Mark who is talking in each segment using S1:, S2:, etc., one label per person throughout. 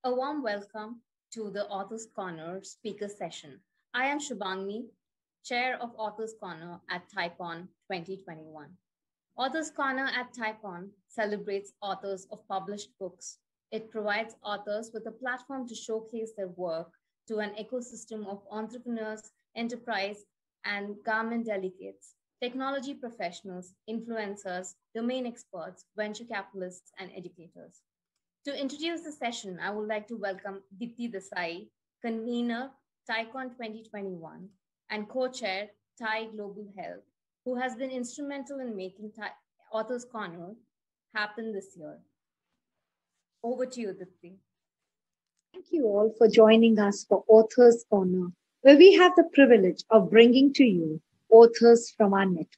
S1: A warm welcome to the Author's Corner speaker session. I am Shubhangi, Chair of Author's Corner at TiEcon 2021. Author's Corner at TiEcon celebrates authors of published books. It provides authors with a platform to showcase their work to an ecosystem of entrepreneurs, enterprise, and government delegates, technology professionals, influencers, domain experts, venture capitalists, and educators. To introduce the session, I would like to welcome Dipti Desai, convener TiEcon 2021 and co-chair Thai Global Health, who has been instrumental in making Authors Corner happen this year. Over to you, Dipti.
S2: Thank you all for joining us for Authors Corner, where we have the privilege of bringing to you authors from our network.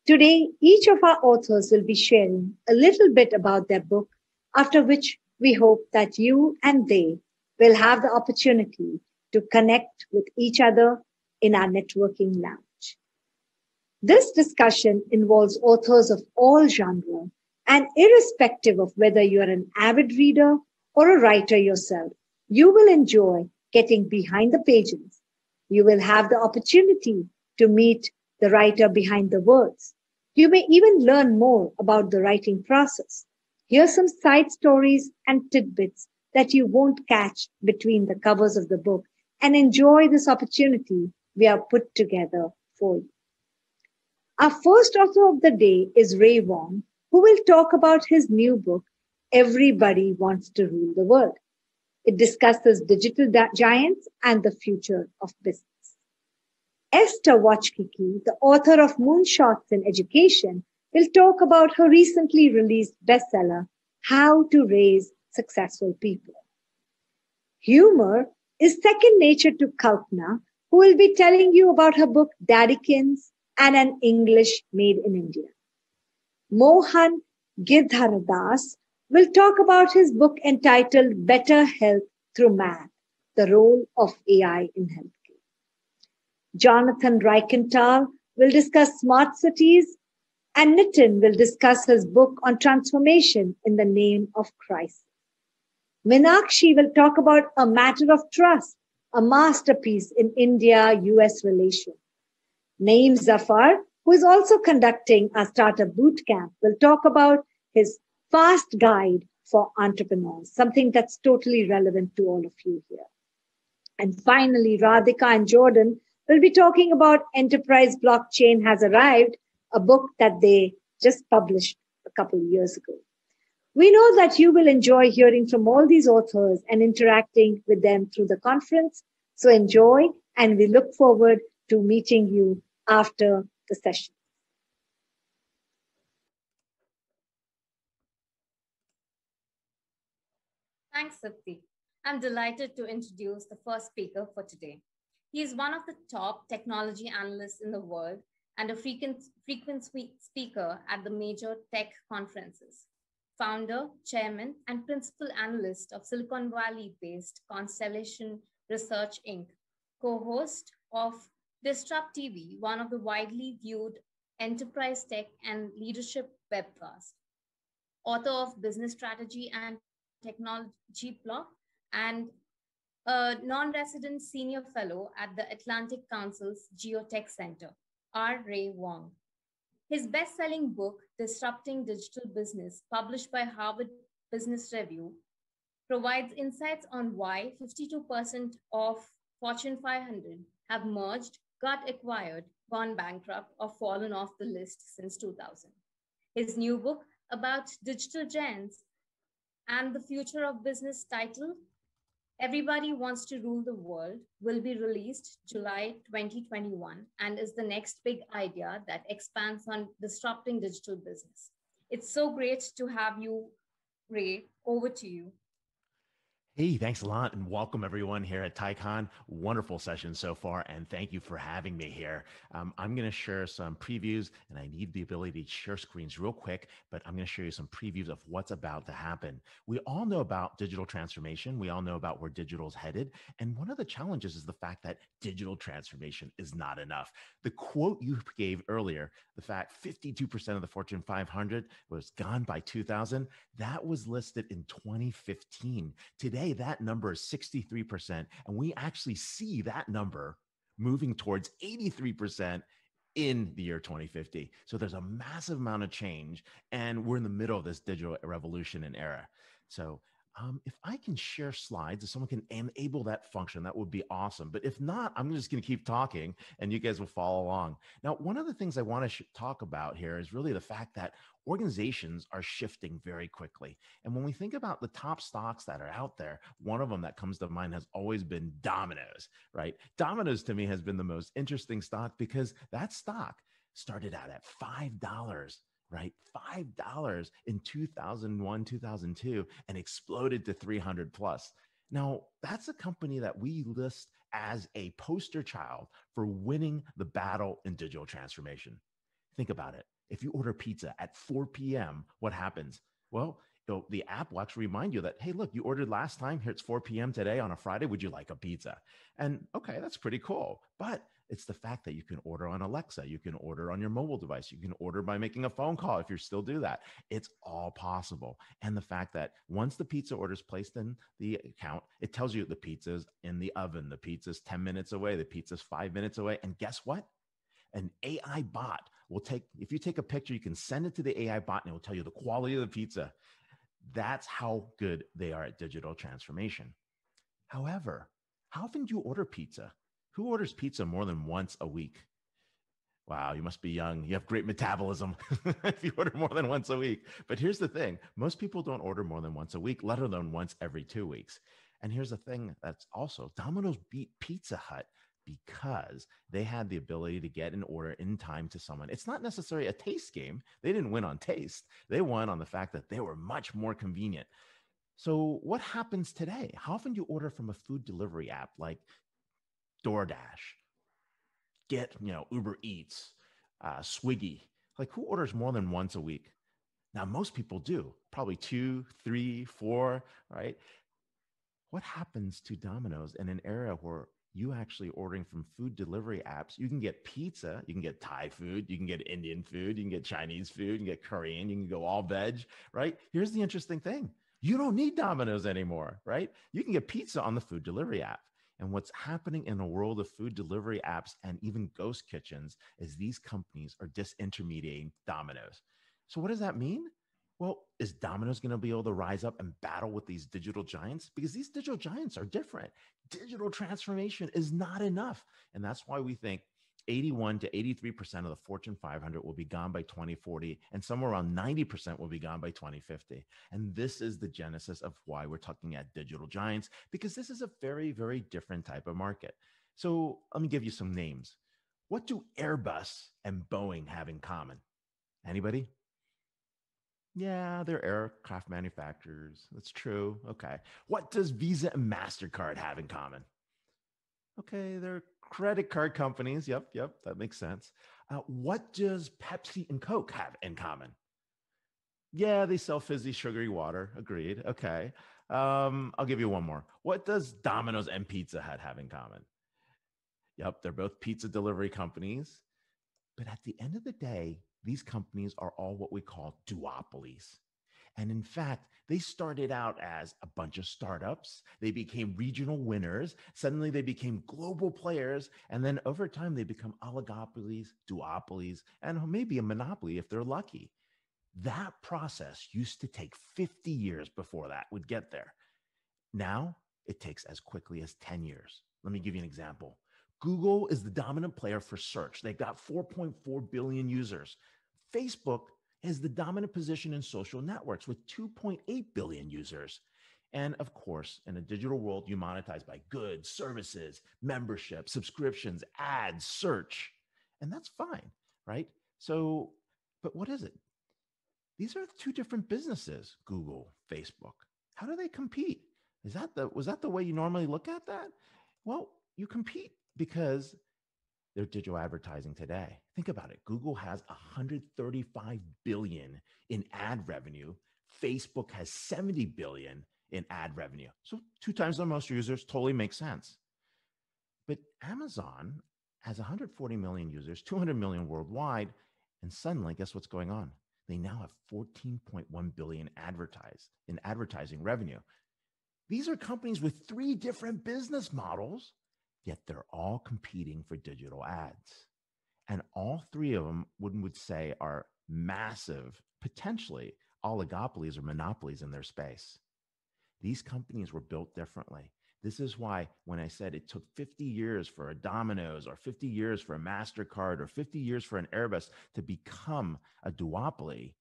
S2: Today, each of our authors will be sharing a little bit about their book, after which we hope that you and they will have the opportunity to connect with each other in our networking lounge. This discussion involves authors of all genres, and irrespective of whether you're an avid reader or a writer yourself, you will enjoy getting behind the pages. You will have the opportunity to meet the writer behind the words. You may even learn more about the writing process. Hear some side stories and tidbits that you won't catch between the covers of the book, and enjoy this opportunity we have put together for you. Our first author of the day is Wong, who will talk about his new book, Everybody Wants to Rule the World. It discusses digital giants and the future of business. Esther Wachowski, the author of Moonshots in Education, will talk about her recently released bestseller, How to Raise Successful People. Humor is second nature to Kalpana, who will be telling you about her book, Daddykins and an English Made in India. Mohan Girihardas will talk about his book entitled Better Health Through Math, the Role of AI in Healthcare. Jonathan Reichenter will discuss smart cities, and Nitin will discuss his book on transformation in the name of Christ. Meenakshi will talk about A Matter of Trust, a masterpiece in India-US relations. Naeem Zafar, who is also conducting a startup bootcamp, will talk about his fast guide for entrepreneurs, something that's totally relevant to all of you here. And finally, Radhika and Jordan will be talking about Enterprise Blockchain Has Arrived, a book that they just published a couple of years ago. We know that you will enjoy hearing from all these authors and interacting with them through the conference. So enjoy, and we look forward to meeting you after the session.
S1: Thanks, Dipti. I'm delighted to introduce the first speaker for today. He is one of the top technology analysts in the world and a frequent speaker at the major tech conferences. Founder, chairman, and principal analyst of Silicon Valley-based Constellation Research Inc., co-host of Disrupt TV, one of the widely viewed enterprise tech and leadership webcasts, author of Business Strategy and Technology Blog, and a non-resident senior fellow at the Atlantic Council's Geotech Center, R. Wong. His best-selling book, Disrupting Digital Business, published by Harvard Business Review, provides insights on why 52% of Fortune 500 have merged, got acquired, gone bankrupt, or fallen off the list since 2000. His new book about digital giants and the future of business, titled Everybody Wants to Rule the World, will be released July 2021 and is the next big idea that expands on disrupting digital business. It's so great to have you, Ray. Over to you.
S3: Hey, thanks a lot, and welcome everyone here at TiEcon. Wonderful session so far, and thank you for having me here. I'm going to share some previews, and I need the ability to share screens real quick, but I'm going to show you some previews of what's about to happen. We all know about digital transformation. We all know about where digital is headed, and one of the challenges is the fact that digital transformation is not enough. The quote you gave earlier, the fact 52% of the Fortune 500 was gone by 2000, that was listed in 2015. Today, Today, that number is 63%. And we actually see that number moving towards 83% in the year 2050. So there's a massive amount of change, and we're in the middle of this digital revolution and era. So if I can share slides, if someone can enable that function, that would be awesome. But if not, I'm just going to keep talking and you guys will follow along. Now, one of the things I want to talk about here is really the fact that organizations are shifting very quickly. And when we think about the top stocks that are out there, one of them that comes to mind has always been Dominoes, right? Dominoes to me has been the most interesting stock because that stock started out at $5, right? $5 in 2001, 2002, and exploded to 300 plus. Now, that's a company that we list as a poster child for winning the battle in digital transformation. Think about it. If you order pizza at 4 p.m., what happens? Well, the app will actually remind you that, hey, look, you ordered last time. Here it's 4 p.m. today on a Friday. Would you like a pizza? And okay, that's pretty cool. But it's the fact that you can order on Alexa. You can order on your mobile device. You can order by making a phone call if you still do that. It's all possible. And the fact that once the pizza order is placed in the account, it tells you the pizza's in the oven. The pizza's 10 minutes away. The pizza's 5 minutes away. And guess what? An AI bot will take, if you take a picture, you can send it to the AI bot and it will tell you the quality of the pizza. That's how good they are at digital transformation. However, how often do you order pizza? Who orders pizza more than once a week? Wow, you must be young. You have great metabolism if you order more than once a week. But here's the thing. Most people don't order more than once a week, let alone once every 2 weeks. And here's the thing that's also, Domino's beat Pizza Hut because they had the ability to get an order in time to someone. It's not necessarily a taste game. They didn't win on taste. They won on the fact that they were much more convenient. So what happens today? How often do you order from a food delivery app like DoorDash, Uber Eats, Swiggy? Like, who orders more than once a week? Now, most people do, probably 2, 3, 4, right? What happens to Domino's in an era where you actually ordering from food delivery apps, you can get pizza, you can get Thai food, you can get Indian food, you can get Chinese food, you can get Korean, you can go all veg, right? Here's the interesting thing. You don't need Domino's anymore, right? You can get pizza on the food delivery app. And what's happening in the world of food delivery apps and even ghost kitchens is these companies are disintermediating Domino's. So what does that mean? Well, is Domino's going to be able to rise up and battle with these digital giants? Because these digital giants are different. Digital transformation is not enough. And that's why we think 81 to 83% of the Fortune 500 will be gone by 2040, and somewhere around 90% will be gone by 2050. And this is the genesis of why we're talking at digital giants, because this is a very, very different type of market. So let me give you some names. What do Airbus and Boeing have in common? Anybody? Yeah, they're aircraft manufacturers. That's true. Okay. What does Visa and MasterCard have in common? Okay, they're credit card companies. Yep, that makes sense. What does Pepsi and Coke have in common? Yeah, they sell fizzy, sugary water. Agreed. Okay. I'll give you one more. What does Domino's and Pizza Hut have in common? Yep, they're both pizza delivery companies. But at the end of the day, these companies are all what we call duopolies. And in fact, they started out as a bunch of startups. They became regional winners. Suddenly they became global players. And then over time, they become oligopolies, duopolies, and maybe a monopoly if they're lucky. That process used to take 50 years before that would get there. Now it takes as quickly as 10 years. Let me give you an example. Google is the dominant player for search. They've got 4.4 billion users. Facebook has the dominant position in social networks with 2.8 billion users. And of course, in a digital world, you monetize by goods, services, membership, subscriptions, ads, search. And that's fine, right? So, but what is it? These are two different businesses, Google, Facebook. How do they compete? Was that the way you normally look at that? Well, you compete because they're digital advertising today. Think about it. Google has 135 billion in ad revenue. Facebook has 70 billion in ad revenue. So 2 times the most users totally makes sense. But Amazon has 140 million users, 200 million worldwide. And suddenly, guess what's going on? They now have 14.1 billion in advertising revenue. These are companies with 3 different business models, yet they're all competing for digital ads. And all 3 of them, one would say, are massive, potentially oligopolies or monopolies in their space. These companies were built differently. This is why when I said it took 50 years for a Dominoes or 50 years for a MasterCard or 50 years for an Airbus to become a duopoly,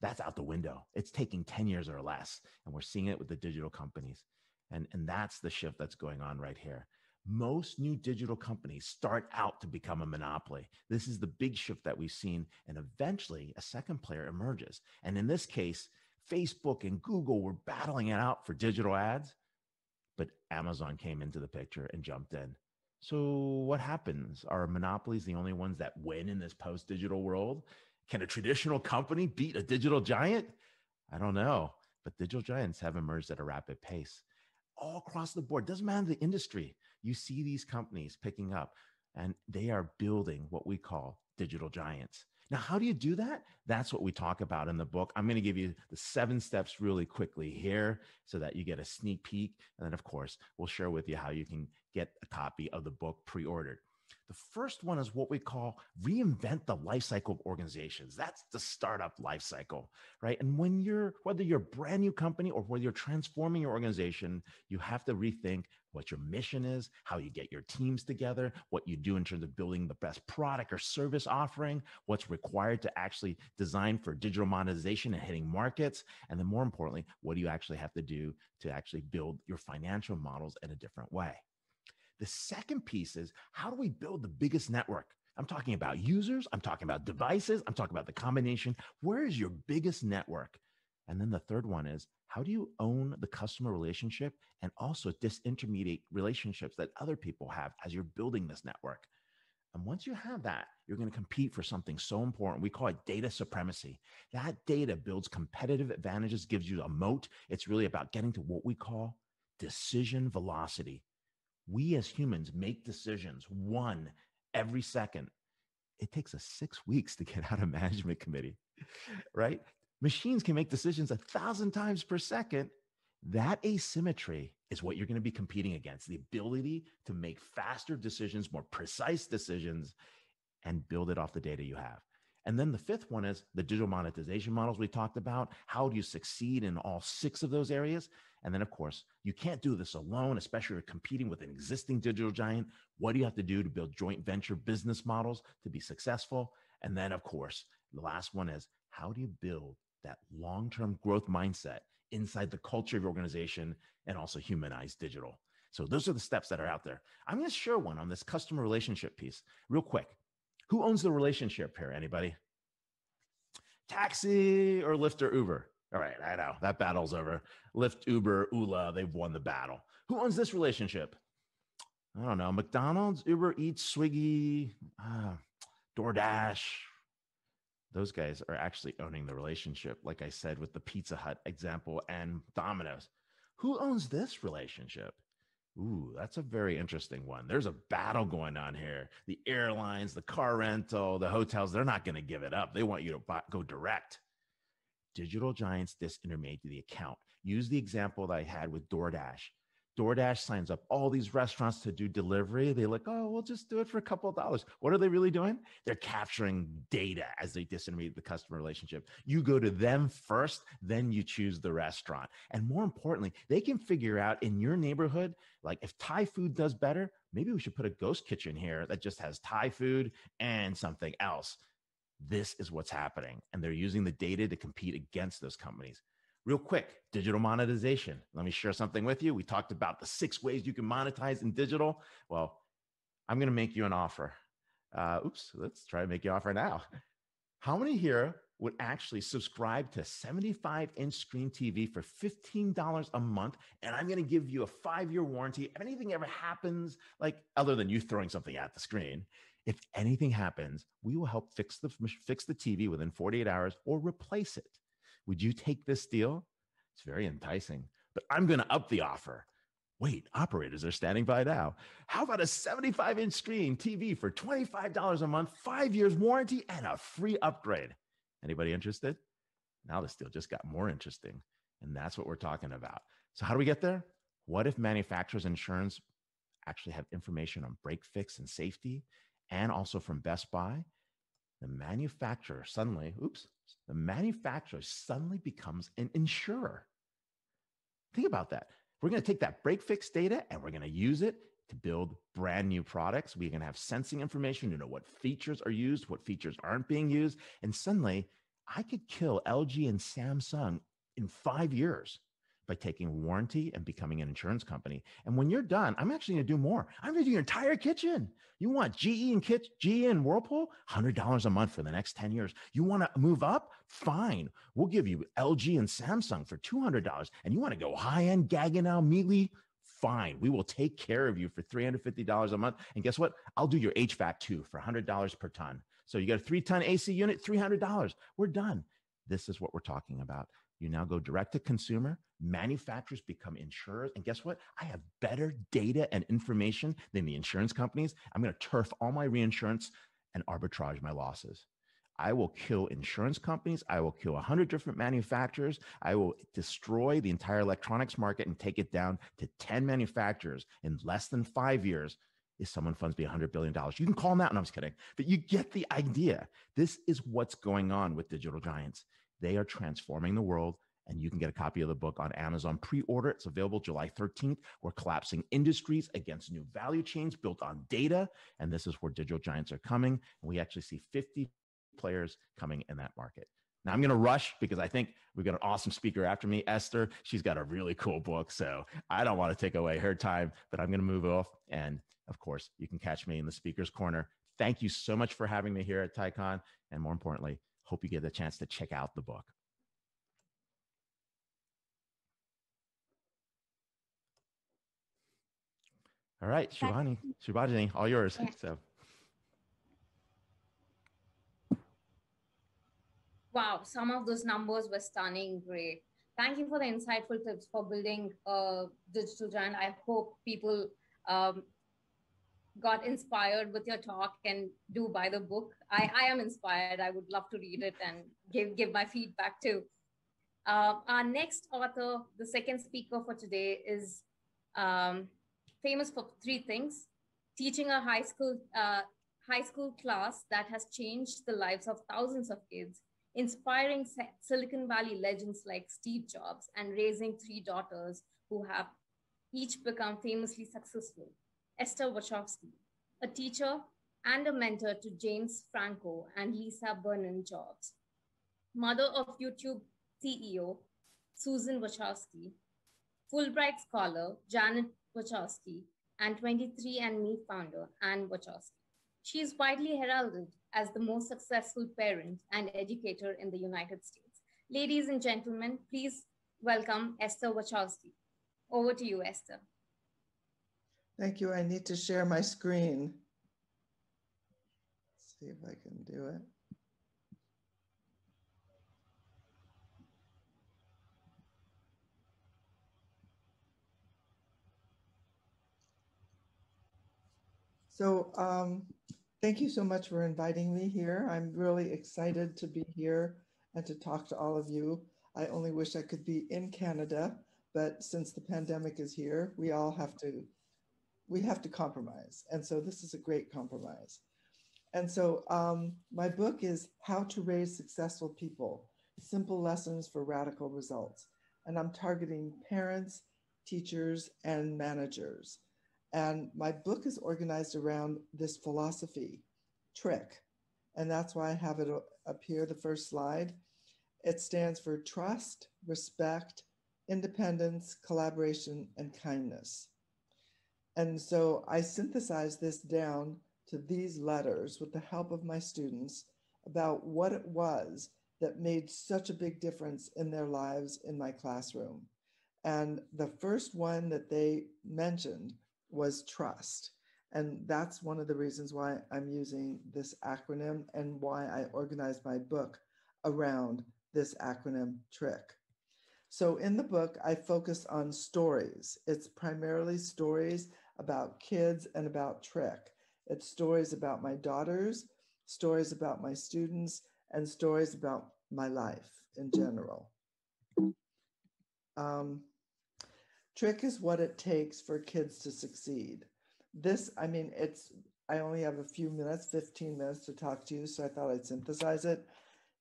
S3: that's out the window. It's taking 10 years or less. And we're seeing it with the digital companies. And that's the shift that's going on right here. Most new digital companies start out to become a monopoly. This is the big shift that we've seen. And eventually a second player emerges. And in this case, Facebook and Google were battling it out for digital ads, but Amazon came into the picture and jumped in. So what happens? Are monopolies the only ones that win in this post-digital world? Can a traditional company beat a digital giant? I don't know, but digital giants have emerged at a rapid pace. All across the board, doesn't matter the industry, you see these companies picking up and they are building what we call digital giants. Now, how do you do that? That's what we talk about in the book. I'm going to give you the 7 steps really quickly here so that you get a sneak peek. And then, of course, we'll share with you how you can get a copy of the book pre-ordered. The first one is what we call reinvent the life cycle of organizations. That's the startup life cycle, right? And whether you're a brand new company or whether you're transforming your organization, you have to rethink what your mission is, how you get your teams together, what you do in terms of building the best product or service offering, what's required to actually design for digital monetization and hitting markets. And then more importantly, what do you actually have to do to actually build your financial models in a different way? The second piece is, how do we build the biggest network? I'm talking about users. I'm talking about devices. I'm talking about the combination. Where is your biggest network? And then the third one is, how do you own the customer relationship and also disintermediate relationships that other people have as you're building this network? And once you have that, you're going to compete for something so important. We call it data supremacy. That data builds competitive advantages, gives you a moat. It's really about getting to what we call decision velocity. We as humans make decisions 1 every second. It takes us 6 weeks to get out of management committee, right? Machines can make decisions 1,000 times per second. That asymmetry is what you're going to be competing against, the ability to make faster decisions, more precise decisions, and build it off the data you have. And then the 5th one is the digital monetization models we talked about. How do you succeed in all 6 of those areas? And then, of course, you can't do this alone, especially if you're competing with an existing digital giant. What do you have to do to build joint venture business models to be successful? And then, of course, the last one is, how do you build that long-term growth mindset inside the culture of your organization and also humanize digital? So those are the steps that are out there. I'm going to share one on this customer relationship piece real quick. Who owns the relationship here? Anybody? Taxi or Lyft or Uber? All right, I know that battle's over. Lyft, Uber, Ula, they've won the battle. Who owns this relationship? I don't know. McDonald's, Uber Eats, Swiggy, DoorDash. Those guys are actually owning the relationship, like I said, with the Pizza Hut example and Dominoes. Who owns this relationship? Ooh, that's a very interesting one. There's a battle going on here. The airlines, the car rental, the hotels, they're not going to give it up. They want you to go direct. Digital giants disintermediate the account. Use the example that I had with DoorDash. DoorDash signs up all these restaurants to do delivery. They're like, oh, we'll just do it for a couple of dollars. What are they really doing? They're capturing data as they disintermediate the customer relationship. You go to them first, then you choose the restaurant. And more importantly, they can figure out in your neighborhood, like if Thai food does better, maybe we should put a ghost kitchen here that just has Thai food and something else. This is what's happening. And they're using the data to compete against those companies. Real quick, digital monetization. Let me share something with you. We talked about the 6 ways you can monetize in digital. Well, I'm going to make you an offer. Let's try to make you an offer now. How many here would actually subscribe to a 75-inch screen TV for $15 a month? And I'm going to give you a 5-year warranty. If anything ever happens, like other than you throwing something at the screen, if anything happens, we will help fix the TV within 48 hours or replace it. Would you take this deal? It's very enticing, but I'm going to up the offer. Wait, operators are standing by now. How about a 75-inch screen TV for $25 a month, 5 years warranty, and a free upgrade? Anybody interested? Now this deal just got more interesting, and that's what we're talking about. So how do we get there? What if manufacturers insurance actually have information on break fix and safety, and also from Best Buy? The manufacturer suddenly becomes an insurer. Think about that. We're going to take that break fix data and we're going to use it to build brand new products. We're going to have sensing information to know what features are used, what features aren't being used. And suddenly I could kill LG and Samsung in 5 years by taking warranty and becoming an insurance company. And when you're done, I'm actually going to do more. I'm going to do your entire kitchen. You want GE and Whirlpool? $100 a month for the next 10 years. You want to move up? Fine. We'll give you LG and Samsung for $200. And you want to go high-end Gaggenau, Miele? Fine. We will take care of you for $350 a month. And guess what? I'll do your HVAC too for $100 per ton. So you got a 3-ton AC unit, $300. We're done. This is what we're talking about. You now go direct to consumer, manufacturers become insurers. And guess what? I have better data and information than the insurance companies. I'm going to turf all my reinsurance and arbitrage my losses. I will kill insurance companies. I will kill 100 different manufacturers. I will destroy the entire electronics market and take it down to 10 manufacturers in less than 5 years. If someone funds me $100 billion, you can call them out. No, I'm just kidding. But you get the idea. This is what's going on with digital giants. They are transforming the world, and you can get a copy of the book on Amazon. Pre-order. It's available July 13th. We're collapsing industries against new value chains built on data, and this is where digital giants are coming. And we actually see 50 players coming in that market. Now I'm going to rush because I think we've got an awesome speaker after me, Esther. She's got a really cool book, so I don't want to take away her time, but I'm going to move off. And of course, you can catch me in the speaker's corner. Thank you so much for having me here at TiEcon, and more importantly, hope you get a chance to check out the book. All right, Shubhajini, all yours.
S1: Yeah.
S3: So.
S1: Wow, some of those numbers were stunning. Great. Thank you for the insightful tips for building a digital giant. I hope people got inspired with your talk and do buy the book. I am inspired. I would love to read it and give my feedback too. Our next author, the second speaker for today, is famous for 3 things: teaching a high school class that has changed the lives of thousands of kids, inspiring Silicon Valley legends like Steve Jobs, and raising 3 daughters who have each become famously successful. Esther Wachowski, a teacher and a mentor to James Franco and Lisa Vernon Jobs, mother of YouTube CEO Susan Wachowski, Fulbright scholar Janet Wachowski, and 23andMe founder Anne Wachowski. She is widely heralded as the most successful parent and educator in the United States. Ladies and gentlemen, please welcome Esther Wachowski. Over to you, Esther.
S4: Thank you. I need to share my screen. Let's see if I can do it. So thank you so much for inviting me here. I'm really excited to be here and to talk to all of you. I only wish I could be in Canada, but since the pandemic is here, we have to compromise. And so this is a great compromise. And so my book is How to Raise Successful People, Simple Lessons for Radical Results. And I'm targeting parents, teachers, and managers. And my book is organized around this philosophy, TRIC. And that's why I have it up here, the first slide. It stands for trust, respect, independence, collaboration, and kindness. And so I synthesized this down to these letters with the help of my students about what it was that made such a big difference in their lives in my classroom. And the first one that they mentioned was trust. And that's one of the reasons why I'm using this acronym and why I organized my book around this acronym TRIC. So in the book, I focus on stories. It's primarily stories about kids and about TRIC. It's stories about my daughters, stories about my students, and stories about my life in general. trick is what it takes for kids to succeed. This, I mean, I only have a few minutes, 15 minutes to talk to you, so I thought I'd synthesize it.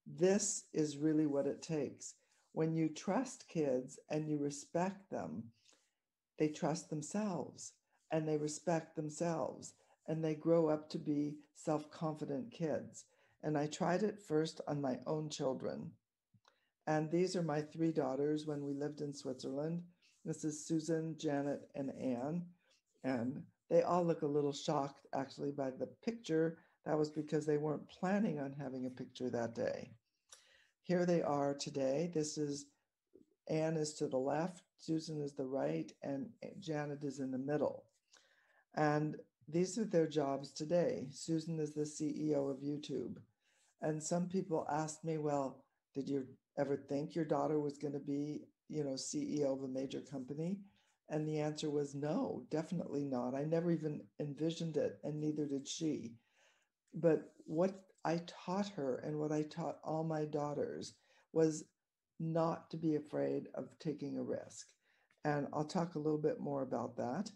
S4: This is really what it takes. When you trust kids and you respect them, they trust themselves and they respect themselves and they grow up to be self-confident kids. And I tried it first on my own children. And these are my 3 daughters when we lived in Switzerland. This is Susan, Janet, and Anne. And they all look a little shocked actually by the picture. That was because they weren't planning on having a picture that day. Here they are today. Anne is to the left, Susan is the right, and Janet is in the middle. And these are their jobs today. Susan is the CEO of YouTube. And some people asked me, well, did you ever think your daughter was going to be, CEO of a major company? And the answer was no, definitely not. I never even envisioned it, and neither did she. But what I taught her and what I taught all my daughters was not to be afraid of taking a risk. And I'll talk a little bit more about that.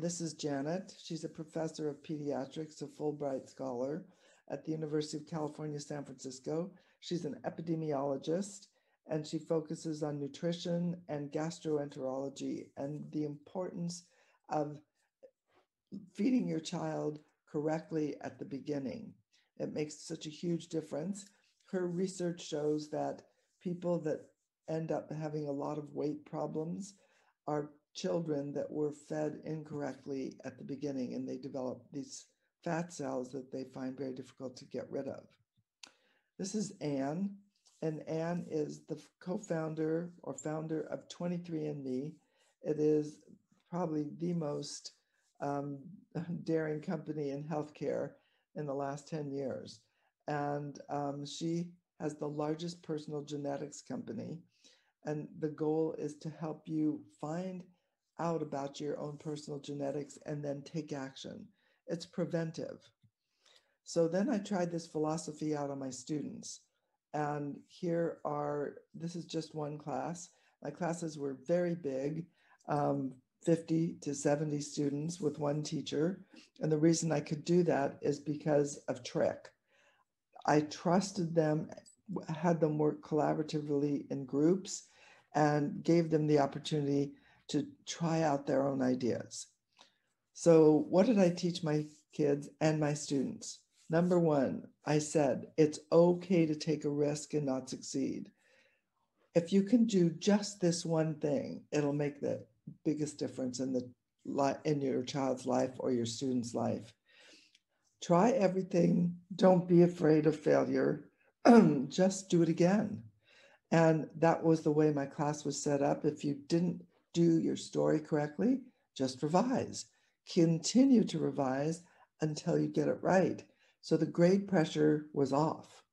S4: This is Janet. She's a professor of pediatrics, a Fulbright scholar at the University of California, San Francisco. She's an epidemiologist, and she focuses on nutrition and gastroenterology and the importance of feeding your child correctly at the beginning. It makes such a huge difference. Her research shows that people that end up having a lot of weight problems are children that were fed incorrectly at the beginning, and they develop these fat cells that they find very difficult to get rid of. This is Anne, and Anne is the co-founder or founder of 23andMe. It is probably the most daring company in healthcare in the last 10 years. And she has the largest personal genetics company. And the goal is to help you find out about your own personal genetics and then take action. It's preventive. So then I tried this philosophy out on my students. And this is just one class. My classes were very big, 50 to 70 students with one teacher. And the reason I could do that is because of trick. I trusted them, had them work collaboratively in groups, and gave them the opportunity to try out their own ideas. So what did I teach my kids and my students? Number 1, I said, it's okay to take a risk and not succeed. If you can do just this one thing, it'll make the biggest difference in your child's life or your student's life. Try everything. Don't be afraid of failure. Just do it again. And that was the way my class was set up. If you didn't do your story correctly, just revise. Continue to revise until you get it right. So the grade pressure was off.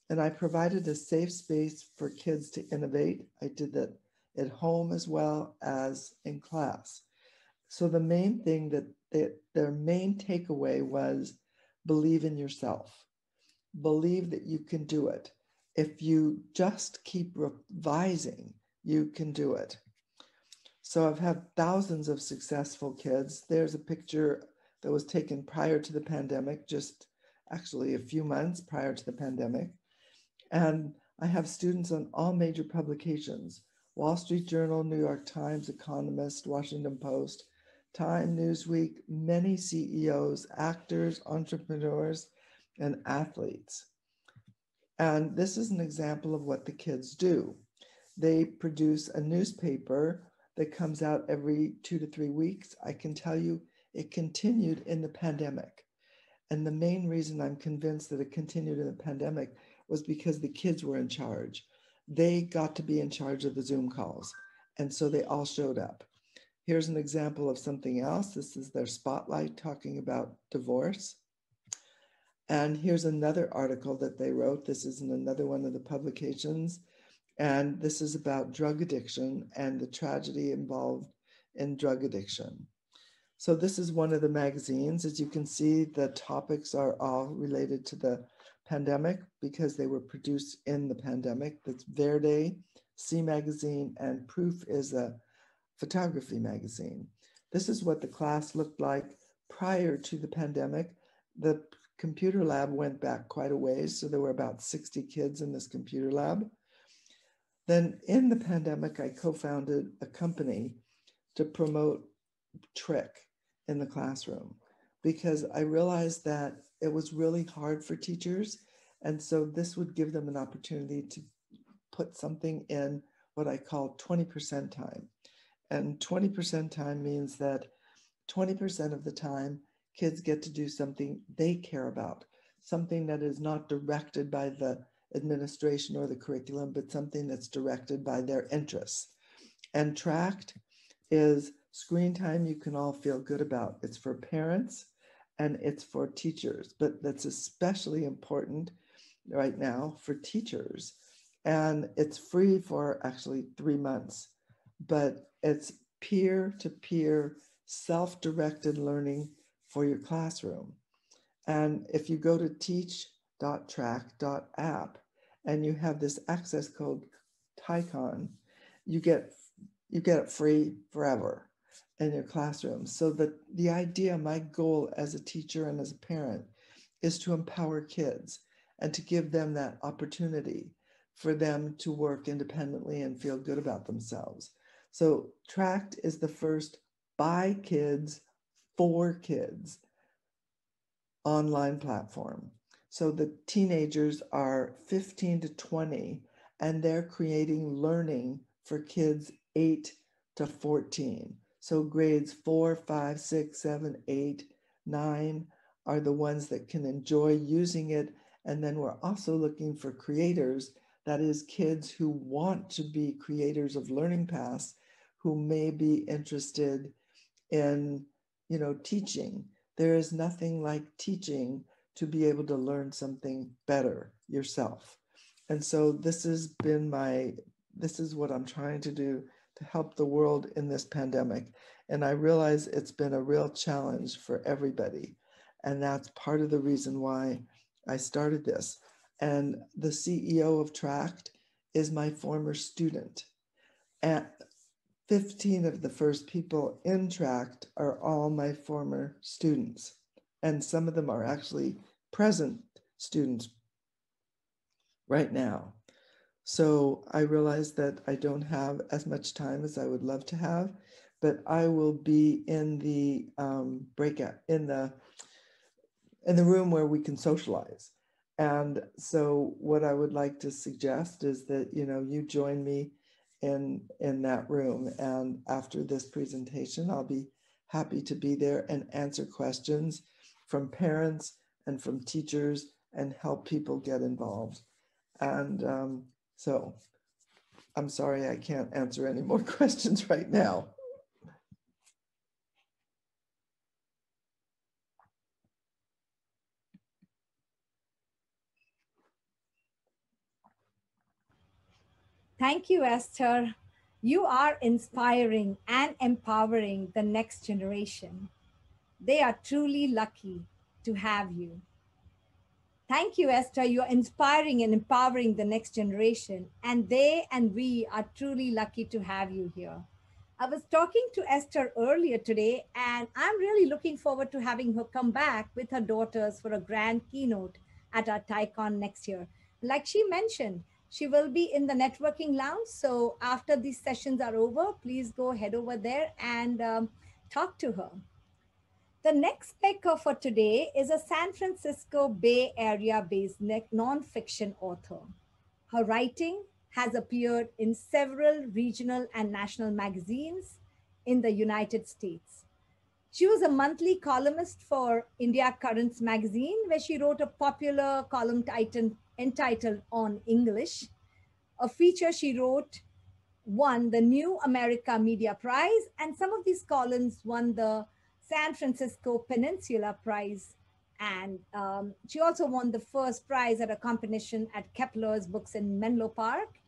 S4: And I provided a safe space for kids to innovate. I did that at home as well as in class. So the main thing their main takeaway was believe in yourself. Believe that you can do it. If you just keep revising, you can do it. So I've had thousands of successful kids. There's a picture that was taken prior to the pandemic, just actually a few months prior to the pandemic. And I have students on all major publications: Wall Street Journal, New York Times, Economist, Washington Post, Time, Newsweek, many CEOs, actors, entrepreneurs, and athletes. And this is an example of what the kids do. They produce a newspaper that comes out every 2 to 3 weeks. I can tell you it continued in the pandemic. And the main reason I'm convinced that it continued in the pandemic was because the kids were in charge. They got to be in charge of the Zoom calls. And so they all showed up. Here's an example of something else. This is their spotlight talking about divorce. And here's another article that they wrote. This is in another one of the publications. And this is about drug addiction and the tragedy involved in drug addiction. So this is one of the magazines. As you can see, the topics are all related to the pandemic because they were produced in the pandemic. That's Verde, C Magazine, and Proof is a photography magazine. This is what the class looked like prior to the pandemic. The computer lab went back quite a ways, so there were about 60 kids in this computer lab. Then in the pandemic, I co-founded a company to promote Trick in the classroom because I realized that it was really hard for teachers. And so this would give them an opportunity to put something in what I call 20% time. And 20% time means that 20% of the time, kids get to do something they care about, something that is not directed by the administration or the curriculum, but something that's directed by their interests. And tracked is screen time you can all feel good about. It's for parents and it's for teachers, but that's especially important right now for teachers. And it's free for actually 3 months, but it's peer-to-peer self-directed learning for your classroom. And if you go to teach.track.app and you have this access code TiEcon, you get it free forever in your classroom. So the idea, my goal as a teacher and as a parent is to empower kids and to give them that opportunity for them to work independently and feel good about themselves. So Tract is the first by kids, for kids online platform. So the teenagers are 15 to 20 and they're creating learning for kids 8 to 14. So grades 4, 5, 6, 7, 8, 9 are the ones that can enjoy using it. And then we're also looking for creators, that is kids who want to be creators of learning paths, who may be interested in, teaching. There is nothing like teaching to be able to learn something better yourself. And so this is what I'm trying to do to help the world in this pandemic. And I realize it's been a real challenge for everybody. And that's part of the reason why I started this. And the CEO of Tract is my former student. And 15 of the first people in Tract are all my former students. And some of them are actually present students right now. So I realize that I don't have as much time as I would love to have, but I will be in the breakout, in the room where we can socialize. And so what I would like to suggest is that, you join me in that room. And after this presentation, I'll be happy to be there and answer questions from parents and from teachers and help people get involved. And so I'm sorry, I can't answer any more questions right now.
S2: Thank you, Esther. You are inspiring and empowering the next generation. They are truly lucky to have you. Thank you, Esther. You're inspiring and empowering the next generation, and they and we are truly lucky to have you here. I was talking to Esther earlier today, and I'm really looking forward to having her come back with her daughters for a grand keynote at our TiEcon next year. Like she mentioned, she will be in the networking lounge. So after these sessions are over, please go head over there and talk to her. The next speaker for today is a San Francisco Bay Area based nonfiction author. Her writing has appeared in several regional and national magazines in the United States. She was a monthly columnist for India Currents magazine, where she wrote a popular column entitled On English. A feature she wrote won the New America Media Prize, and some of these columns won the San Francisco Peninsula Prize. And she also won the first prize at a competition at Kepler's Books in Menlo Park.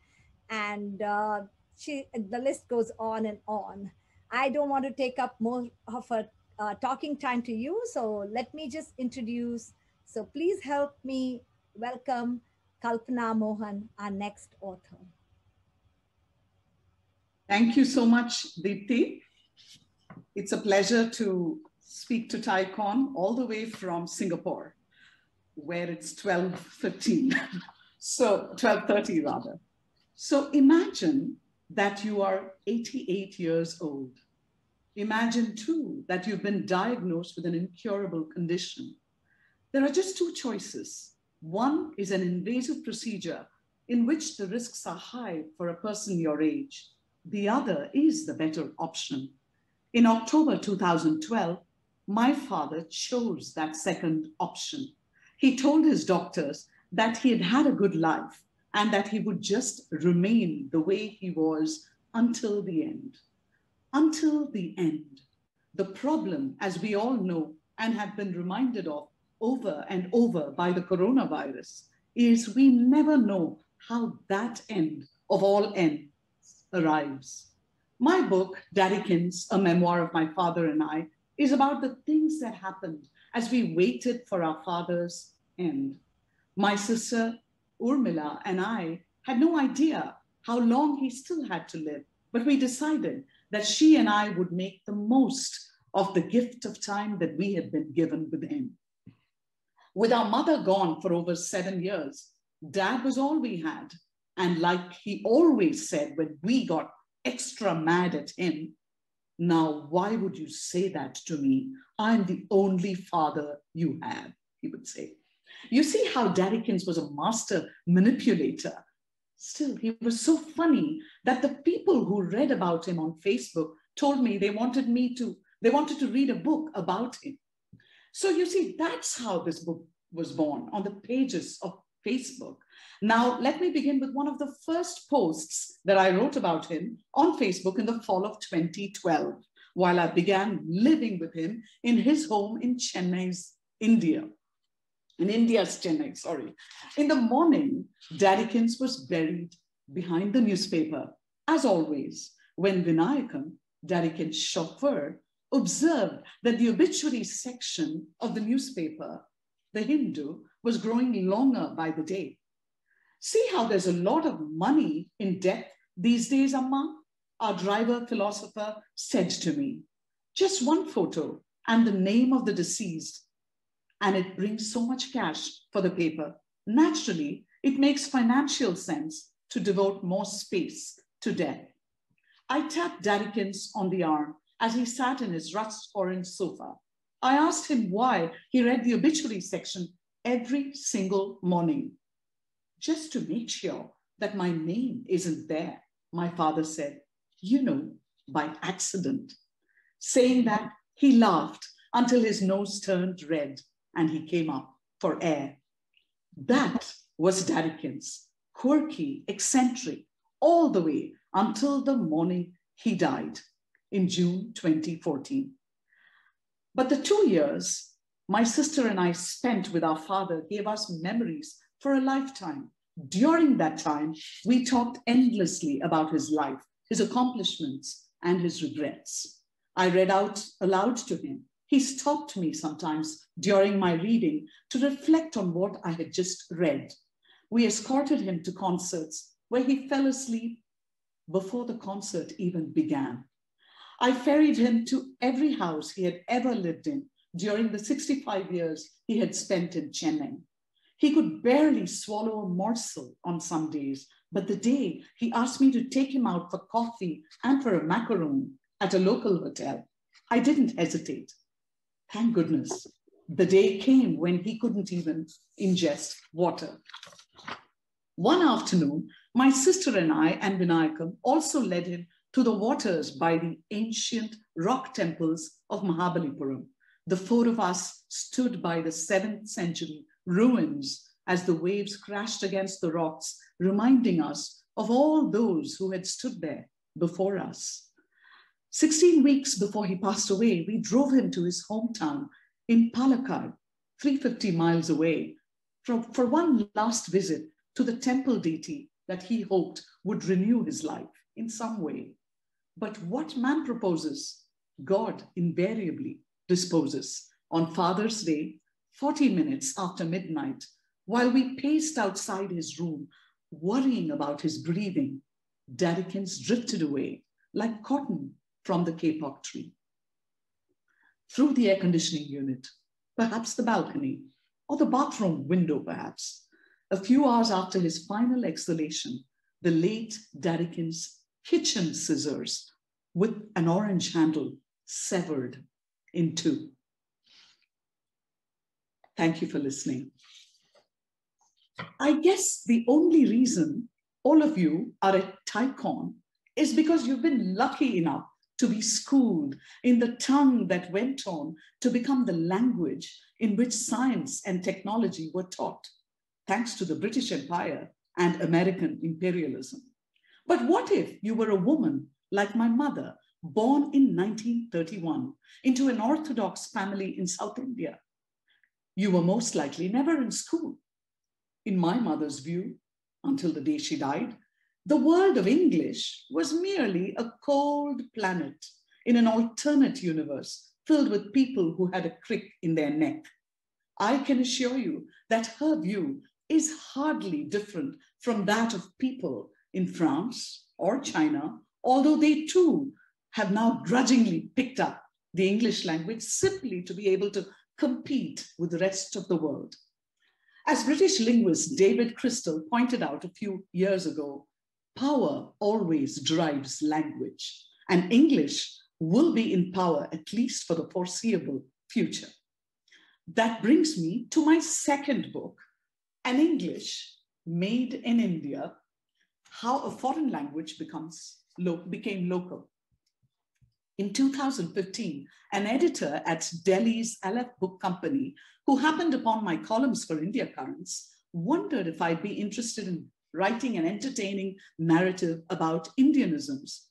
S2: And the list goes on and on. I don't want to take up more of her talking time to you, so let me just introduce. So please help me welcome Kalpana Mohan, our next author.
S5: Thank you so much, Deepthi. It's a pleasure to speak to TiEcon all the way from Singapore, where it's 12:15, so 12:30 rather. So imagine that you are 88 years old. Imagine too that you've been diagnosed with an incurable condition. There are just two choices. One is an invasive procedure in which the risks are high for a person your age. The other is the better option. In October 2012, my father chose that second option. He told his doctors that he had had a good life and that he would just remain the way he was until the end. Until the end. The problem, as we all know and have been reminded of over and over by the coronavirus, is we never know how that end of all ends arrives. My book, Daddykins, a memoir of my father and I, is about the things that happened as we waited for our father's end. My sister, Urmila, and I had no idea how long he still had to live, but we decided that she and I would make the most of the gift of time that we had been given with him. With our mother gone for over 7 years, Dad was all we had. And like he always said when we got extra mad at him, "Now, why would you say that to me? I'm the only father you have," he would say. You see how Daddykins was a master manipulator. Still, he was so funny that the people who read about him on Facebook told me they wanted to read a book about him. So you see, that's how this book was born, on the pages of Facebook. Now, let me begin with one of the first posts that I wrote about him on Facebook in the fall of 2012, while I began living with him in his home in Chennai's India. In India's Chennai, sorry. In the morning, Daddykins was buried behind the newspaper, as always, when Vinayakam, Daddykins' chauffeur, observed that the obituary section of the newspaper, The Hindu, was growing longer by the day. "See how there's a lot of money in death these days, Amma?" our driver philosopher said to me. "Just one photo and the name of the deceased, and it brings so much cash for the paper. Naturally, it makes financial sense to devote more space to death." I tapped Daddykins on the arm as he sat in his rust-orange sofa. I asked him why he read the obituary section every single morning. "Just to make sure that my name isn't there," my father said, by accident. Saying that, he laughed until his nose turned red and he came up for air. That was Daddykins, quirky, eccentric, all the way until the morning he died in June 2014. But the 2 years my sister and I spent with our father gave us memories for a lifetime. During that time, we talked endlessly about his life, his accomplishments, and his regrets. I read out aloud to him. He stopped me sometimes during my reading to reflect on what I had just read. We escorted him to concerts where he fell asleep before the concert even began. I ferried him to every house he had ever lived in during the 65 years he had spent in Chennai. He could barely swallow a morsel on some days, but the day he asked me to take him out for coffee and for a macaron at a local hotel, I didn't hesitate. Thank goodness, the day came when he couldn't even ingest water. One afternoon, my sister and I and Vinayakam also led him to the waters by the ancient rock temples of Mahabalipuram. The four of us stood by the 7th century ruins as the waves crashed against the rocks, reminding us of all those who had stood there before us. 16 weeks before he passed away, we drove him to his hometown in Palakkad, 350 miles away, for one last visit to the temple deity that he hoped would renew his life in some way. But what man proposes, God invariably disposes. On Father's Day, 40 minutes after midnight, while we paced outside his room, worrying about his breathing, Daddykins drifted away like cotton from the kapok tree. Through the air conditioning unit, perhaps the balcony, or the bathroom window perhaps, a few hours after his final exhalation, the late Darrikin's kitchen scissors with an orange handle severed in two. Thank you for listening. I guess the only reason all of you are at TiEcon is because you've been lucky enough to be schooled in the tongue that went on to become the language in which science and technology were taught, thanks to the British Empire and American imperialism. But what if you were a woman like my mother, born in 1931 into an Orthodox family in South India? You were most likely never in school. In my mother's view, until the day she died, the world of English was merely a cold planet in an alternate universe filled with people who had a crick in their neck. I can assure you that her view is hardly different from that of people in France or China, although they too have now grudgingly picked up the English language simply to be able to compete with the rest of the world. As British linguist David Crystal pointed out a few years ago, power always drives language, and English will be in power at least for the foreseeable future. That brings me to my second book, An English Made in India, How a Foreign Language Became Local. In 2015, an editor at Delhi's Aleph Book Company, who happened upon my columns for India Currents, wondered if I'd be interested in writing an entertaining narrative about Indianisms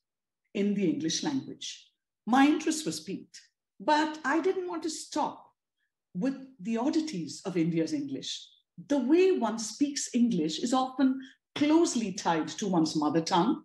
S5: in the English language. My interest was piqued, but I didn't want to stop with the oddities of India's English. The way one speaks English is often closely tied to one's mother tongue,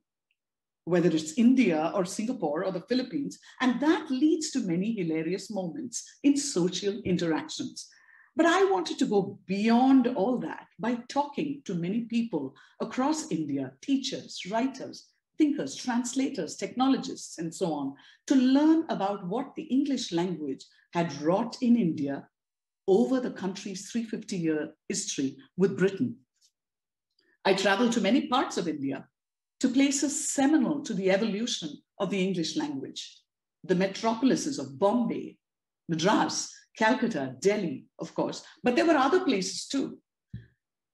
S5: whether it's India or Singapore or the Philippines, and that leads to many hilarious moments in social interactions. But I wanted to go beyond all that by talking to many people across India, teachers, writers, thinkers, translators, technologists, and so on, to learn about what the English language had wrought in India over the country's 350-year history with Britain. I traveled to many parts of India, to places seminal to the evolution of the English language, the metropolises of Bombay, Madras, Calcutta, Delhi, of course, but there were other places too.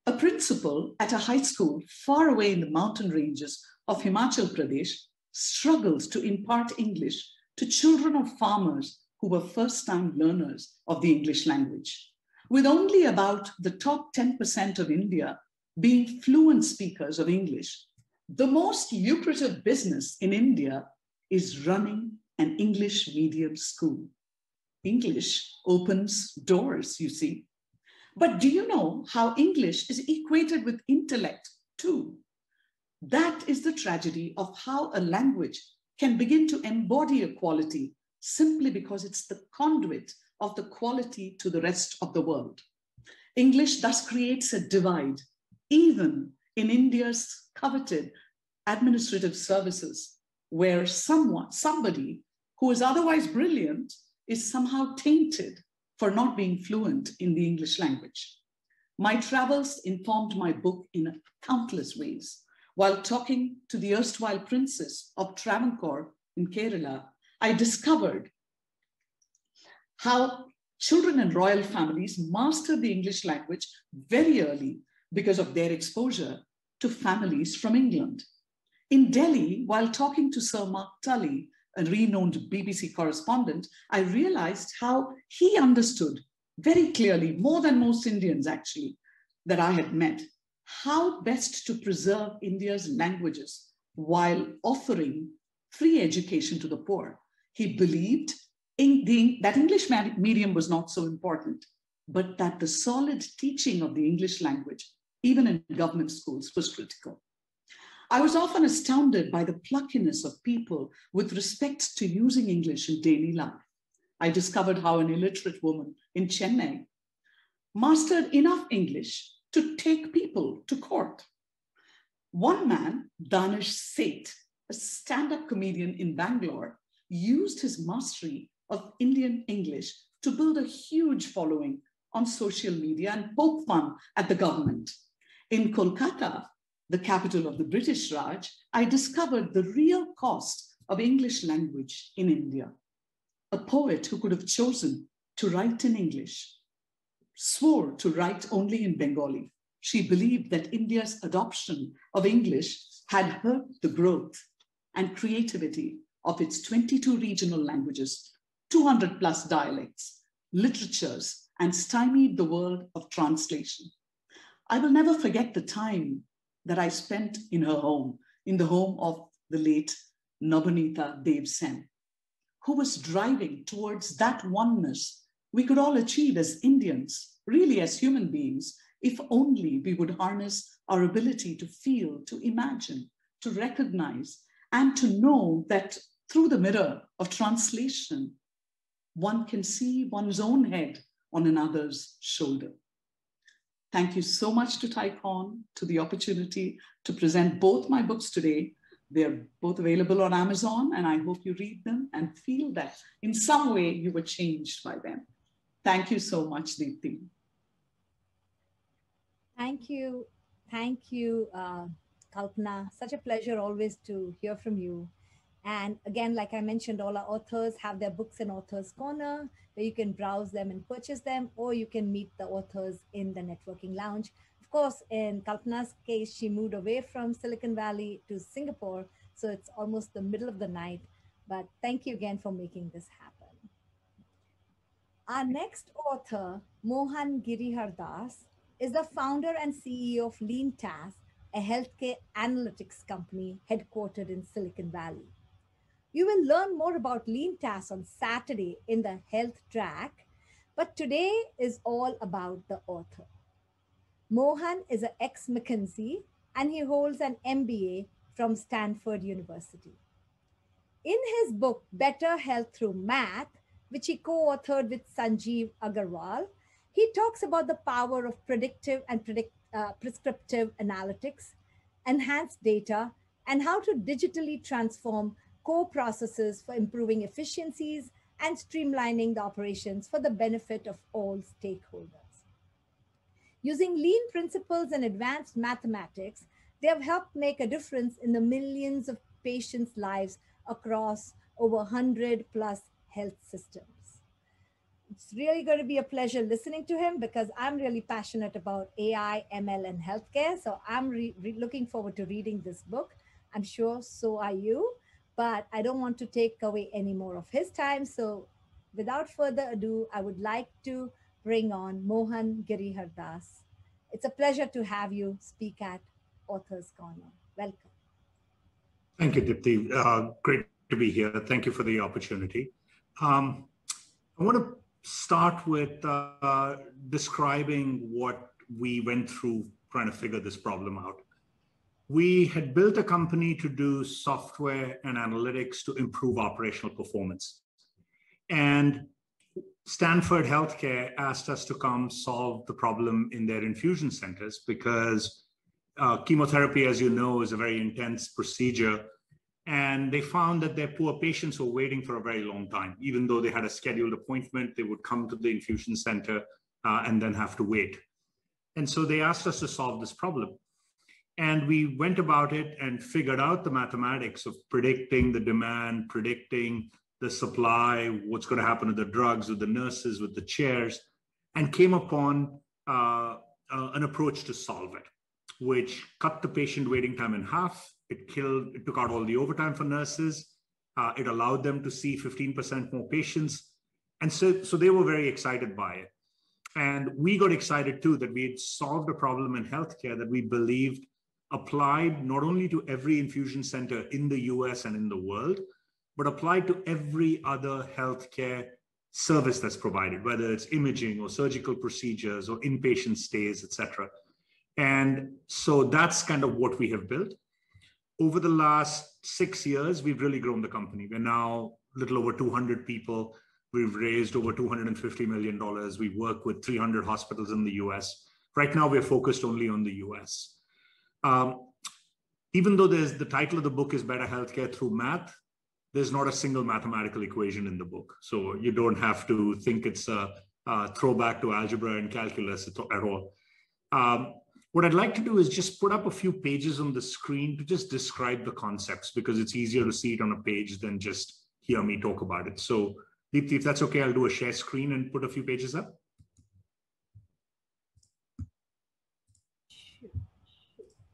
S5: A principal at a high school far away in the mountain ranges of Himachal Pradesh struggled to impart English to children of farmers who were first-time learners of the English language. With only about the top 10% of India being fluent speakers of English, the most lucrative business in India is running an English medium school. English opens doors, you see. But do you know how English is equated with intellect too? That is the tragedy of how a language can begin to embody a quality simply because it's the conduit of the quality to the rest of the world. English thus creates a divide, even in India's coveted administrative services, where somebody who is otherwise brilliant is somehow tainted for not being fluent in the English language. My travels informed my book in countless ways. While talking to the erstwhile princess of Travancore in Kerala, I discovered how children in royal families mastered the English language very early because of their exposure to families from England. In Delhi, while talking to Sir Mark Tully, a renowned BBC correspondent, I realized how he understood very clearly, more than most Indians actually, that I had met, how best to preserve India's languages while offering free education to the poor. He believed that English medium was not so important, but that the solid teaching of the English language, even in government schools, was critical. I was often astounded by the pluckiness of people with respect to using English in daily life. I discovered how an illiterate woman in Chennai mastered enough English to take people to court. One man, Danish Seth, a stand-up comedian in Bangalore, used his mastery of Indian English to build a huge following on social media and poke fun at the government. In Kolkata, the capital of the British Raj, I discovered the real cost of English language in India. A poet who could have chosen to write in English swore to write only in Bengali. She believed that India's adoption of English had hurt the growth and creativity of its 22 regional languages, 200 plus dialects, literatures, and stymied the world of translation. I will never forget the time that I spent in her home, in the home of the late Nabhanita Dev Sen, who was driving towards that oneness we could all achieve as Indians, really as human beings, if only we would harness our ability to feel, to imagine, to recognize, and to know that through the mirror of translation, one can see one's own head on another's shoulder. Thank you so much to TiEcon, to the opportunity to present both my books today. They're both available on Amazon, and I hope you read them and feel that in some way you were changed by them. Thank you so much, Deepti.
S2: Thank you. Thank you, Kalpana. Such a pleasure always to hear from you. And again, like I mentioned, all our authors have their books in Authors Corner, where you can browse them and purchase them, or you can meet the authors in the networking lounge. Of course, in Kalpana's case, she moved away from Silicon Valley to Singapore, so it's almost the middle of the night. But thank you again for making this happen. Our next author, Mohan Girihardas, is the founder and CEO of LeanTask, a healthcare analytics company headquartered in Silicon Valley. You will learn more about LeanTask on Saturday in the health track, but today is all about the author. Mohan is an ex-McKinsey and he holds an MBA from Stanford University. In his book, Better Health Through Math, which he co-authored with Sanjeev Agarwal, he talks about the power of predictive and prescriptive analytics, enhanced data, and how to digitally transform core processes for improving efficiencies and streamlining the operations for the benefit of all stakeholders. Using lean principles and advanced mathematics, they have helped make a difference in the millions of patients' lives across over 100 plus health systems. It's really going to be a pleasure listening to him because I'm really passionate about AI, ML, and healthcare. So I'm looking forward to reading this book. I'm sure so are you, but I don't want to take away any more of his time. So without further ado, I would like to bring on Mohan Girihardas. It's a pleasure to have you speak at Authors Corner. Welcome.
S6: Thank you, Deepti. Great to be here. Thank you for the opportunity. I want to start with describing what we went through trying to figure this problem out. We had built a company to do software and analytics to improve operational performance. And Stanford Healthcare asked us to come solve the problem in their infusion centers because chemotherapy, as you know, is a very intense procedure. And they found that their poor patients were waiting for a very long time. Even though they had a scheduled appointment, they would come to the infusion center and then have to wait. And so they asked us to solve this problem. And we went about it and figured out the mathematics of predicting the demand, predicting the supply, what's going to happen to the drugs, with the nurses, with the chairs, and came upon an approach to solve it, which cut the patient waiting time in half. It took out all the overtime for nurses. It allowed them to see 15% more patients. And so they were very excited by it. And we got excited too that we had solved a problem in healthcare that we believed applied not only to every infusion center in the US and in the world, but applied to every other healthcare service that's provided, whether it's imaging or surgical procedures or inpatient stays, et cetera. And so that's kind of what we have built. Over the last 6 years, we've really grown the company. We're now a little over 200 people. We've raised over $250 million. We work with 300 hospitals in the US. Right now, we're focused only on the US. Even though the title of the book is Better Healthcare Through Math, there's not a single mathematical equation in the book. So you don't have to think it's a throwback to algebra and calculus at all. What I'd like to do is just put up a few pages on the screen to just describe the concepts, because it's easier to see it on a page than just hear me talk about it. So Deepthi, if that's okay, I'll do a share screen and put a few pages up.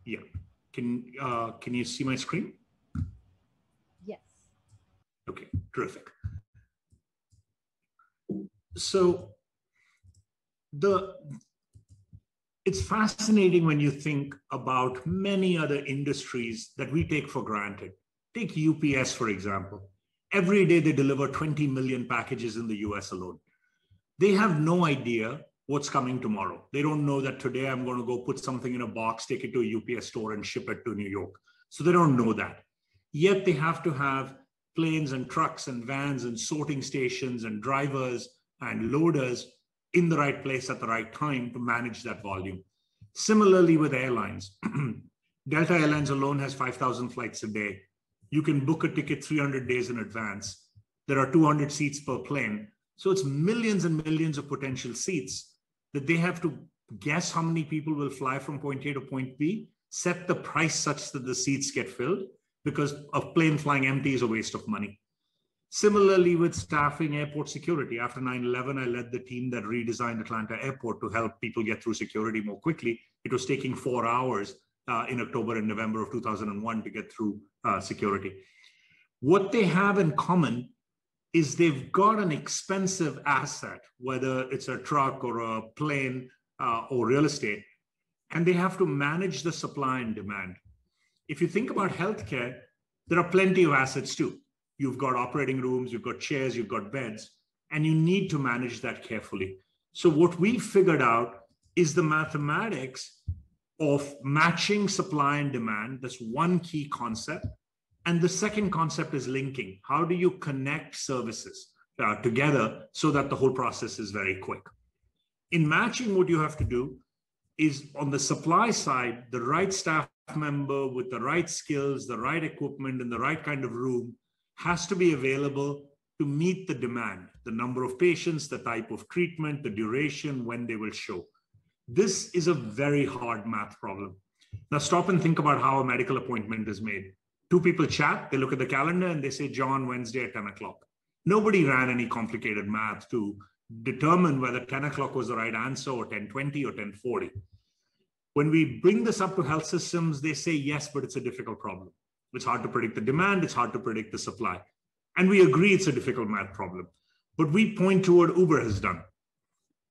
S6: Yeah. Can you see my screen?
S2: Yes.
S6: Okay, terrific. So it's fascinating when you think about many other industries that we take for granted. Take UPS, for example. Every day they deliver 20 million packages in the US alone. They have no idea what's coming tomorrow. They don't know that today I'm going to go put something in a box, take it to a UPS store and ship it to New York. So they don't know that. Yet they have to have planes and trucks and vans and sorting stations and drivers and loaders in the right place at the right time to manage that volume. Similarly with airlines, Delta Airlines alone has 5,000 flights a day. You can book a ticket 300 days in advance. There are 200 seats per plane. So it's millions and millions of potential seats that they have to guess how many people will fly from point A to point B, set the price such that the seats get filled, because a plane flying empty is a waste of money. Similarly with staffing airport security, after 9/11, I led the team that redesigned Atlanta Airport to help people get through security more quickly. It was taking 4 hours in October and November of 2001 to get through security. What they have in common is they've got an expensive asset, whether it's a truck or a plane or real estate, and they have to manage the supply and demand. If you think about healthcare, there are plenty of assets too. You've got operating rooms, you've got chairs, you've got beds, and you need to manage that carefully. So what we figured out is the mathematics of matching supply and demand. That's one key concept. And the second concept is linking. How do you connect services together so that the whole process is very quick? In matching, what you have to do is on the supply side, the right staff member with the right skills, the right equipment, and the right kind of room has to be available to meet the demand, the number of patients, the type of treatment, the duration, when they will show. This is a very hard math problem. Now stop and think about how a medical appointment is made. Two people chat, they look at the calendar and they say, John, Wednesday at 10 o'clock. Nobody ran any complicated math to determine whether 10 o'clock was the right answer or 10:20 or 10:40. When we bring this up to health systems, they say, yes, but it's a difficult problem. It's hard to predict the demand, it's hard to predict the supply. And we agree it's a difficult math problem. But we point to what Uber has done.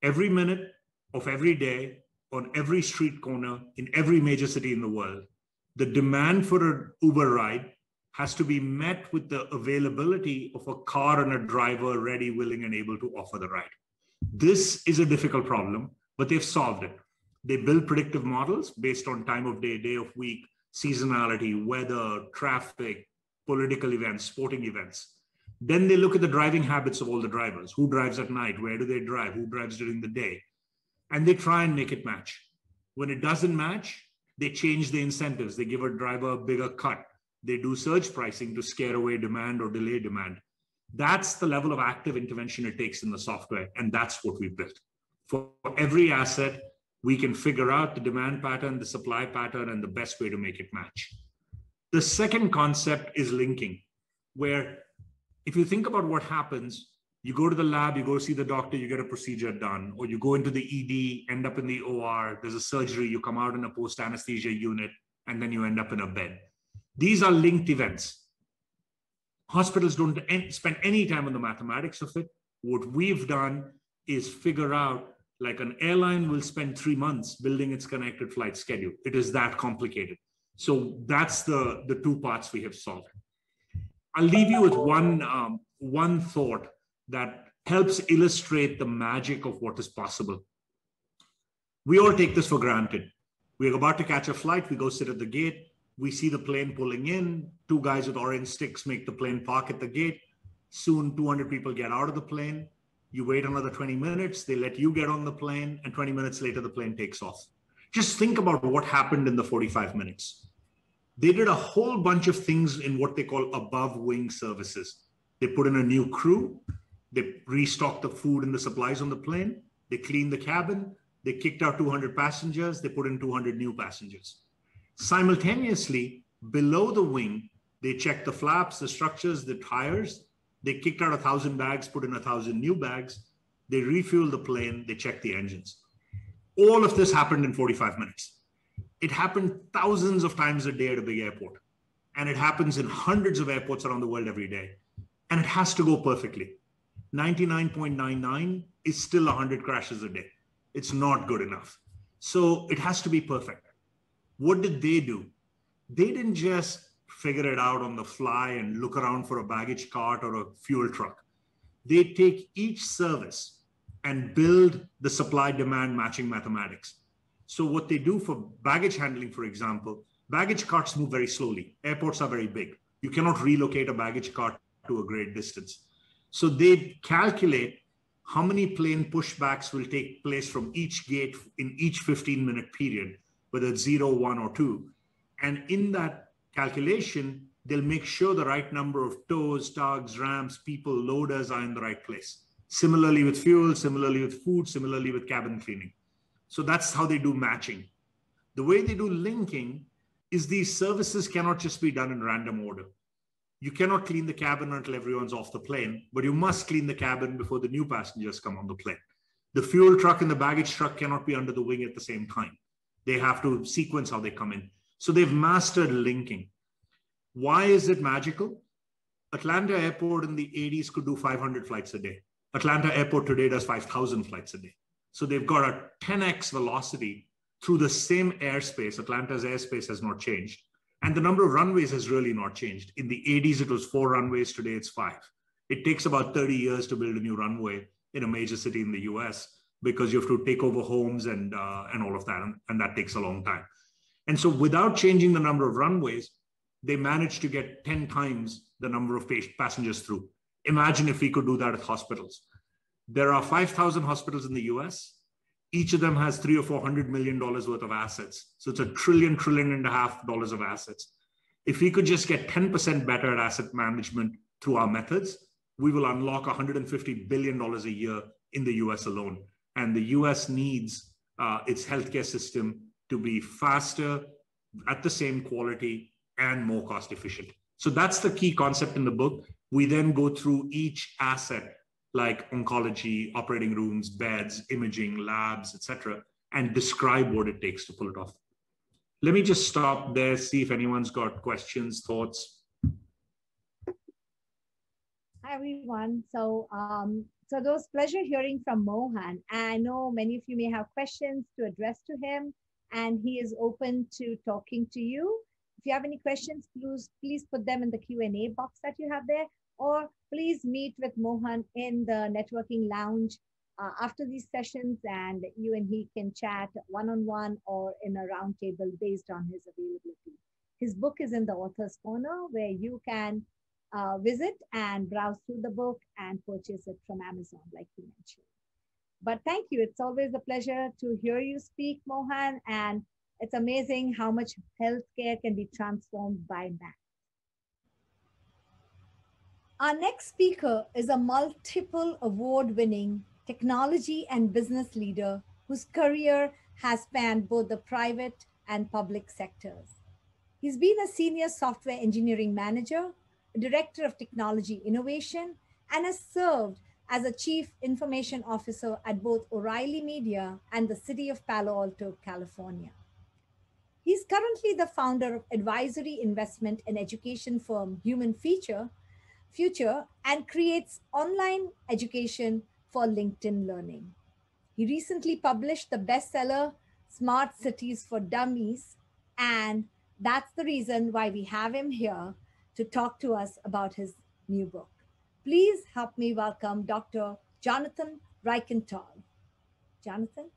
S6: Every minute of every day, on every street corner, in every major city in the world, the demand for an Uber ride has to be met with the availability of a car and a driver ready, willing, and able to offer the ride. This is a difficult problem, but they've solved it. They build predictive models based on time of day, day of week, seasonality, weather, traffic, political events, sporting events. Then they look at the driving habits of all the drivers. Who drives at night? Where do they drive? Who drives during the day? And they try and make it match. When it doesn't match, they change the incentives. They give a driver a bigger cut. They do surge pricing to scare away demand or delay demand. That's the level of active intervention it takes in the software. And that's what we built. For every asset, we can figure out the demand pattern, the supply pattern, and the best way to make it match. The second concept is linking, where if you think about what happens, you go to the lab, you go see the doctor, you get a procedure done, or you go into the ED, end up in the OR, there's a surgery, you come out in a post-anesthesia unit, and then you end up in a bed. These are linked events. Hospitals don't spend any time on the mathematics of it. What we've done is figure out, like an airline will spend 3 months building its connected flight schedule. It is that complicated. So that's the two parts we have solved. I'll leave you with one thought that helps illustrate the magic of what is possible. We all take this for granted. We're about to catch a flight. We go sit at the gate. We see the plane pulling in. 2 guys with orange sticks make the plane park at the gate. Soon 200 people get out of the plane. You wait another 20 minutes. They let you get on the plane. And 20 minutes later, the plane takes off. Just think about what happened in the 45 minutes. They did a whole bunch of things in what they call above wing services. They put in a new crew, they restocked the food and the supplies on the plane, they cleaned the cabin, they kicked out 200 passengers, they put in 200 new passengers. Simultaneously, below the wing, they checked the flaps, the structures, the tires, they kicked out 1,000 bags, put in 1,000 new bags, they refueled the plane, they checked the engines. All of this happened in 45 minutes. It happened thousands of times a day at a big airport. And it happens in hundreds of airports around the world every day. And it has to go perfectly. 99.99 is still 100 crashes a day. It's not good enough. So it has to be perfect. What did they do? They didn't just figure it out on the fly and look around for a baggage cart or a fuel truck. They take each service and build the supply-demand matching mathematics. So what they do for baggage handling, for example, baggage carts move very slowly. Airports are very big. You cannot relocate a baggage cart to a great distance. So they calculate how many plane pushbacks will take place from each gate in each 15-minute period, whether it's 0, 1, or 2. And in that calculation, they'll make sure the right number of tows, tugs, ramps, people, loaders are in the right place. Similarly with fuel, similarly with food, similarly with cabin cleaning. So that's how they do matching. The way they do linking is these services cannot just be done in random order. You cannot clean the cabin until everyone's off the plane, but you must clean the cabin before the new passengers come on the plane. The fuel truck and the baggage truck cannot be under the wing at the same time. They have to sequence how they come in. So they've mastered linking. Why is it magical? Atlanta Airport in the 80s could do 500 flights a day. Atlanta Airport today does 5,000 flights a day. So they've got a 10x velocity through the same airspace. Atlanta's airspace has not changed. And the number of runways has really not changed. In the 80s, it was 4 runways. Today, it's 5. It takes about 30 years to build a new runway in a major city in the US because you have to take over homes and all of that. And that takes a long time. And so without changing the number of runways, they managed to get 10 times the number of passengers through. Imagine if we could do that at hospitals. There are 5,000 hospitals in the US. Each of them has $300 or $400 million worth of assets. So it's $1 trillion, $1.5 trillion of assets. If we could just get 10% better at asset management through our methods, we will unlock $150 billion a year in the US alone. And the US needs its healthcare system to be faster, at the same quality, and more cost efficient. So that's the key concept in the book. We then go through each asset like oncology, operating rooms, beds, imaging, labs, etc., and describe what it takes to pull it off. Let me just stop there, see if anyone's got questions, thoughts.
S2: Hi, everyone. So it was pleasure hearing from Mohan. I know many of you may have questions to address to him, and he is open to talking to you. If you have any questions, please put them in the Q&A box that you have there, or please meet with Mohan in the networking lounge after these sessions, and you and he can chat one-on-one or in a roundtable based on his availability. His book is in the Author's Corner, where you can visit and browse through the book and purchase it from Amazon, like you mentioned. But thank you. It's always a pleasure to hear you speak, Mohan, and it's amazing how much healthcare can be transformed by math. Our next speaker is a multiple award-winning technology and business leader whose career has spanned both the private and public sectors. He's been a senior software engineering manager, a director of technology innovation, and has served as a chief information officer at both O'Reilly Media and the city of Palo Alto, California. He's currently the founder of advisory investment and education firm Human Future, and creates online education for LinkedIn Learning. He recently published the bestseller Smart Cities for Dummies, and that's the reason why we have him here to talk to us about his new book. Please help me welcome Dr. Jonathan Reichenter. Jonathan?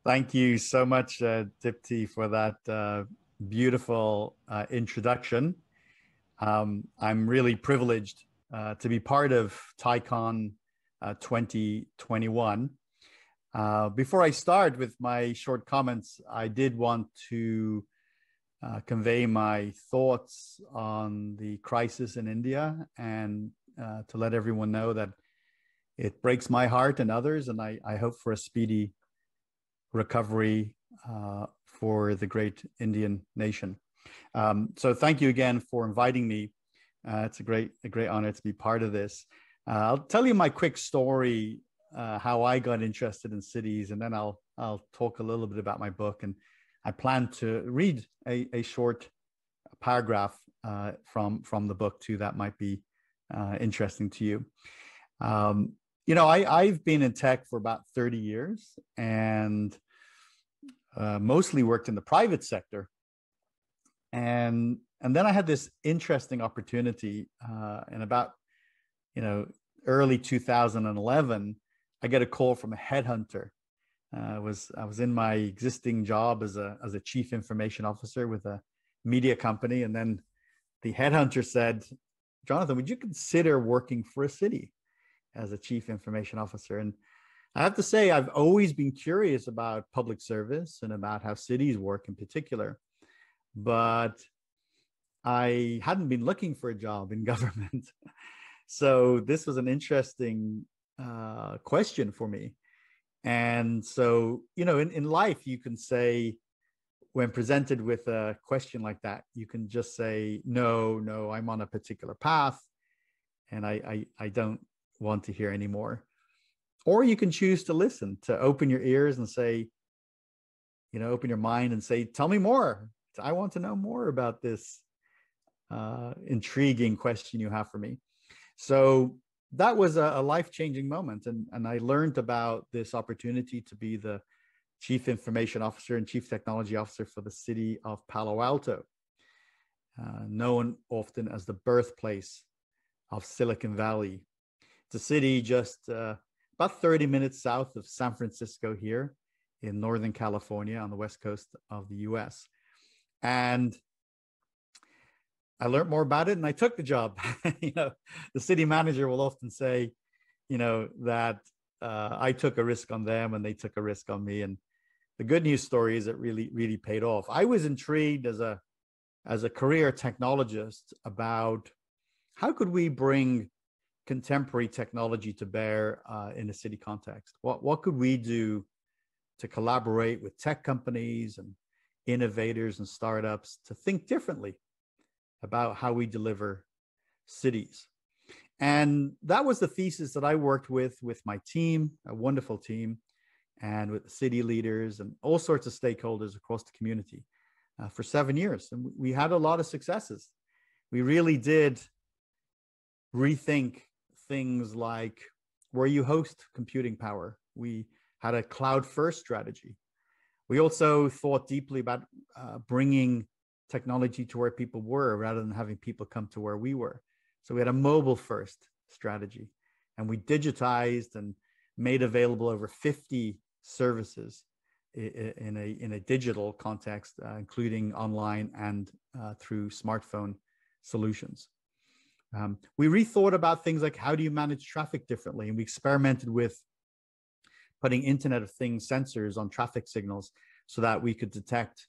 S7: Thank you so much, Dipti, for that beautiful introduction. I'm really privileged to be part of TiEcon 2021. Before I start with my short comments, I did want to convey my thoughts on the crisis in India and to let everyone know that it breaks my heart and others, and I hope for a speedy recovery for the great Indian nation. So thank you again for inviting me. It's a great honor to be part of this. I'll tell you my quick story, how I got interested in cities, and then I'll talk a little bit about my book. And I plan to read a short paragraph from the book too that might be interesting to you. I've been in tech for about 30 years and mostly worked in the private sector. And then I had this interesting opportunity in about, early 2011. I get a call from a headhunter. I was in my existing job as a chief information officer with a media company, and then the headhunter said, "Jonathan, would you consider working for a city as a chief information officer?" And I have to say, I've always been curious about public service and about how cities work in particular, but I hadn't been looking for a job in government. So this was an interesting question for me. And so, in life, you can say, when presented with a question like that, you can just say, no, I'm on a particular path and I don't want to hear anymore. Or you can choose to listen, to open your ears and say, open your mind and say, tell me more. I want to know more about this intriguing question you have for me. So that was a life-changing moment. And I learned about this opportunity to be the Chief Information Officer and Chief Technology Officer for the city of Palo Alto, known often as the birthplace of Silicon Valley. It's a city just about 30 minutes south of San Francisco here in Northern California on the west coast of the US. And I learned more about it and I took the job. The city manager will often say, that I took a risk on them and they took a risk on me. And the good news story is it really, really paid off. I was intrigued as a career technologist about how could we bring contemporary technology to bear in a city context? What could we do to collaborate with tech companies and innovators and startups to think differently about how we deliver cities? And that was the thesis that I worked with my team, a wonderful team, and with the city leaders and all sorts of stakeholders across the community for 7 years. And we had a lot of successes. We really did rethink things like where you host computing power. We had a cloud-first strategy. We also thought deeply about bringing technology to where people were rather than having people come to where we were. So we had a mobile-first strategy, and we digitized and made available over 50 services in a digital context, including online and through smartphone solutions. We rethought about things like how do you manage traffic differently, and we experimented with putting Internet of Things sensors on traffic signals so that we could detect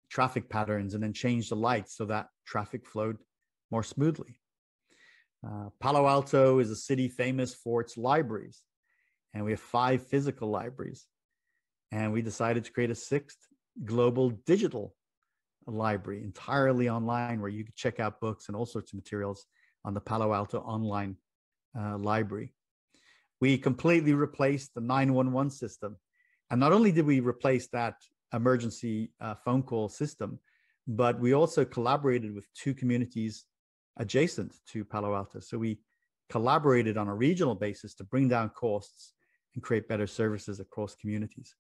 S7: traffic patterns and then change the lights so that traffic flowed more smoothly. Palo Alto is a city famous for its libraries, and we have 5 physical libraries. And we decided to create a 6th global digital library entirely online where you could check out books and all sorts of materials on the Palo Alto online library. We completely replaced the 911 system. And not only did we replace that emergency phone call system, but we also collaborated with 2 communities adjacent to Palo Alto. So we collaborated on a regional basis to bring down costs and create better services across communities.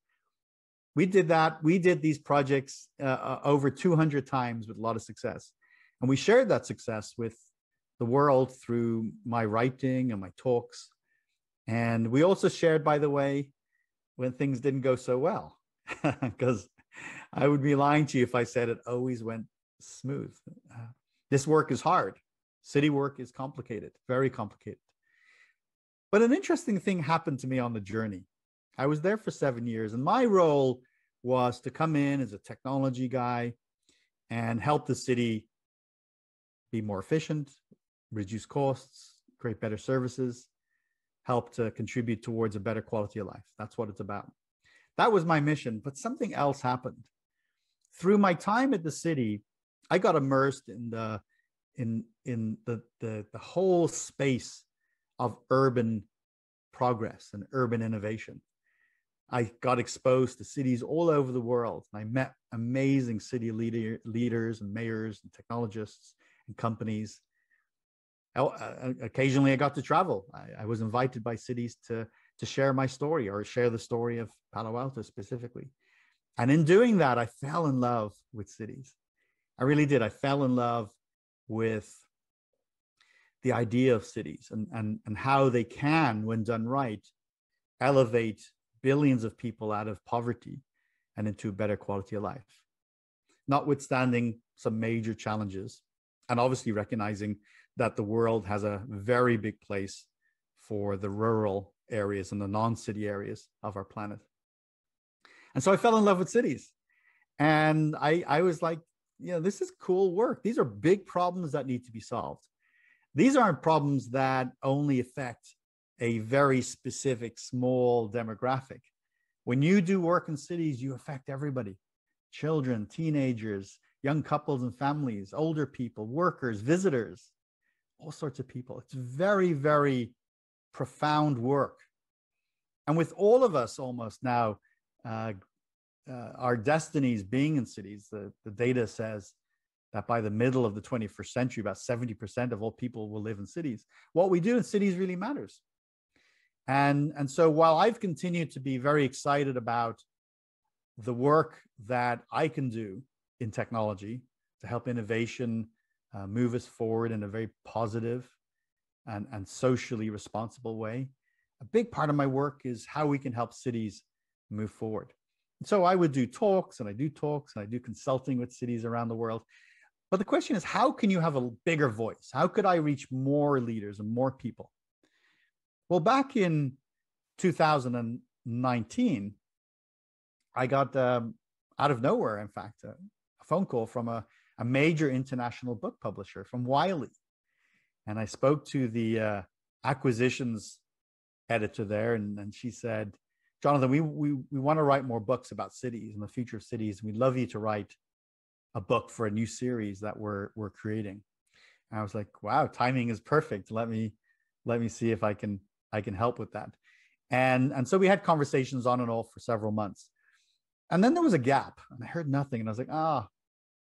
S7: We did that. We did these projects over 200 times with a lot of success. And we shared that success with the world through my writing and my talks. And we also shared, by the way, when things didn't go so well, because I would be lying to you if I said it always went smooth. This work is hard. City work is complicated, very complicated. But an interesting thing happened to me on the journey. I was there for 7 years, and my role was to come in as a technology guy and help the city be more efficient, reduce costs, create better services, help to contribute towards a better quality of life. That's what it's about. That was my mission, but something else happened. Through my time at the city, I got immersed in the whole space of urban progress and urban innovation. I got exposed to cities all over the world. I met amazing city leaders and mayors and technologists and companies. Occasionally, I got to travel. I was invited by cities to share my story or share the story of Palo Alto specifically. And in doing that, I fell in love with cities. I really did. I fell in love with the idea of cities and how they can, when done right, elevate billions of people out of poverty and into a better quality of life, notwithstanding some major challenges, and obviously recognizing that the world has a very big place for the rural areas and the non-city areas of our planet. And so I fell in love with cities. And I was like, this is cool work. These are big problems that need to be solved. These aren't problems that only affect a very specific small demographic. When you do work in cities, you affect everybody: children, teenagers, young couples and families, older people, workers, visitors, all sorts of people. It's very, very profound work. And with all of us almost now, our destinies being in cities, the data says that by the middle of the 21st century, about 70% of all people will live in cities. What we do in cities really matters. And so while I've continued to be very excited about the work that I can do in technology to help innovation move us forward in a very positive and socially responsible way, a big part of my work is how we can help cities move forward. So I would do talks, and I do consulting with cities around the world. But the question is, how can you have a bigger voice? How could I reach more leaders and more people? Well, back in 2019, I got out of nowhere, in fact, a phone call from a major international book publisher, from Wiley. And I spoke to the acquisitions editor there, and she said, Jonathan, we want to write more books about cities and the future of cities. We'd love you to write a book for a new series that we're creating. And I was like, wow, timing is perfect. Let me see if I can help with that. And so we had conversations on and off for several months. And then there was a gap, and I heard nothing. And I was like,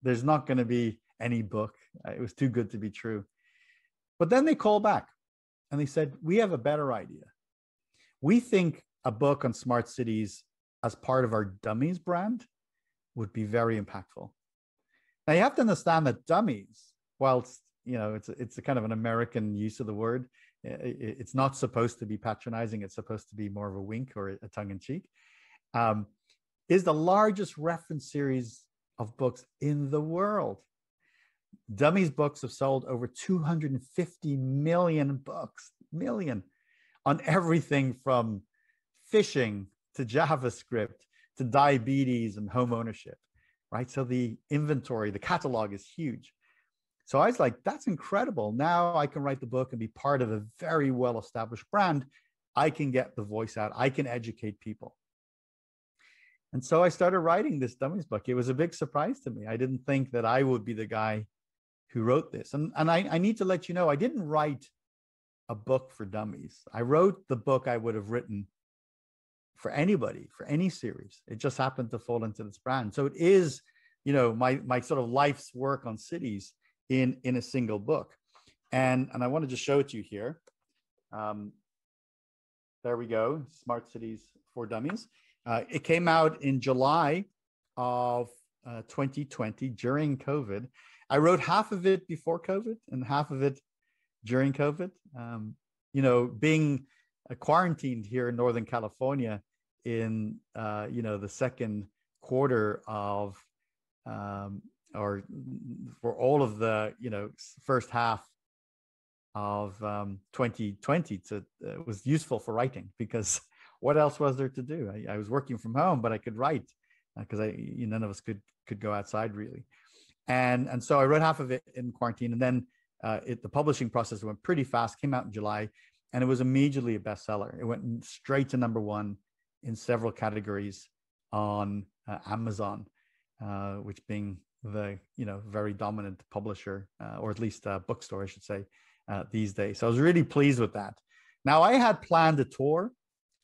S7: there's not going to be any book. It was too good to be true. But then they called back and they said, we have a better idea. We think a book on smart cities as part of our Dummies brand would be very impactful. Now you have to understand that Dummies, whilst it's a kind of an American use of the word, it's not supposed to be patronizing. It's supposed to be more of a wink or a tongue-in-cheek. Is the largest reference series of books in the world. Dummies books have sold over 250 million books, on everything from fishing to JavaScript to diabetes and home ownership, right? So the inventory, the catalog is huge. So I was like, that's incredible. Now I can write the book and be part of a very well-established brand. I can get the voice out. I can educate people. And so I started writing this Dummies book. It was a big surprise to me. I didn't think that I would be the guy who wrote this. And I need to let you know, I didn't write a book for dummies. I wrote the book I would have written for anybody, for any series. It just happened to fall into this brand. So it is, my sort of life's work on cities in a single book. And I want to just show it to you here. There we go, Smart Cities for Dummies. It came out in July of 2020 during COVID. I wrote half of it before COVID and half of it during COVID. Being quarantined here in Northern California in, the second quarter of, or for all of the, first half of 2020, it was useful for writing, because what else was there to do? I was working from home, but I could write because none of us could go outside really. And so I wrote half of it in quarantine, and then the publishing process went pretty fast, came out in July, and it was immediately a bestseller. It went straight to #1 in several categories on Amazon, which being the very dominant publisher, or at least bookstore, I should say, these days. So I was really pleased with that. Now, I had planned a tour.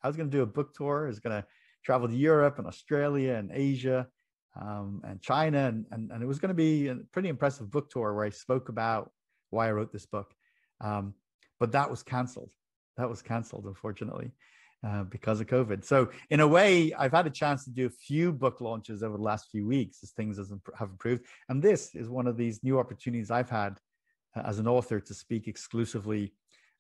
S7: I was going to do a book tour. I was going to travel to Europe and Australia and Asia and China, and it was going to be a pretty impressive book tour where I spoke about why I wrote this book. But that was canceled. That was canceled, unfortunately, because of COVID. So in a way, I've had a chance to do a few book launches over the last few weeks as things have improved. And this is one of these new opportunities I've had as an author to speak exclusively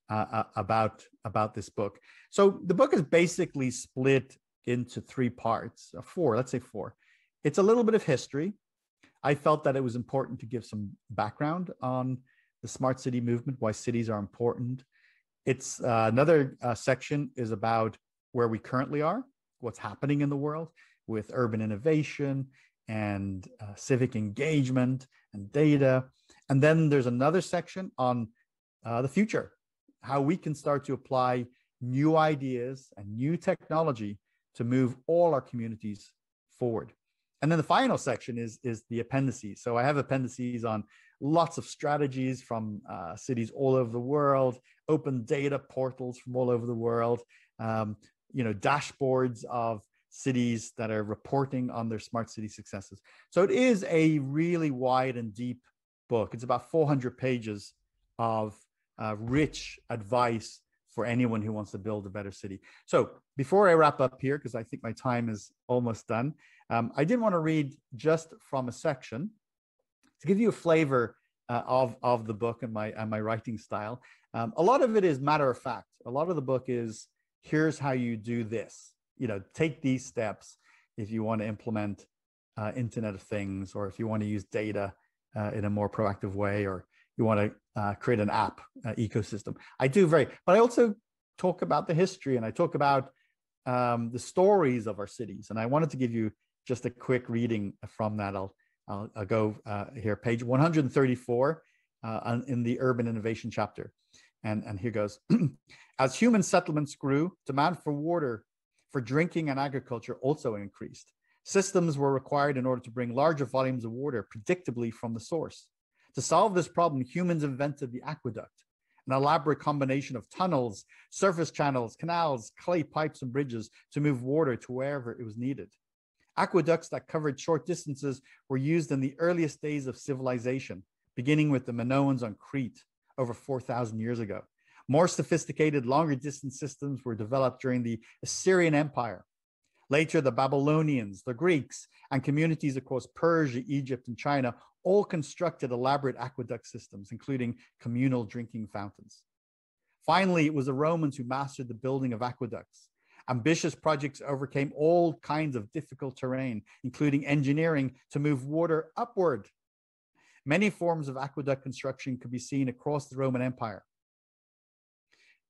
S7: about this book. So the book is basically split into 3 parts, 4, let's say 4. It's a little bit of history. I felt that it was important to give some background on the smart city movement, why cities are important. It's another section is about where we currently are, what's happening in the world with urban innovation and civic engagement and data. And then there's another section on the future, how we can start to apply new ideas and new technology to move all our communities forward. And then the final section is the appendices. So I have appendices on lots of strategies from cities all over the world, open data portals from all over the world, dashboards of cities that are reporting on their smart city successes. So it is a really wide and deep book. It's about 400 pages of rich advice for anyone who wants to build a better city. So before I wrap up here, because I think my time is almost done, I did want to read just from a section to give you a flavor of the book and my writing style. A lot of it is matter of fact. A lot of the book is, here's how you do this. Take these steps if you want to implement Internet of Things, or if you want to use data in a more proactive way, or you want to create an app ecosystem. But I also talk about the history, and I talk about the stories of our cities. And I wanted to give you just a quick reading from that. I'll go here, page 134 in the urban innovation chapter. And here goes. As human settlements grew, demand for water for drinking and agriculture also increased. Systems were required in order to bring larger volumes of water predictably from the source. To solve this problem, humans invented the aqueduct, an elaborate combination of tunnels, surface channels, canals, clay pipes, and bridges to move water to wherever it was needed. Aqueducts that covered short distances were used in the earliest days of civilization, beginning with the Minoans on Crete over 4,000 years ago. More sophisticated, longer distance systems were developed during the Assyrian Empire. Later, the Babylonians, the Greeks, and communities across Persia, Egypt, and China all constructed elaborate aqueduct systems, including communal drinking fountains. Finally, it was the Romans who mastered the building of aqueducts. Ambitious projects overcame all kinds of difficult terrain, including engineering to move water upward. Many forms of aqueduct construction could be seen across the Roman Empire.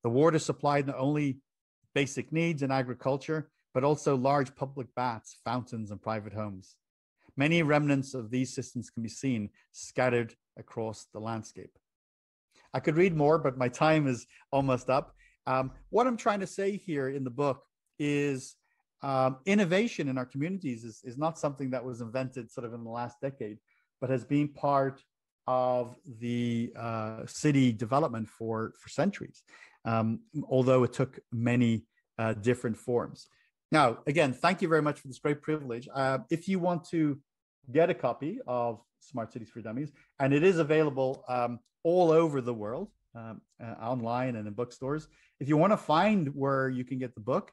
S7: The water supplied not only basic needs in agriculture, but also large public baths, fountains, and private homes. Many remnants of these systems can be seen scattered across the landscape. I could read more, but my time is almost up. What I'm trying to say here in the book is innovation in our communities is not something that was invented sort of in the last decade, but has been part of the city development for centuries, although it took many different forms. Now, again, thank you very much for this great privilege. If you want to get a copy of Smart Cities for Dummies, and it is available all over the world, online and in bookstores. If you want to find where you can get the book,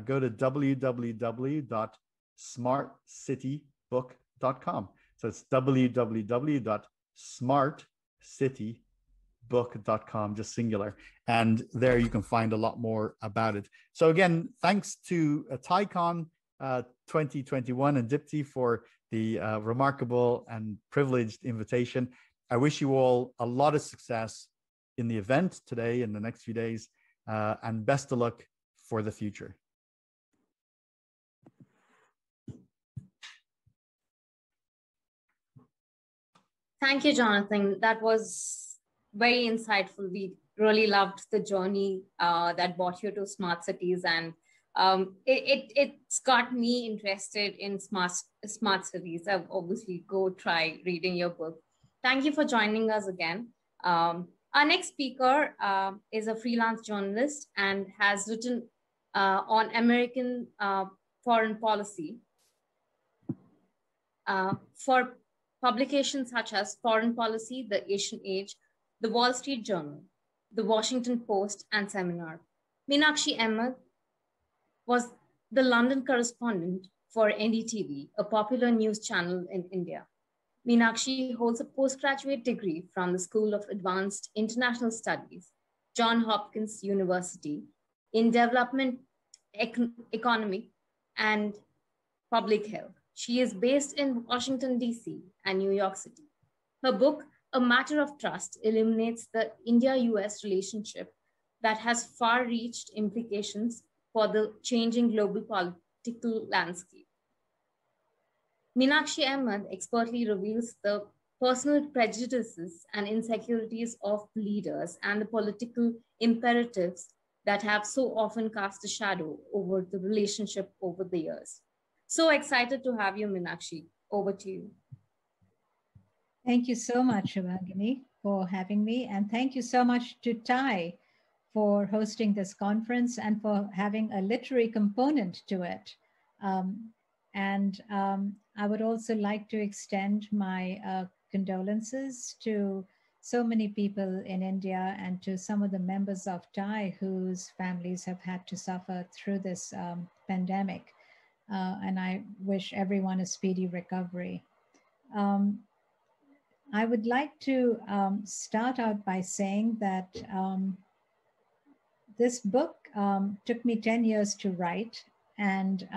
S7: go to www.smartcitybook.com. So it's www.smartcitybook.com, just singular. And there you can find a lot more about it. So again, thanks to TiEcon 2021 and Dipti for the remarkable and privileged invitation. I wish you all a lot of success in the event today and the next few days, and best of luck for the future.
S1: Thank you, Jonathan. That was very insightful. We really loved the journey that brought you to smart cities, and it's got me interested in smart cities. I'll obviously go try reading your book. Thank you for joining us again. Our next speaker is a freelance journalist and has written on American foreign policy for publications such as Foreign Policy, The Asian Age, The Wall Street Journal, The Washington Post, and Seminar. Meenakshi Ahmed was the London correspondent for NDTV, a popular news channel in India. Meenakshi holds a postgraduate degree from the School of Advanced International Studies, Johns Hopkins University, in Development Economy and Public Health. She is based in Washington, D.C. and New York City. Her book, A Matter of Trust, illuminates the India-US relationship that has far-reached implications for the changing global political landscape. Meenakshi Ahmed expertly reveals the personal prejudices and insecurities of leaders and the political imperatives that have so often cast a shadow over the relationship over the years. So excited to have you, Meenakshi. Over to you.
S8: Thank you so much, Shubhangini, for having me. And thank you so much to TiE for hosting this conference and for having a literary component to it. I would also like to extend my condolences to so many people in India and to some of the members of TiE whose families have had to suffer through this pandemic. And I wish everyone a speedy recovery. I would like to start out by saying that this book took me 10 years to write, and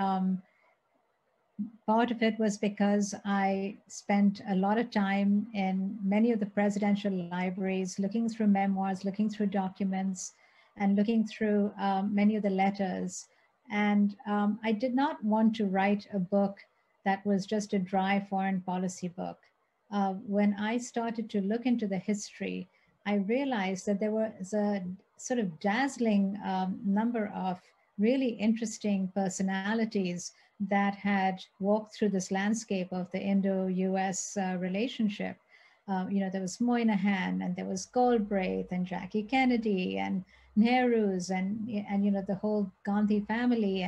S8: part of it was because I spent a lot of time in many of the presidential libraries, looking through memoirs, looking through documents, and looking through many of the letters. And I did not want to write a book that was just a dry foreign policy book. When I started to look into the history, I realized that there was a sort of dazzling number of really interesting personalities that had walked through this landscape of the Indo-US relationship. There was Moynihan, and there was Galbraith, and Jackie Kennedy, and Nehru's, and the whole Gandhi family,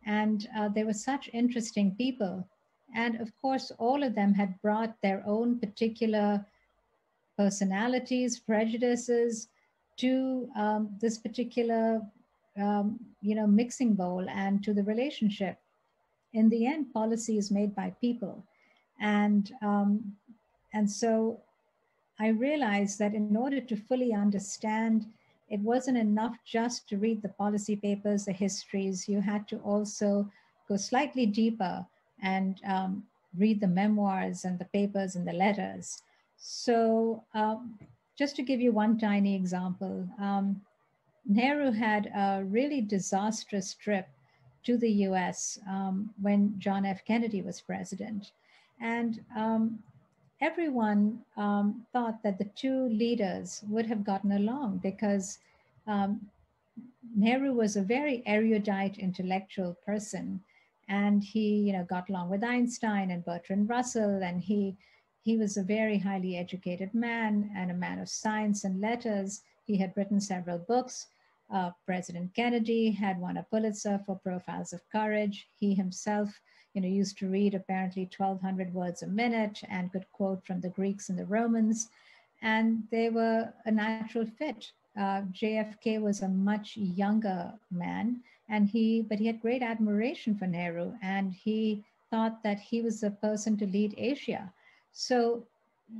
S8: and they were such interesting people. And of course, all of them had brought their own particular personalities, prejudices to this particular, mixing bowl and to the relationship. In the end, policy is made by people. And so I realized that in order to fully understand, it wasn't enough just to read the policy papers, the histories. You had to also go slightly deeper and read the memoirs and the papers and the letters. So just to give you one tiny example, Nehru had a really disastrous trip to the US when John F. Kennedy was president. And everyone thought that the two leaders would have gotten along because Nehru was a very erudite intellectual person, and he got along with Einstein and Bertrand Russell, and he was a very highly educated man and a man of science and letters. He had written several books. President Kennedy had won a Pulitzer for Profiles of Courage. He himself used to read apparently 1,200 words a minute and could quote from the Greeks and the Romans, and they were a natural fit. JFK was a much younger man, but he had great admiration for Nehru, and he thought that he was the person to lead Asia. So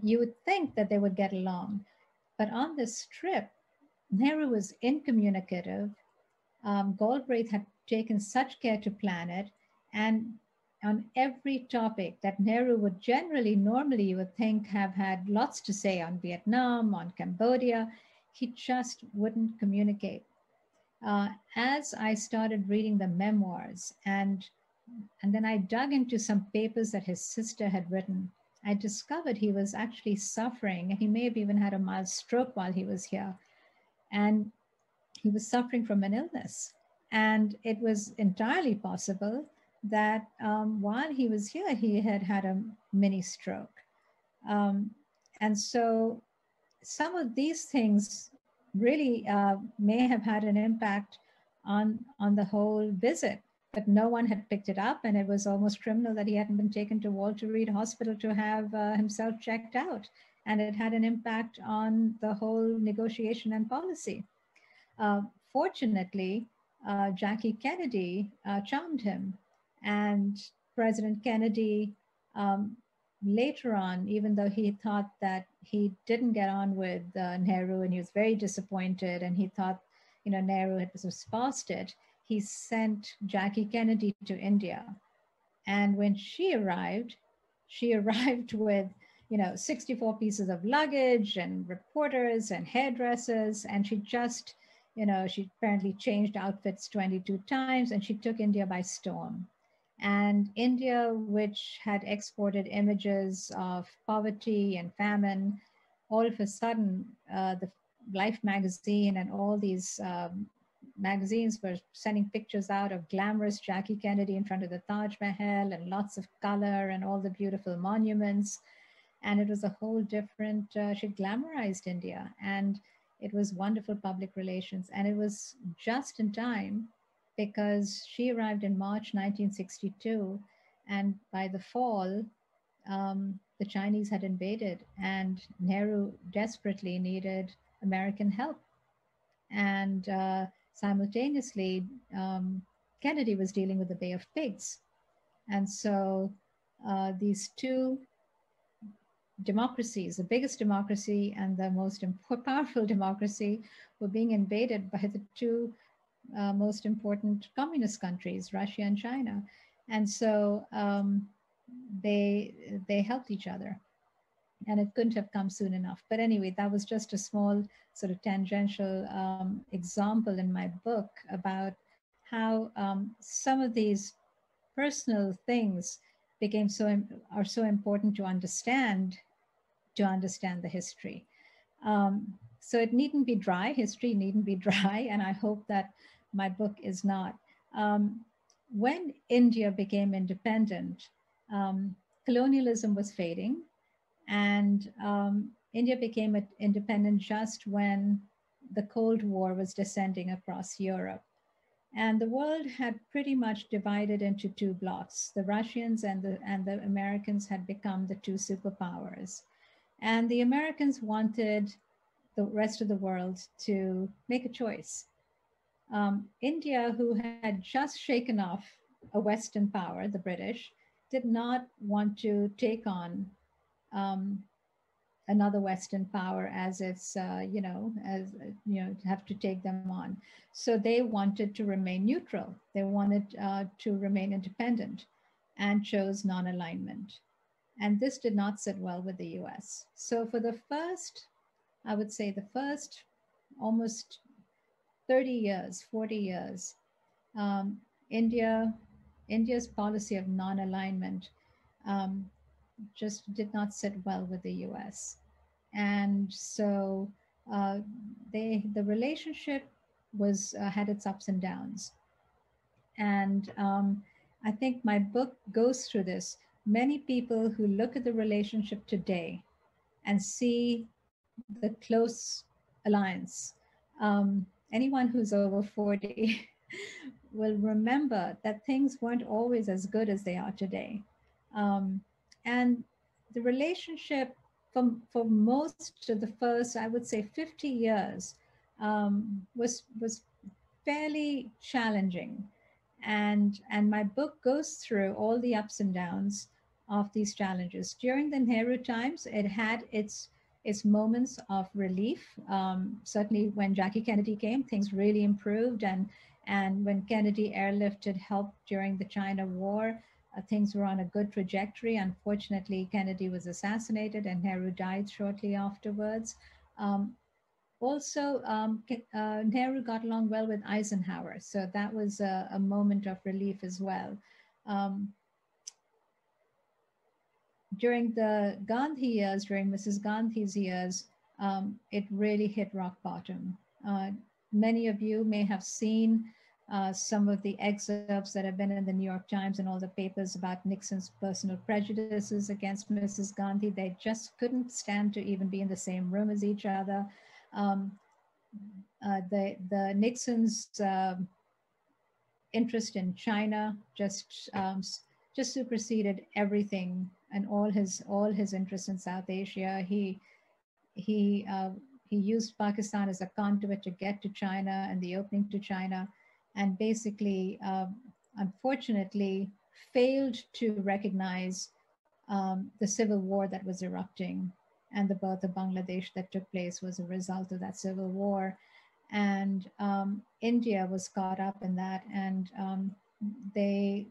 S8: you would think that they would get along. But on this trip, Nehru was incommunicative. Galbraith had taken such care to plan it, and on every topic that Nehru would normally you would think have had lots to say, on Vietnam, on Cambodia, he just wouldn't communicate. As I started reading the memoirs, and then I dug into some papers that his sister had written, I discovered he was actually suffering, and he may have even had a mild stroke while he was here. And he was suffering from an illness. And it was entirely possible that while he was here, he had had a mini stroke. And so some of these things really may have had an impact on the whole visit, but no one had picked it up, and it was almost criminal that he hadn't been taken to Walter Reed Hospital to have himself checked out. And it had an impact on the whole negotiation and policy. Fortunately, Jackie Kennedy charmed him, and President Kennedy later on, even though he thought that he didn't get on with Nehru and he was very disappointed and he thought, Nehru had espoused it, he sent Jackie Kennedy to India. And when she arrived with, 64 pieces of luggage and reporters and hairdressers. And she just, she apparently changed outfits 22 times, and she took India by storm. And India, which had exported images of poverty and famine, all of a sudden, the Life magazine and all these magazines were sending pictures out of glamorous Jackie Kennedy in front of the Taj Mahal and lots of color and all the beautiful monuments. And it was a whole different, she glamorized India. And it was wonderful public relations. And it was just in time, because she arrived in March 1962, and by the fall, the Chinese had invaded, and Nehru desperately needed American help. And simultaneously, Kennedy was dealing with the Bay of Pigs. And so these two democracies, the biggest democracy and the most powerful democracy, were being invaded by the two most important communist countries, Russia and China. And so they helped each other. And it couldn't have come soon enough. But anyway, that was just a small sort of tangential example in my book about how some of these personal things are so important to understand the history. So it needn't be dry. History needn't be dry. And I hope that my book is not. When India became independent, colonialism was fading, and India became independent just when the Cold War was descending across Europe. And the world had pretty much divided into two blocks. The Russians and the Americans had become the two superpowers. And the Americans wanted the rest of the world to make a choice. India, who had just shaken off a Western power, the British, did not want to take on another Western power as its, have to take them on. So they wanted to remain neutral. They wanted to remain independent and chose non-alignment. And this did not sit well with the US. So for the first, I would say the first almost 30 years, 40 years, India's policy of non-alignment just did not sit well with the US. And so the relationship had its ups and downs. And I think my book goes through this. Many people who look at the relationship today and see the close alliance, anyone who's over 40 will remember that things weren't always as good as they are today. And the relationship for most of the first, I would say 50 years, was fairly challenging. And my book goes through all the ups and downs of these challenges. During the Nehru times, it had its moments of relief. Certainly when Jackie Kennedy came, things really improved. And when Kennedy airlifted help during the China War, things were on a good trajectory. Unfortunately, Kennedy was assassinated and Nehru died shortly afterwards. Nehru got along well with Eisenhower. So that was a moment of relief as well. during the Gandhi years, during Mrs. Gandhi's years, it really hit rock bottom. Many of you may have seen some of the excerpts that have been in the New York Times and all the papers about Nixon's personal prejudices against Mrs. Gandhi. They just couldn't stand to even be in the same room as each other. The Nixon's interest in China just superseded everything, and all his interests in South Asia. He used Pakistan as a conduit to get to China and the opening to China, and basically, unfortunately, failed to recognize the civil war that was erupting, and the birth of Bangladesh that took place was a result of that civil war. And India was caught up in that, and they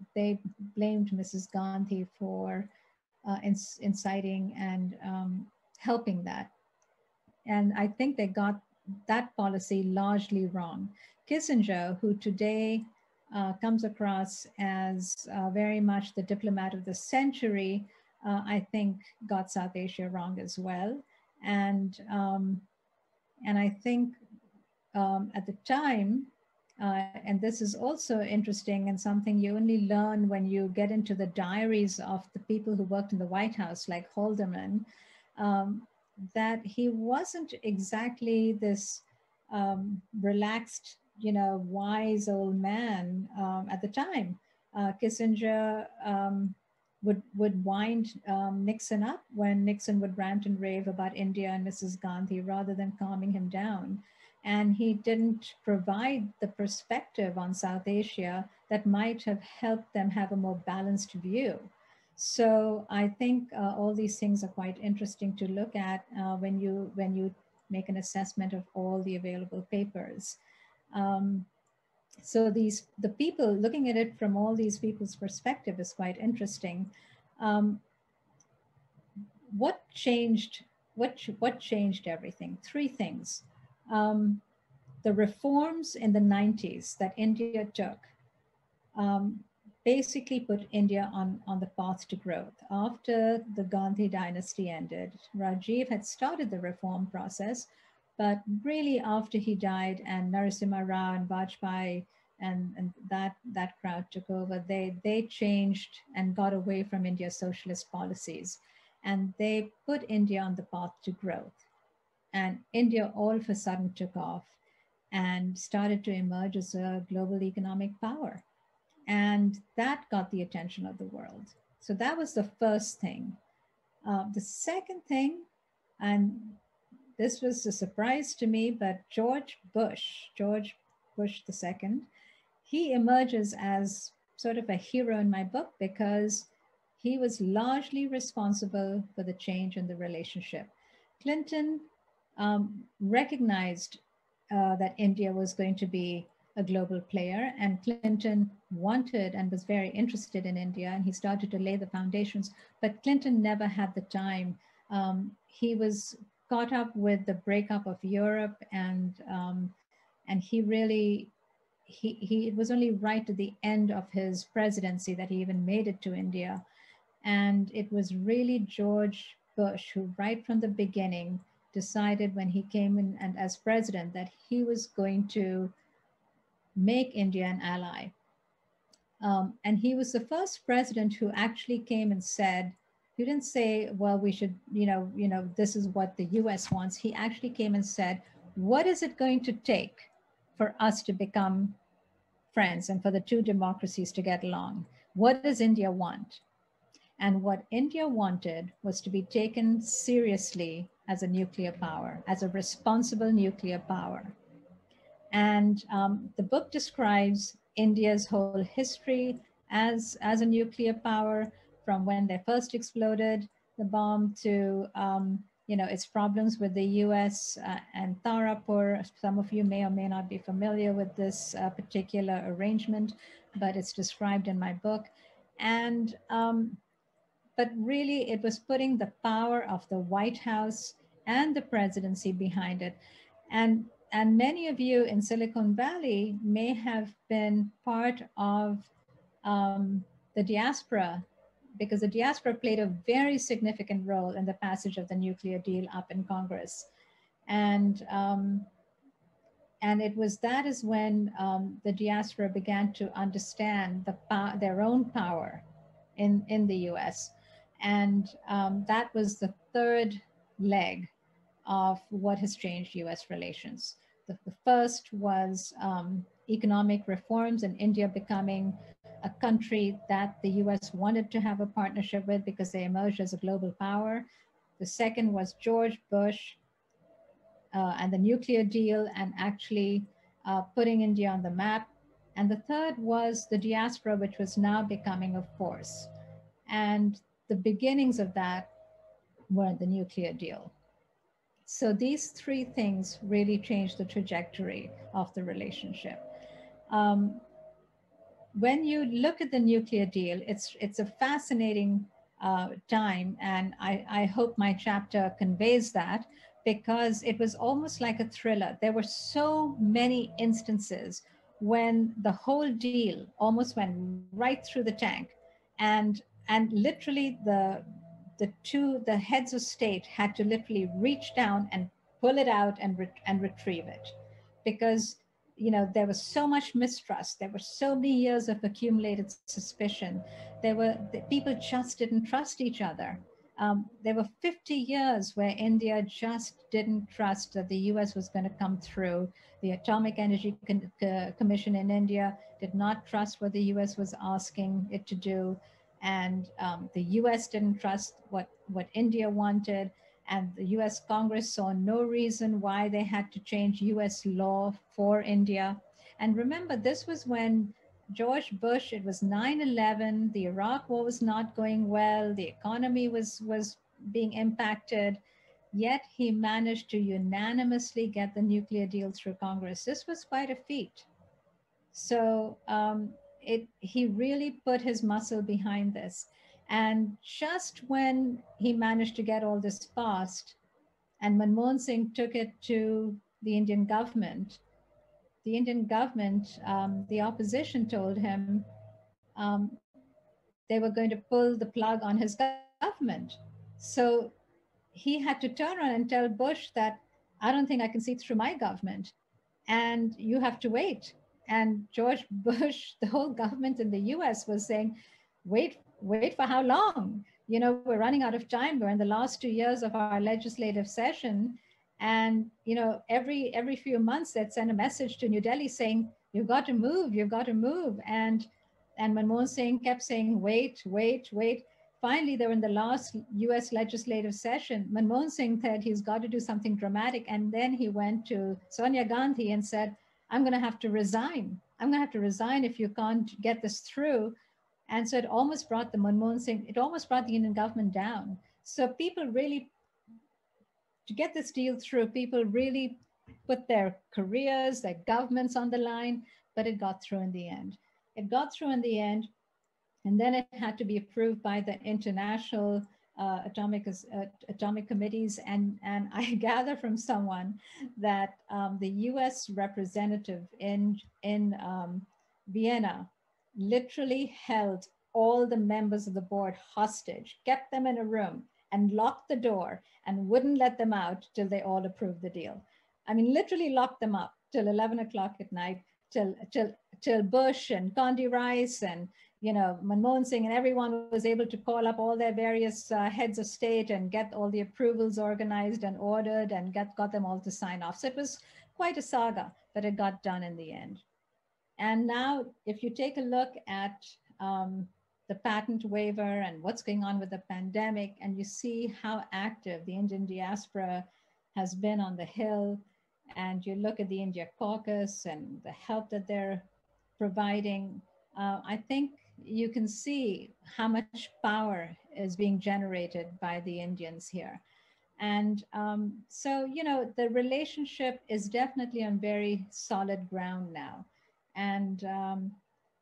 S8: blamed Mrs. Gandhi for inciting and helping that. And I think they got that policy largely wrong. Kissinger, who today comes across as very much the diplomat of the century, I think got South Asia wrong as well. And I think at the time, and this is also interesting and something you only learn when you get into the diaries of the people who worked in the White House, like Haldeman, that he wasn't exactly this relaxed, wise old man at the time. Kissinger would wind Nixon up when Nixon would rant and rave about India and Mrs. Gandhi rather than calming him down. And he didn't provide the perspective on South Asia that might have helped them have a more balanced view. So I think all these things are quite interesting to look at when you make an assessment of all the available papers. So the people looking at it from all these people's perspective is quite interesting. What changed? What changed everything? Three things. The reforms in the 90s that India took basically put India on the path to growth. After the Gandhi dynasty ended, Rajiv had started the reform process, but really after he died and Narasimha Rao and Vajpayee and that crowd took over, they changed and got away from India's socialist policies. And they put India on the path to growth. And India all of a sudden took off and started to emerge as a global economic power. And that got the attention of the world. So that was the first thing. The second thing, and this was a surprise to me, but George Bush II, he emerges as sort of a hero in my book because he was largely responsible for the change in the relationship. Clinton recognized that India was going to be a global player, and Clinton wanted and was very interested in India, and he started to lay the foundations, but Clinton never had the time. He was caught up with the breakup of Europe, and he really, it was only right at the end of his presidency that he even made it to India. And it was really George Bush who, right from the beginning, decided when he came in and as president that he was going to make India an ally. And he was the first president who actually came and said, he didn't say, well, we should, this is what the US wants. He actually came and said, what is it going to take for us to become friends and for the two democracies to get along? What does India want? And what India wanted was to be taken seriously as a nuclear power, as a responsible nuclear power. And the book describes India's whole history as a nuclear power, from when they first exploded the bomb to its problems with the US and Tarapur. Some of you may or may not be familiar with this particular arrangement, but it's described in my book. And but really, it was putting the power of the White House and the presidency behind it. And many of you in Silicon Valley may have been part of the diaspora because the diaspora played a very significant role in the passage of the nuclear deal up in Congress. And that is when the diaspora began to understand their own power in the US. And that was the third leg of what has changed US relations. The first was economic reforms and India becoming a country that the US wanted to have a partnership with because they emerged as a global power. The second was George Bush and the nuclear deal and actually putting India on the map. And the third was the diaspora, which was now becoming a force. And the beginnings of that were the nuclear deal. So these three things really changed the trajectory of the relationship. When you look at the nuclear deal, it's a fascinating time, and I hope my chapter conveys that, because it was almost like a thriller. There were so many instances when the whole deal almost went right through the tank, and literally the heads of state had to literally reach down and pull it out and retrieve it, because there was so much mistrust. There were so many years of accumulated suspicion. People just didn't trust each other. There were 50 years where India just didn't trust that the US was going to come through. The Atomic Energy Commission in India did not trust what the US was asking it to do. And the US didn't trust what India wanted. And the US Congress saw no reason why they had to change US law for India. And remember, this was when George Bush, it was 9/11, the Iraq war was not going well, the economy was being impacted, yet he managed to unanimously get the nuclear deal through Congress. This was quite a feat. So he really put his muscle behind this. And just when he managed to get all this passed, and Manmohan Singh took it to the Indian government, the opposition told him they were going to pull the plug on his government. So he had to turn around and tell Bush that, I don't think I can see through my government, and you have to wait. And George Bush, the whole government in the US was saying, wait for how long? We're running out of time. We're in the last 2 years of our legislative session. And, every few months they'd send a message to New Delhi saying, you've got to move. And Manmohan Singh kept saying, wait. Finally, they were in the last US legislative session. Manmohan Singh said he's got to do something dramatic. And then he went to Sonia Gandhi and said, I'm going to have to resign. If you can't get this through. And so it almost brought the Indian government down. So people really, to get this deal through, people really put their careers, their governments on the line, but it got through in the end. And then it had to be approved by the international atomic committees. And I gather from someone that the US representative in Vienna literally held all the members of the board hostage, kept them in a room and locked the door and wouldn't let them out till they all approved the deal. I mean, literally locked them up till 11 o'clock at night, till Bush and Condi Rice and Manmohan Singh and everyone was able to call up all their various heads of state and get all the approvals organized and ordered and got them all to sign off. So it was quite a saga, but it got done in the end. And now, if you take a look at the patent waiver and what's going on with the pandemic, and you see how active the Indian diaspora has been on the Hill, and you look at the India caucus and the help that they're providing, I think you can see how much power is being generated by the Indians here. And so, the relationship is definitely on very solid ground now. And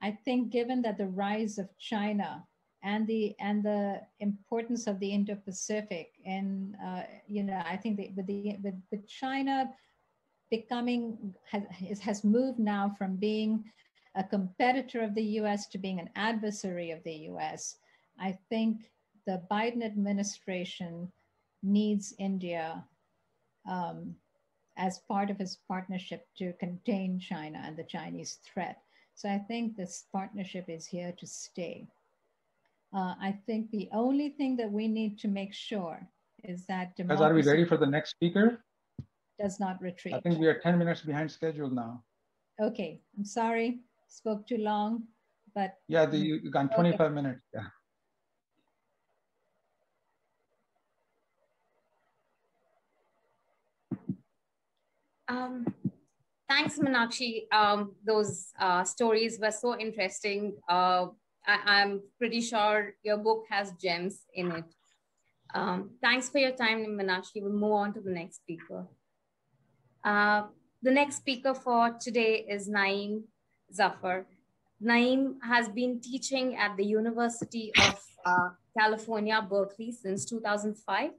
S8: I think given that the rise of China and the importance of the Indo-Pacific, and I think with China becoming has moved now from being a competitor of the US to being an adversary of the US. I think the Biden administration needs India as part of his partnership to contain China and the Chinese threat. So I think this partnership is here to stay. I think the only thing that we need to make sure is that
S9: Guys, are we
S8: democracy
S9: ready for the next speaker?
S8: does not retreat.
S9: I think we are 10 minutes behind schedule now.
S8: Okay, I'm sorry, spoke too long, but
S9: yeah, you got 25 minutes. Yeah.
S1: Thanks, Meenakshi. Those stories were so interesting. I'm pretty sure your book has gems in it. Thanks for your time, Meenakshi. We'll move on to the next speaker. The next speaker for today is Naeem Zafar. Naeem has been teaching at the University of California, Berkeley since 2005.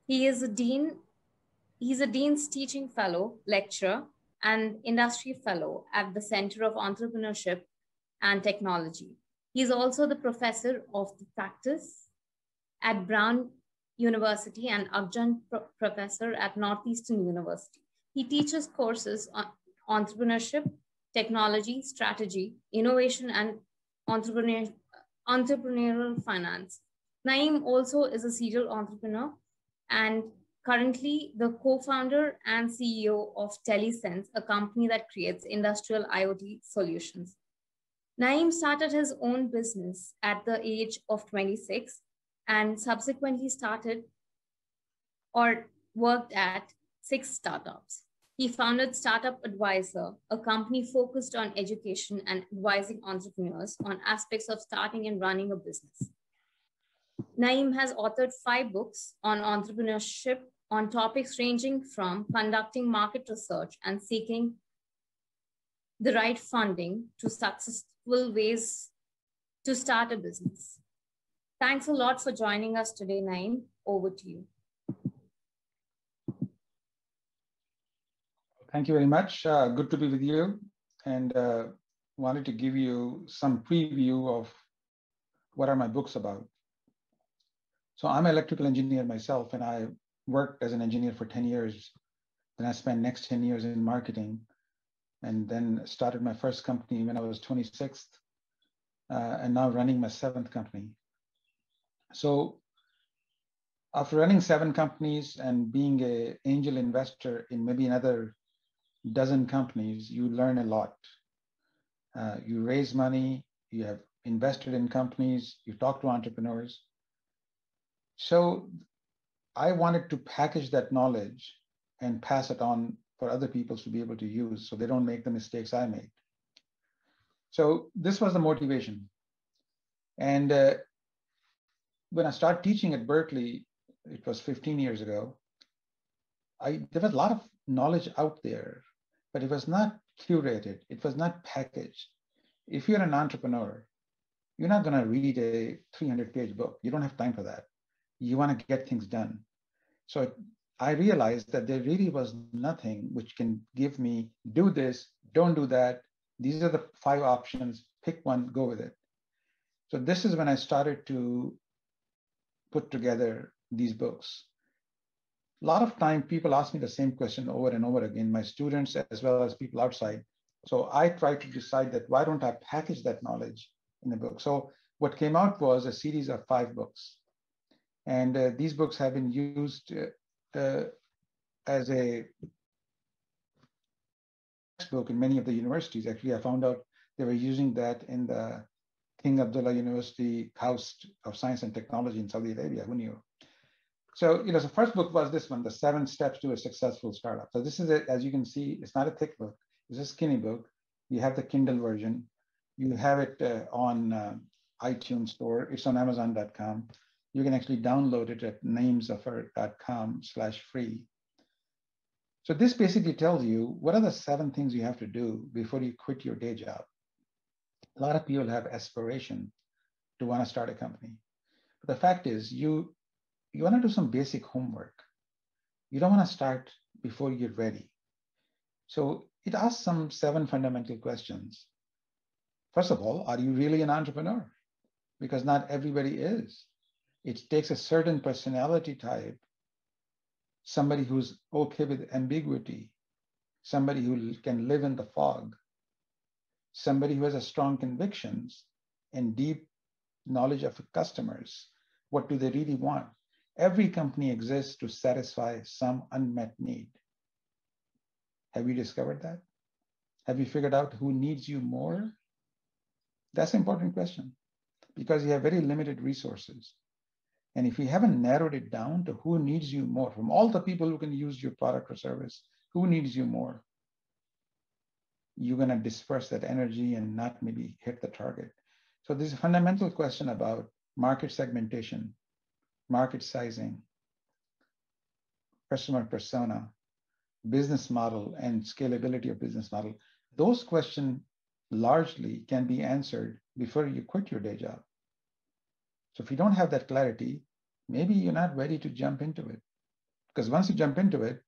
S1: He's a Dean's Teaching Fellow, lecturer, and industry fellow at the Center of Entrepreneurship and Technology. He's also the professor of the practice at Brown University and adjunct professor at Northeastern University. He teaches courses on entrepreneurship, technology, strategy, innovation, and entrepreneurial finance. Naeem also is a serial entrepreneur and currently the co-founder and CEO of TeleSense, a company that creates industrial IoT solutions. Naeem started his own business at the age of 26 and subsequently started or worked at 6 startups. He founded Startup Advisor, a company focused on education and advising entrepreneurs on aspects of starting and running a business. Naeem has authored 5 books on entrepreneurship on topics ranging from conducting market research and seeking the right funding to successful ways to start a business. Thanks a lot for joining us today, Naeem. Over to you.
S9: Thank you very much. Good to be with you, and wanted to give you some preview of what are my books about. So I'm an electrical engineer myself, and I worked as an engineer for 10 years. Then I spent next 10 years in marketing, and then started my first company when I was 26, and now running my 7th company. So after running 7 companies and being an angel investor in maybe another dozen companies, you learn a lot. You raise money, you have invested in companies, you talk to entrepreneurs. So I wanted to package that knowledge and pass it on for other people to be able to use so they don't make the mistakes I made. So this was the motivation. And when I started teaching at Berkeley, it was 15 years ago, there was a lot of knowledge out there, but it was not curated. It was not packaged. If you're an entrepreneur, you're not going to read a 300-page book. You don't have time for that. You want to get things done. So I realized that there really was nothing which can give me, do this, don't do that. These are the 5 options. Pick one, go with it. So this is when I started to put together these books. A lot of time people ask me the same question over and over again, my students as well as people outside. So I tried to decide that why don't I package that knowledge in a book? So what came out was a series of 5 books. And these books have been used as a textbook in many of the universities. Actually, I found out they were using that in the King Abdullah University House of Science and Technology in Saudi Arabia. Who knew? So, the first book was this one, The 7 Steps to a Successful Startup. So this is, as you can see, it's not a thick book. It's a skinny book. You have the Kindle version. You have it on iTunes Store. It's on Amazon.com. You can actually download it at naeemzafar.com/free. So this basically tells you what are the 7 things you have to do before you quit your day job. A lot of people have aspiration to want to start a company. But the fact is, you want to do some basic homework. You don't want to start before you're ready. So it asks some 7 fundamental questions. First of all, are you really an entrepreneur? because not everybody is. It takes a certain personality type, somebody who's okay with ambiguity, somebody who can live in the fog, somebody who has a strong convictions and deep knowledge of customers. What do they really want? Every company exists to satisfy some unmet need. Have you discovered that? Have you figured out who needs you more? That's an important question because you have very limited resources. And if you haven't narrowed it down to who needs you more, from all the people who can use your product or service, who needs you more? You're going to disperse that energy and not maybe hit the target. So this is a fundamental question about market segmentation, market sizing, customer persona, business model, and scalability of business model. Those questions largely can be answered before you quit your day job. So if you don't have that clarity, maybe you're not ready to jump into it. Because once you jump into it,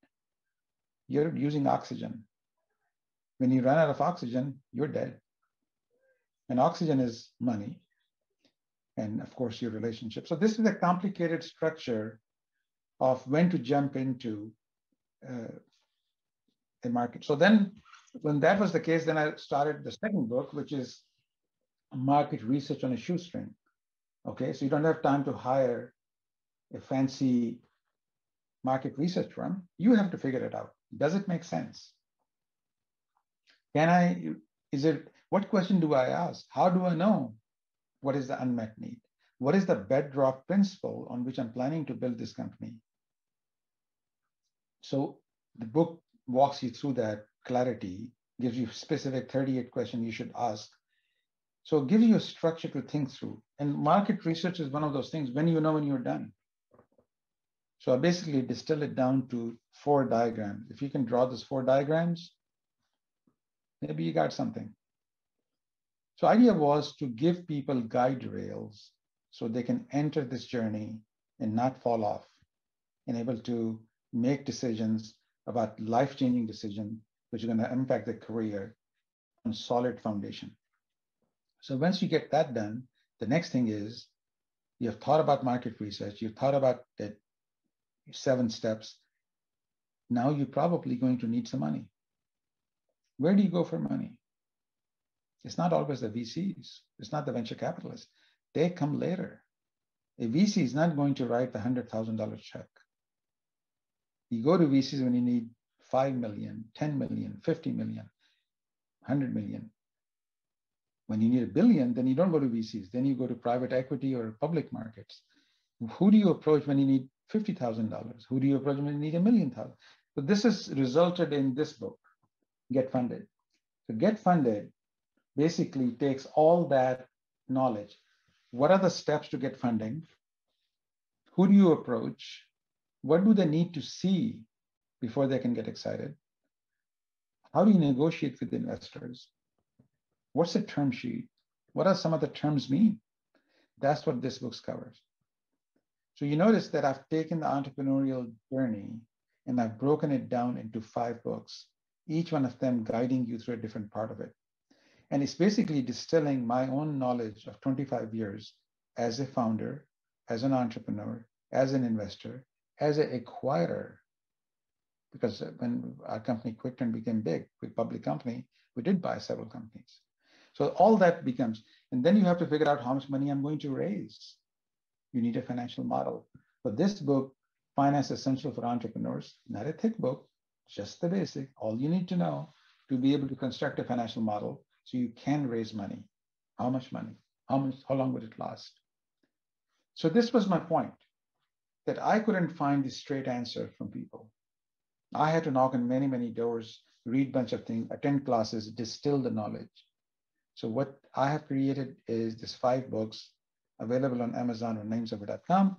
S9: you're using oxygen. When you run out of oxygen, you're dead. And oxygen is money. And of course, your relationship. So this is a complicated structure of when to jump into a market. So then when that was the case, then I started the second book, which is Market Research on a Shoestring. Okay, so you don't have time to hire a fancy market research firm. You have to figure it out. Does it make sense? What question do I ask? How do I know what is the unmet need? What is the bedrock principle on which I'm planning to build this company? So the book walks you through that clarity, gives you specific 38 questions you should ask. So it gives you a structure to think through. And market research is one of those things when you know when you're done. So I basically distill it down to 4 diagrams. If you can draw those 4 diagrams, maybe you got something. So idea was to give people guide rails so they can enter this journey and not fall off and able to make decisions about life-changing decisions which are going to impact their career on solid foundation. So once you get that done, the next thing is you have thought about market research, you've thought about the 7 steps. Now you're probably going to need some money. Where do you go for money? It's not always the VCs. It's not the venture capitalists. They come later. A VC is not going to write the $100,000 check. You go to VCs when you need 5 million, 10 million, 50 million, 100 million. When you need $1 billion, then you don't go to VCs. Then you go to private equity or public markets. Who do you approach when you need $50,000? Who do you approach when you need $1 million? So this has resulted in this book, Get Funded. So Get Funded basically takes all that knowledge. What are the steps to get funding? Who do you approach? What do they need to see before they can get excited? How do you negotiate with investors? What's the term sheet? What are some of the terms mean? That's what this book covers. So you notice that I've taken the entrepreneurial journey and I've broken it down into 5 books, each one of them guiding you through a different part of it. And it's basically distilling my own knowledge of 25 years as a founder, as an entrepreneur, as an investor, as an acquirer. Because when our company quit and became big, a public company, we did buy several companies. So all that becomes, and then you have to figure out how much money I'm going to raise. You need a financial model. But this book, Finance Essential for Entrepreneurs, not a thick book, just the basic, all you need to know to be able to construct a financial model so you can raise money. How much money? How long would it last? So this was my point, that I couldn't find the straight answer from people. I had to knock on many, many doors, read a bunch of things, attend classes, distill the knowledge. So what I have created is this 5 books available on Amazon or namesofit.com.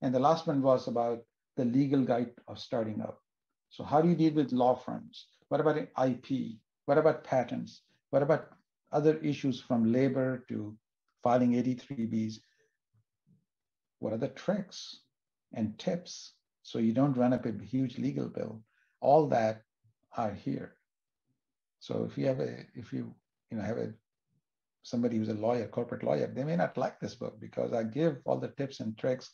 S9: And the last one was about the legal guide of starting up. So how do you deal with law firms? What about IP? What about patents? What about other issues from labor to filing 83Bs? What are the tricks and tips so you don't run up a huge legal bill? All that are here. So if you have a somebody who's a lawyer, corporate lawyer, they may not like this book because I give all the tips and tricks,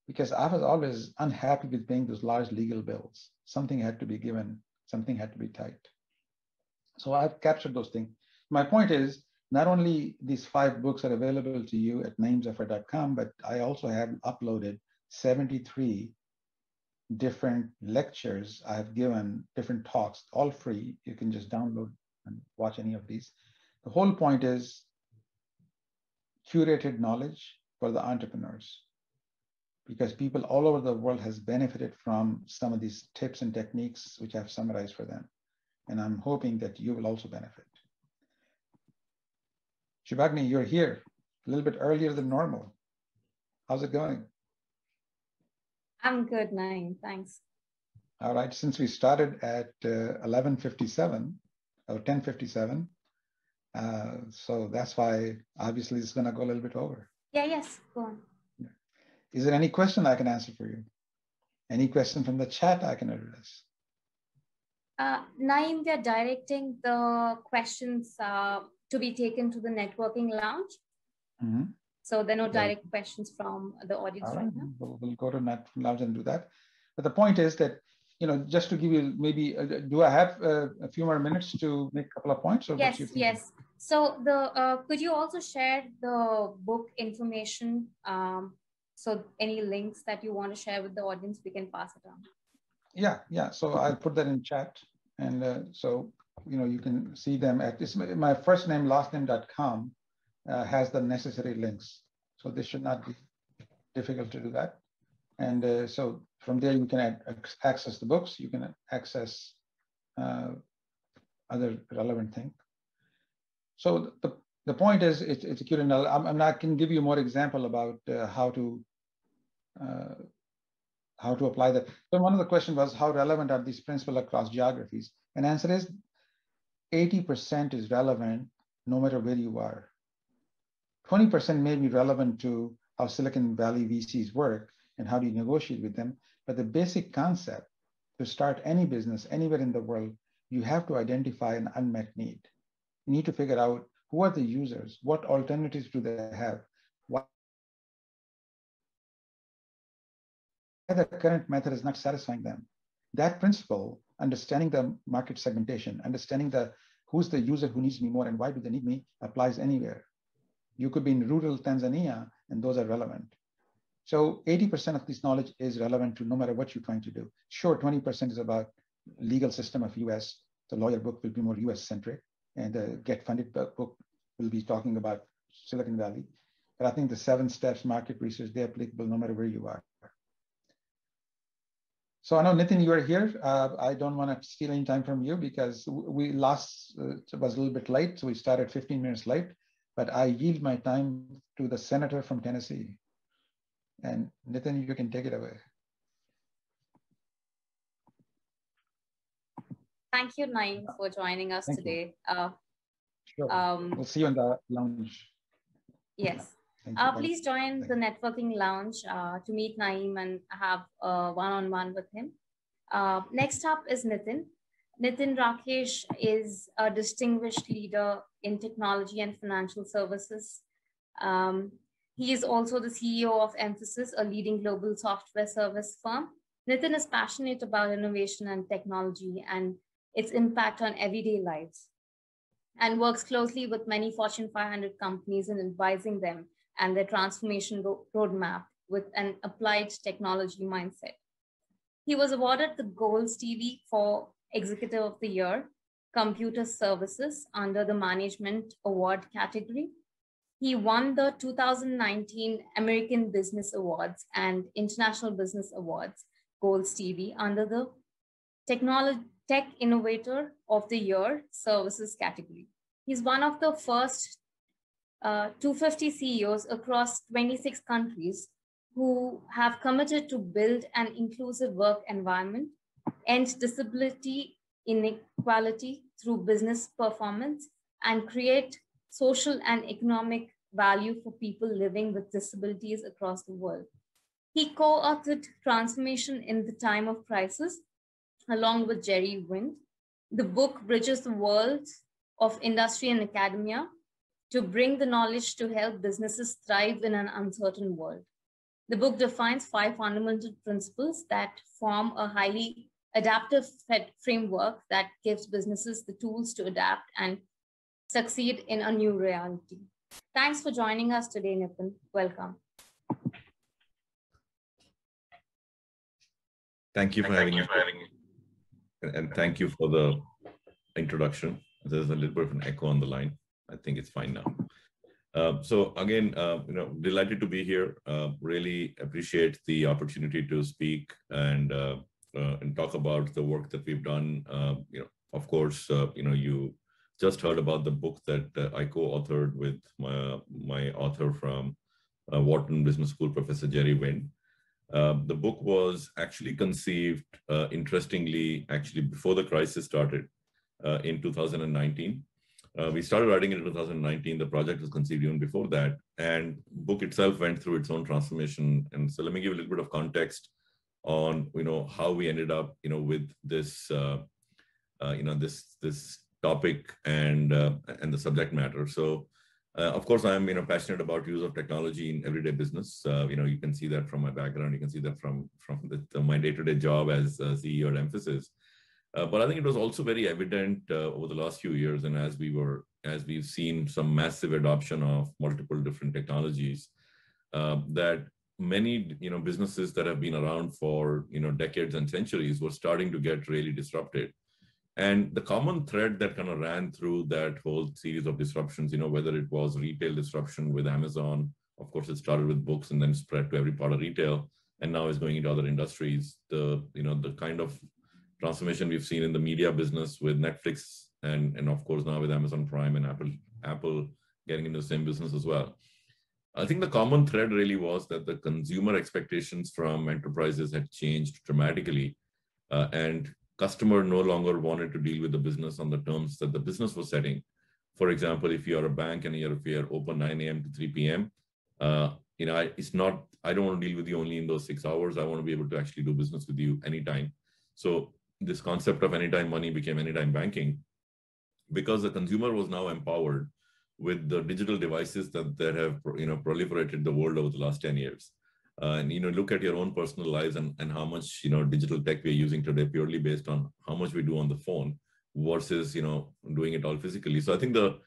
S9: because I was always unhappy with paying those large legal bills. Something had to be given, something had to be typed. So I've captured those things. My point is, not only these 5 books are available to you at namesoffer.com, but I also have uploaded 73 different lectures I've given, different talks, all free. You can just download and watch any of these. The whole point is curated knowledge for the entrepreneurs, because people all over the world has benefited from some of these tips and techniques which I've summarized for them. And I'm hoping that you will also benefit. Shubhagni, you're here a little bit earlier than normal. How's it going?
S1: I'm good, Naeem. Thanks.
S9: All right. Since we started at 11:57 or 10:57, so that's why obviously it's going to go a little bit over.
S1: Yes, go on.
S9: Is there any question I can answer for you? Any question from the chat I can address?
S1: Naeem, they're directing the questions to be taken to the networking lounge.
S9: Mm-hmm.
S1: So there are no direct questions from the audience right now.
S9: We'll go to Net Lounge and do that. But the point is that, just to give you maybe, do I have a few more minutes to make a couple of points? Or
S1: yes, yes. So could you also share the book information? So any links that you want to share with the audience, we can pass it on.
S9: Yeah. So I'll put that in chat. And so, you can see them at this, my first name, last name.com. Has the necessary links. So this should not be difficult to do that. And so from there, you can access the books, you can access other relevant things. So the point is, it's a curious. I can give you more example about how to apply that. So one of the questions was, how relevant are these principles across geographies? And answer is 80% is relevant no matter where you are. 20% may be relevant to how Silicon Valley VCs work and how do you negotiate with them. But the basic concept to start any business anywhere in the world, you have to identify an unmet need. You need to figure out who are the users, what alternatives do they have, why the current method is not satisfying them. That principle, understanding the market segmentation, understanding who's the user who needs me more and why do they need me, applies anywhere. You could be in rural Tanzania, and those are relevant. So 80% of this knowledge is relevant to no matter what you're trying to do. Sure, 20% is about legal system of US. The lawyer book will be more US centric, and the Get Funded book will be talking about Silicon Valley. But I think the 7 steps market research, they're applicable no matter where you are. So I know, Nitin, you are here. I don't want to steal any time from you because we was a little bit late. So we started 15 minutes late. But I yield my time to the senator from Tennessee. And Nitin, you can take it away.
S1: Thank you, Naeem, for joining us today.
S9: Sure. We'll see you in the lounge.
S1: Yes. Please join the networking lounge to meet Naeem and have a one-on-one with him. Next up is Nitin. Nitin Rakesh is a distinguished leader in technology and financial services. He is also the CEO of Emphasis, a leading global software service firm. Nitin is passionate about innovation and technology and its impact on everyday lives, and works closely with many Fortune 500 companies in advising them and their transformation roadmap with an applied technology mindset. He was awarded the Gold Stevie for Executive of the Year, Computer Services under the Management Award category. He won the 2019 American Business Awards and International Business Awards Gold Stevie under the Tech Innovator of the Year Services category. He's one of the first 250 CEOs across 26 countries who have committed to build an inclusive work environment, end disability inequality through business performance, and create social and economic value for people living with disabilities across the world. He co-authored Transformation in the Time of Crisis, along with Jerry Wind. The book bridges the worlds of industry and academia to bring the knowledge to help businesses thrive in an uncertain world. The book defines 5 fundamental principles that form a highly adaptive framework that gives businesses the tools to adapt and succeed in a new reality. Thanks for joining us today, Nipun. Welcome.
S10: Thank you for having me. And thank you for the introduction. There's a little bit of an echo on the line. I think it's fine now. So again, delighted to be here. Really appreciate the opportunity to speak and talk about the work that we've done. Of course, you just heard about the book that I co-authored with my author from Wharton Business School, Professor Jerry Wynn. The book was actually conceived, interestingly, actually before the crisis started in 2019. We started writing it in 2019. The project was conceived even before that, and book itself went through its own transformation. And so let me give a little bit of context on how we ended up with this this topic and the subject matter. So of course, I'm passionate about use of technology in everyday business. You can see that from my background. You can see that from my day-to-day job as CEO at Emphasis. But I think it was also very evident over the last few years, and as we've seen some massive adoption of multiple different technologies, that many businesses that have been around for decades and centuries were starting to get really disrupted. And the common thread that kind of ran through that whole series of disruptions, whether it was retail disruption with Amazon, of course, it started with books and then spread to every part of retail, and now is going into other industries. The kind of transformation we've seen in the media business with Netflix and of course now with Amazon Prime and Apple getting into the same business as well. I think the common thread really was that the consumer expectations from enterprises had changed dramatically, and customer no longer wanted to deal with the business on the terms that the business was setting. For example, if you're a bank and if you're open 9 a.m. to 3 p.m., it's not, I don't want to deal with you only in those 6 hours. I want to be able to actually do business with you anytime. So this concept of anytime money became anytime banking, because the consumer was now empowered with the digital devices that have proliferated the world over the last 10 years. And look at your own personal lives and how much digital tech we're using today, purely based on how much we do on the phone versus doing it all physically. So I think the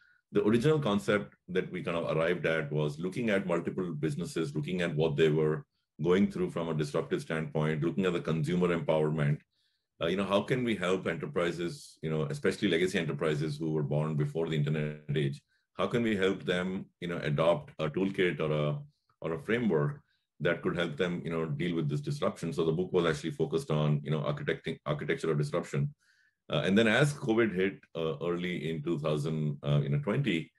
S10: original concept that we kind of arrived at was looking at multiple businesses, looking at what they were going through from a disruptive standpoint, looking at the consumer empowerment. How can we help enterprises, especially legacy enterprises who were born before the internet age? How can we help them, adopt a toolkit or a framework that could help them, deal with this disruption? So the book was actually focused on, architecture of disruption. And then as COVID hit early in 2020,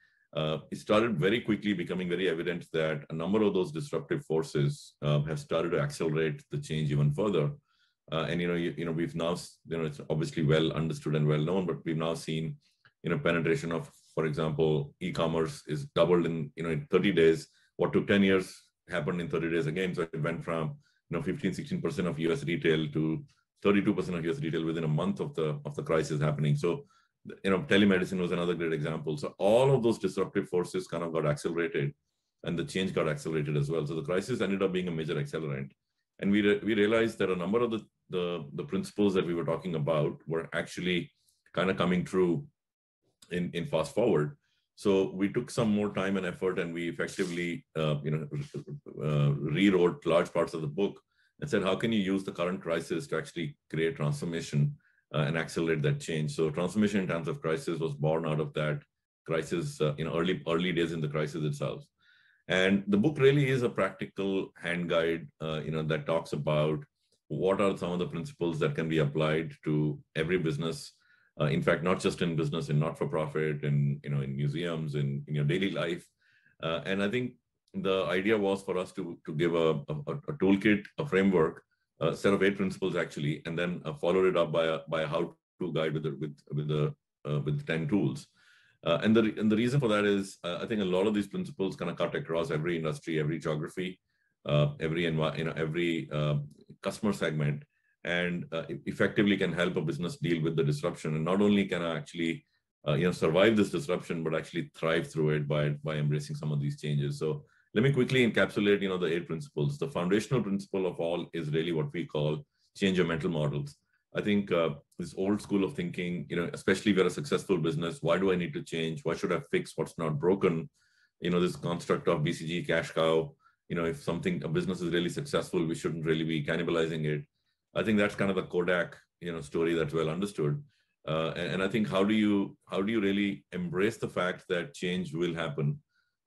S10: it started very quickly becoming very evident that a number of those disruptive forces have started to accelerate the change even further. And we've now, it's obviously well understood and well known, but we've now seen, penetration of, for example, e-commerce is doubled in 30 days. What took 10 years happened in 30 days again. So it went from 15-16% of US retail to 32% of US retail within a month of the crisis happening. So telemedicine was another great example. So all of those disruptive forces kind of got accelerated, and the change got accelerated as well. So the crisis ended up being a major accelerant. And we realized that a number of the principles that we were talking about were actually kind of coming true in fast forward. So we took some more time and effort, and we effectively rewrote large parts of the book and said, how can you use the current crisis to actually create transformation and accelerate that change? So transformation in times of crisis was born out of that crisis, early days in the crisis itself. And the book really is a practical hand guide, that talks about what are some of the principles that can be applied to every business. In fact, not just in business, in not-for-profit, in museums, in your daily life. And I think the idea was for us to give a toolkit, a framework, a set of 8 principles actually, and then followed it up by a how-to guide with 10 tools. And the reason for that is I think a lot of these principles kind of cut across every industry, every geography, every customer segment, and effectively can help a business deal with the disruption. And not only can I actually survive this disruption, but actually thrive through it by embracing some of these changes. So let me quickly encapsulate, the 8 principles. The foundational principle of all is really what we call change your mental models. I think this old school of thinking, especially if you're a successful business, why do I need to change? Why should I fix what's not broken? This construct of BCG, cash cow, if a business is really successful, we shouldn't really be cannibalizing it. I think that's kind of the Kodak, story that's well understood. And I think how do you really embrace the fact that change will happen?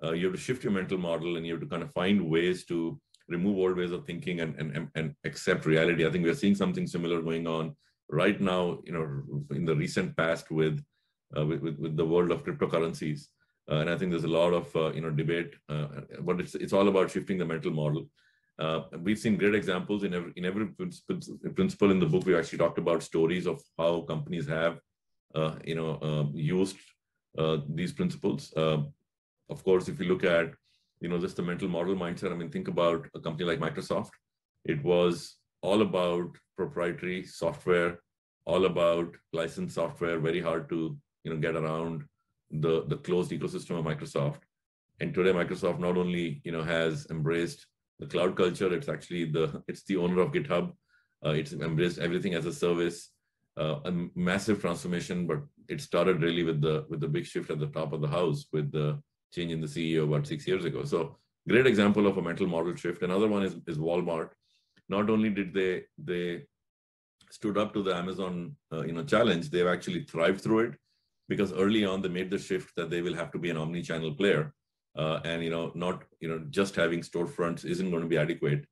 S10: You have to shift your mental model, and you have to kind of find ways to remove old ways of thinking and accept reality. I think we're seeing something similar going on right now, in the recent past with the world of cryptocurrencies. And I think there's a lot of debate, but it's all about shifting the mental model. We've seen great examples in every principle in the book. We actually talked about stories of how companies have used these principles. Of course, if you look at just the mental model mindset, I mean, think about a company like Microsoft. It was all about proprietary software, all about licensed software, very hard to get around the closed ecosystem of Microsoft. And today, Microsoft not only has embraced the cloud culture, it's actually it's the owner of GitHub. It's embraced everything as a service, a massive transformation. But it started really with the big shift at the top of the house with the change in the CEO about 6 years ago. So great example of a mental model shift. Another one is Walmart. Not only did they stood up to the Amazon challenge, they've actually thrived through it, because early on they made the shift that they will have to be an omni-channel player. And not just having storefronts isn't going to be adequate.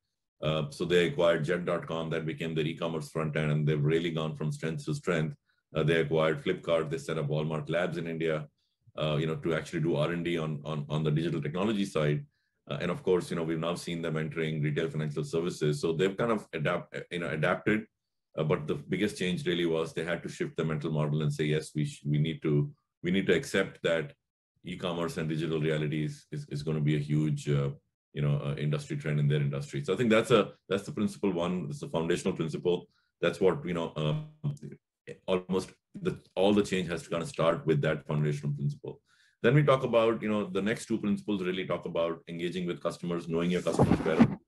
S10: So they acquired Jet.com, that became their e-commerce front end, and they've really gone from strength to strength. They acquired Flipkart. They set up Walmart Labs in India, to actually do R&D on the digital technology side. And of course, we've now seen them entering retail financial services. So they've kind of adapted. But the biggest change really was they had to shift the mental model and say, yes, we need to accept that e-commerce and digital reality is going to be a huge industry trend in their industry. So I think that's the principle one. It's the foundational principle. That's what almost all the change has to kind of start with that foundational principle. Then we talk about the next 2 principles really talk about engaging with customers, knowing your customers better.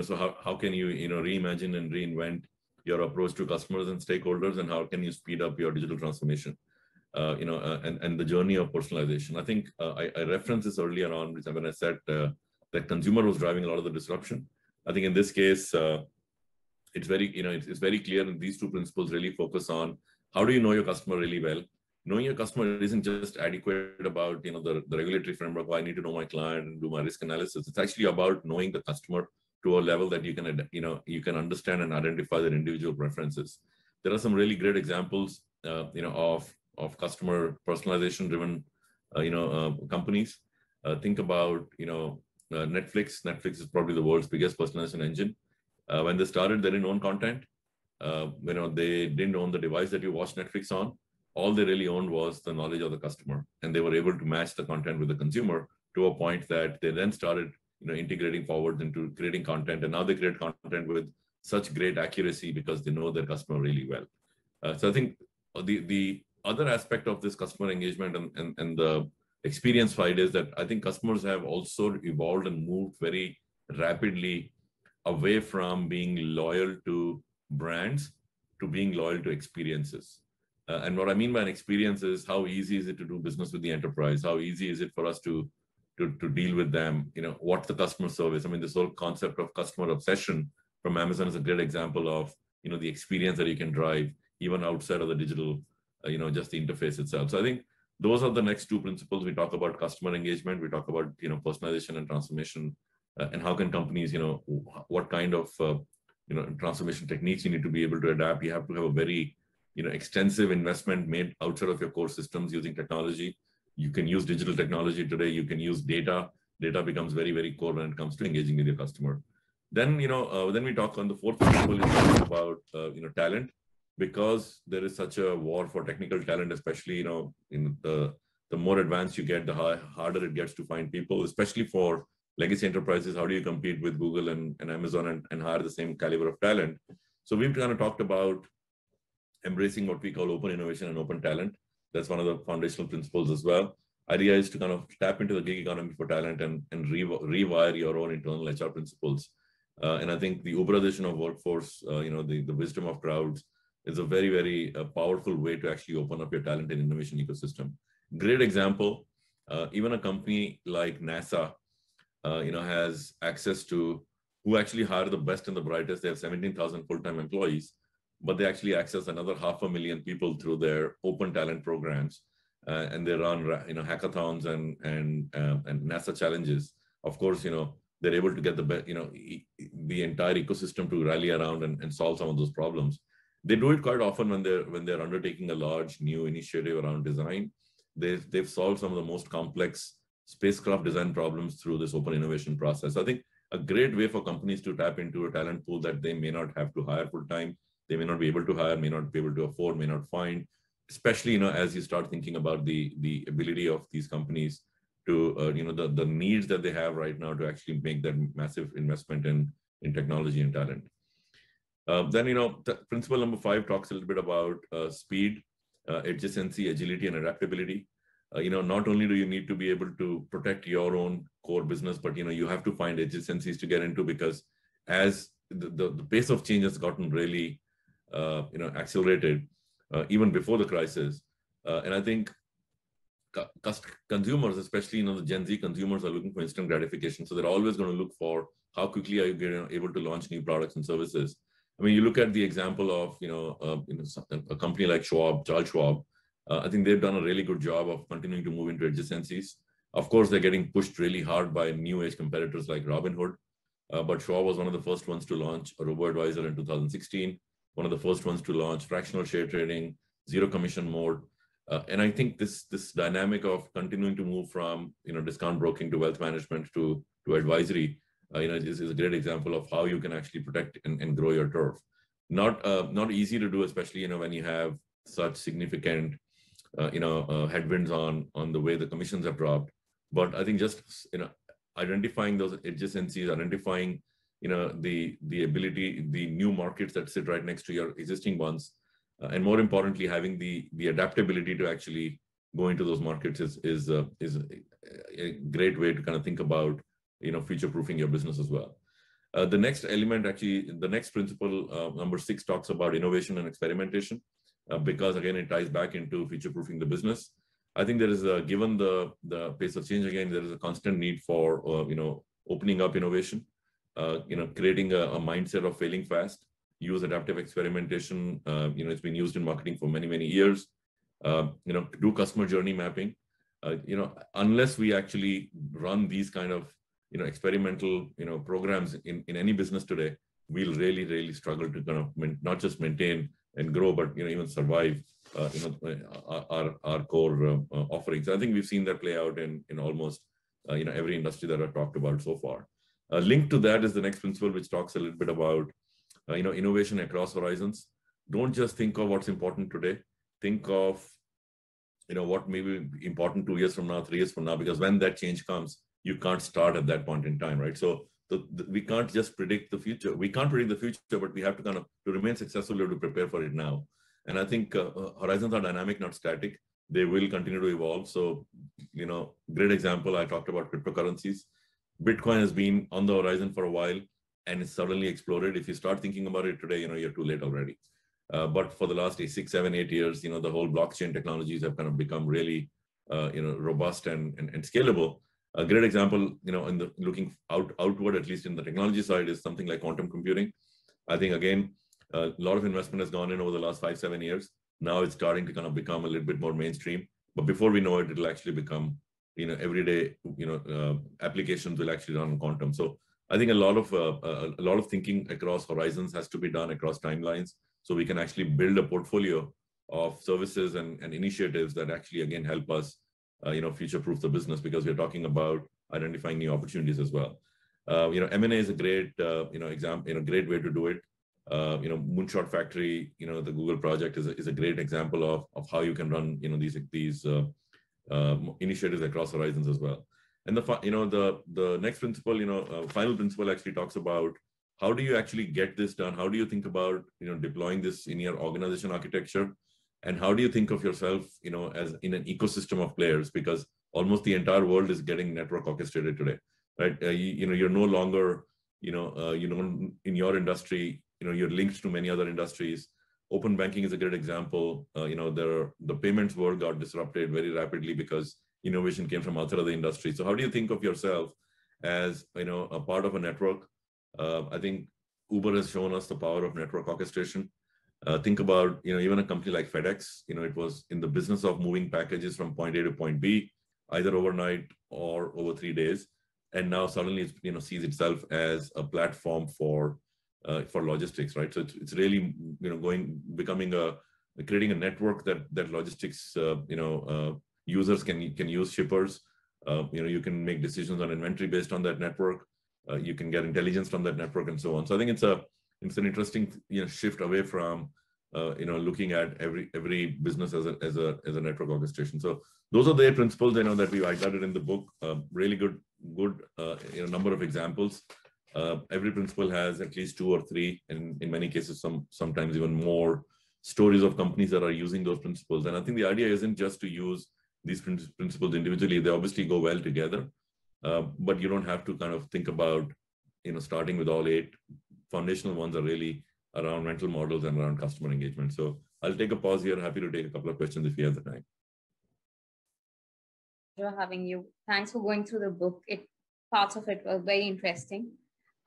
S10: So how can you reimagine and reinvent your approach to customers and stakeholders, and how can you speed up your digital transformation? And the journey of personalization. I think I referenced this earlier on when I said that consumer was driving a lot of the disruption. I think in this case, it's very it's very clear that these 2 principles really focus on how do you know your customer really well. Knowing your customer isn't just adequate about the regulatory framework. I need to know my client and do my risk analysis. It's actually about knowing the customer to a level that you can you can understand and identify their individual preferences. There are some really great examples of customer personalization driven companies. Think about Netflix. Netflix is probably the world's biggest personalization engine. When they started, they didn't own content. They didn't own the device that you watch Netflix on. All they really owned was the knowledge of the customer, and they were able to match the content with the consumer to a point that they then started integrating forward into creating content. And now they create content with such great accuracy because they know their customer really well. So I think the other aspect of this customer engagement and the experience side is that I think customers have also evolved and moved very rapidly away from being loyal to brands to being loyal to experiences. And what I mean by an experience is how easy is it to do business with the enterprise? How easy is it for us to deal with them? What's the customer service? I mean, this whole concept of customer obsession from Amazon is a great example of, the experience that you can drive even outside of the digital, just the interface itself. So I think those are the next 2 principles. We talk about customer engagement. We talk about, personalization and transformation, and how can companies, what kind of, transformation techniques you need to be able to adapt. You have to have a very, extensive investment made outside of your core systems using technology. You can use digital technology today. You can use data. Data becomes very, very core when it comes to engaging with your customer. Then, then we talk on the 4th principle is about, talent, because there is such a war for technical talent, especially, in the more advanced you get, the harder it gets to find people, especially for legacy enterprises. How do you compete with Google and Amazon and hire the same caliber of talent? So we've kind of talked about embracing what we call open innovation and open talent. That's one of the foundational principles as well. Idea is to kind of tap into the gig economy for talent and rewire your own internal HR principles. And I think the Uberization of workforce, the wisdom of crowds is a very, very powerful way to actually open up your talent and innovation ecosystem. Great example, even a company like NASA, has access to who actually hire the best and the brightest. They have 17,000 full-time employees, but they actually access another 500,000 people through their open talent programs. And they run, hackathons and NASA challenges. Of course, they're able to get the entire ecosystem to rally around and solve some of those problems. They do it quite often when they're undertaking a large new initiative around design. They've solved some of the most complex spacecraft design problems through this open innovation process. I think a great way for companies to tap into a talent pool that they may not have to hire full time, they may not be able to hire, may not be able to afford, may not find, especially as you start thinking about the ability of these companies to the needs that they have right now to actually make that massive investment in technology and talent. Then principle number 5 talks a little bit about speed, adjacency, agility, and adaptability. Not only do you need to be able to protect your own core business, but you have to find adjacencies to get into, because as the pace of change has gotten really accelerated even before the crisis, and I think consumers, especially the Gen Z consumers, are looking for instant gratification. So they're always going to look for how quickly are you able to launch new products and services. I mean, you look at the example of a company like Charles Schwab. I think they've done a really good job of continuing to move into adjacencies. Of course, they're getting pushed really hard by new age competitors like Robinhood. But Schwab was one of the first ones to launch a robo-advisor in 2016, one of the first ones to launch fractional share trading, zero commission mode. And I think this dynamic of continuing to move from discount broking to wealth management to advisory, is a great example of how you can actually protect and grow your turf. Not easy to do, especially when you have such significant headwinds on the way the commissions have dropped. But I think just identifying those adjacencies, identifying the ability, the new markets that sit right next to your existing ones, and more importantly, having the adaptability to actually go into those markets is a great way to kind of think about future-proofing your business as well. The next element, actually, the next principle, number 6, talks about innovation and experimentation, because again, it ties back into future-proofing the business. I think there is given the pace of change, again, there is a constant need for opening up innovation, creating a mindset of failing fast, use adaptive experimentation. It's been used in marketing for many, many years. Do customer journey mapping. Unless we actually run these kind of experimental programs in any business today, we'll really, really struggle to kind of not just maintain and grow, but even survive our core offerings. I think we've seen that play out in almost every industry that I've talked about so far. Linked to that is the next principle, which talks a little bit about innovation across horizons. Don't just think of what's important today. Think of what may be important 2 years from now, 3 years from now, because when that change comes, you can't start at that point in time, right? So we can't just predict the future. We can't predict the future, but we have to to remain successful, we have to prepare for it now. And I think horizons are dynamic, not static. They will continue to evolve. So, great example, I talked about cryptocurrencies. Bitcoin has been on the horizon for a while, and it's suddenly exploded. If you start thinking about it today, you're too late already. But for the last 6, 7, 8 years, the whole blockchain technologies have kind of become really, robust and scalable. A great example, in the looking outward, at least in the technology side, is something like quantum computing. I think, again, a lot of investment has gone in over the last 5, 7 years. Now it's starting to kind of become a little bit more mainstream. But before we know it, it'll actually become, everyday, applications will actually run on quantum. So I think a lot of thinking across horizons has to be done across timelines, so we can actually build a portfolio of services and initiatives that actually, again, help us, future-proof the business, because we're talking about identifying new opportunities as well. M&A is a great, example, great way to do it. Moonshot Factory, the Google project is a great example of how you can run, these initiatives across horizons as well. And the next principle, final principle, actually talks about how do you actually get this done? How do you think about, deploying this in your organization architecture? And how do you think of yourself, as in an ecosystem of players? Because almost the entire world is getting network orchestrated today, right? You're no longer, in your industry, you're linked to many other industries. Open banking is a great example. The payments world got disrupted very rapidly because innovation came from outside of the industry. So how do you think of yourself as, a part of a network? I think Uber has shown us the power of network orchestration. Think about, even a company like FedEx, it was in the business of moving packages from point A to point B, either overnight or over 3 days. And now suddenly it sees itself as a platform for logistics, right? So it's really, creating a network that logistics, users can use shippers. You can make decisions on inventory based on that network. You can get intelligence from that network and so on. So I think it's an interesting shift away from looking at every business as a network orchestration. So those are the principles that we highlighted in the book. Really good number of examples. Every principle has at least 2 or 3, and in many cases sometimes even more stories of companies that are using those principles. And I think the idea isn't just to use these principles individually. They obviously go well together, but you don't have to kind of think about starting with all 8. Foundational ones are really around mental models and around customer engagement. So I'll take a pause here. Happy to take a couple of questions if you have the time.
S1: Pleasure having you. Thanks for going through the book. Parts of it were very interesting.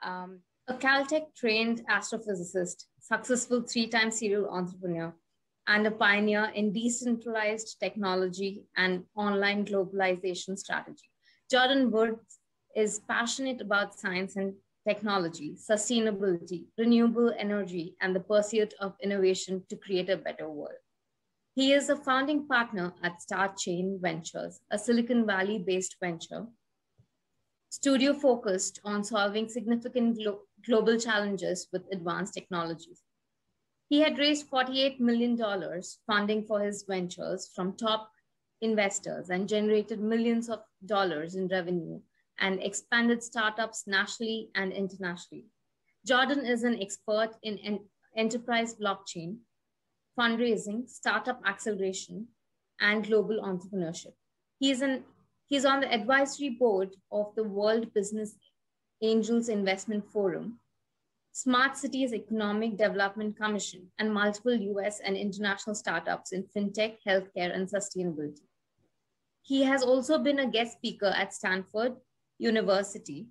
S1: A Caltech trained astrophysicist, successful 3-time serial entrepreneur, and a pioneer in decentralized technology and online globalization strategy. Jordan Woods is passionate about science and technology, sustainability, renewable energy, and the pursuit of innovation to create a better world. He is a founding partner at Star Chain Ventures, a Silicon Valley-based venture studio focused on solving significant global challenges with advanced technologies. He had raised $48 million funding for his ventures from top investors and generated millions of dollars in revenue and expanded startups nationally and internationally. Jordan is an expert in enterprise blockchain, fundraising, startup acceleration, and global entrepreneurship. He's on the advisory board of the World Business Angels Investment Forum, Smart Cities Economic Development Commission, and multiple US and international startups in fintech, healthcare, and sustainability. He has also been a guest speaker at Stanford University,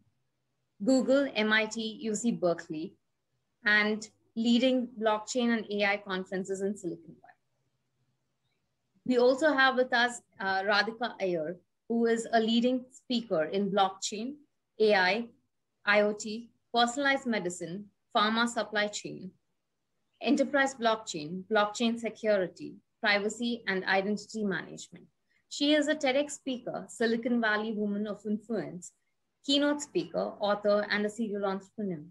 S1: Google, MIT, UC Berkeley, and leading blockchain and AI conferences in Silicon Valley. We also have with us Radhika Air, who is a leading speaker in blockchain, AI, IoT, personalized medicine, pharma supply chain, enterprise blockchain, blockchain security, privacy, and identity management. She is a TEDx speaker, Silicon Valley Woman of Influence, keynote speaker, author, and a serial entrepreneur.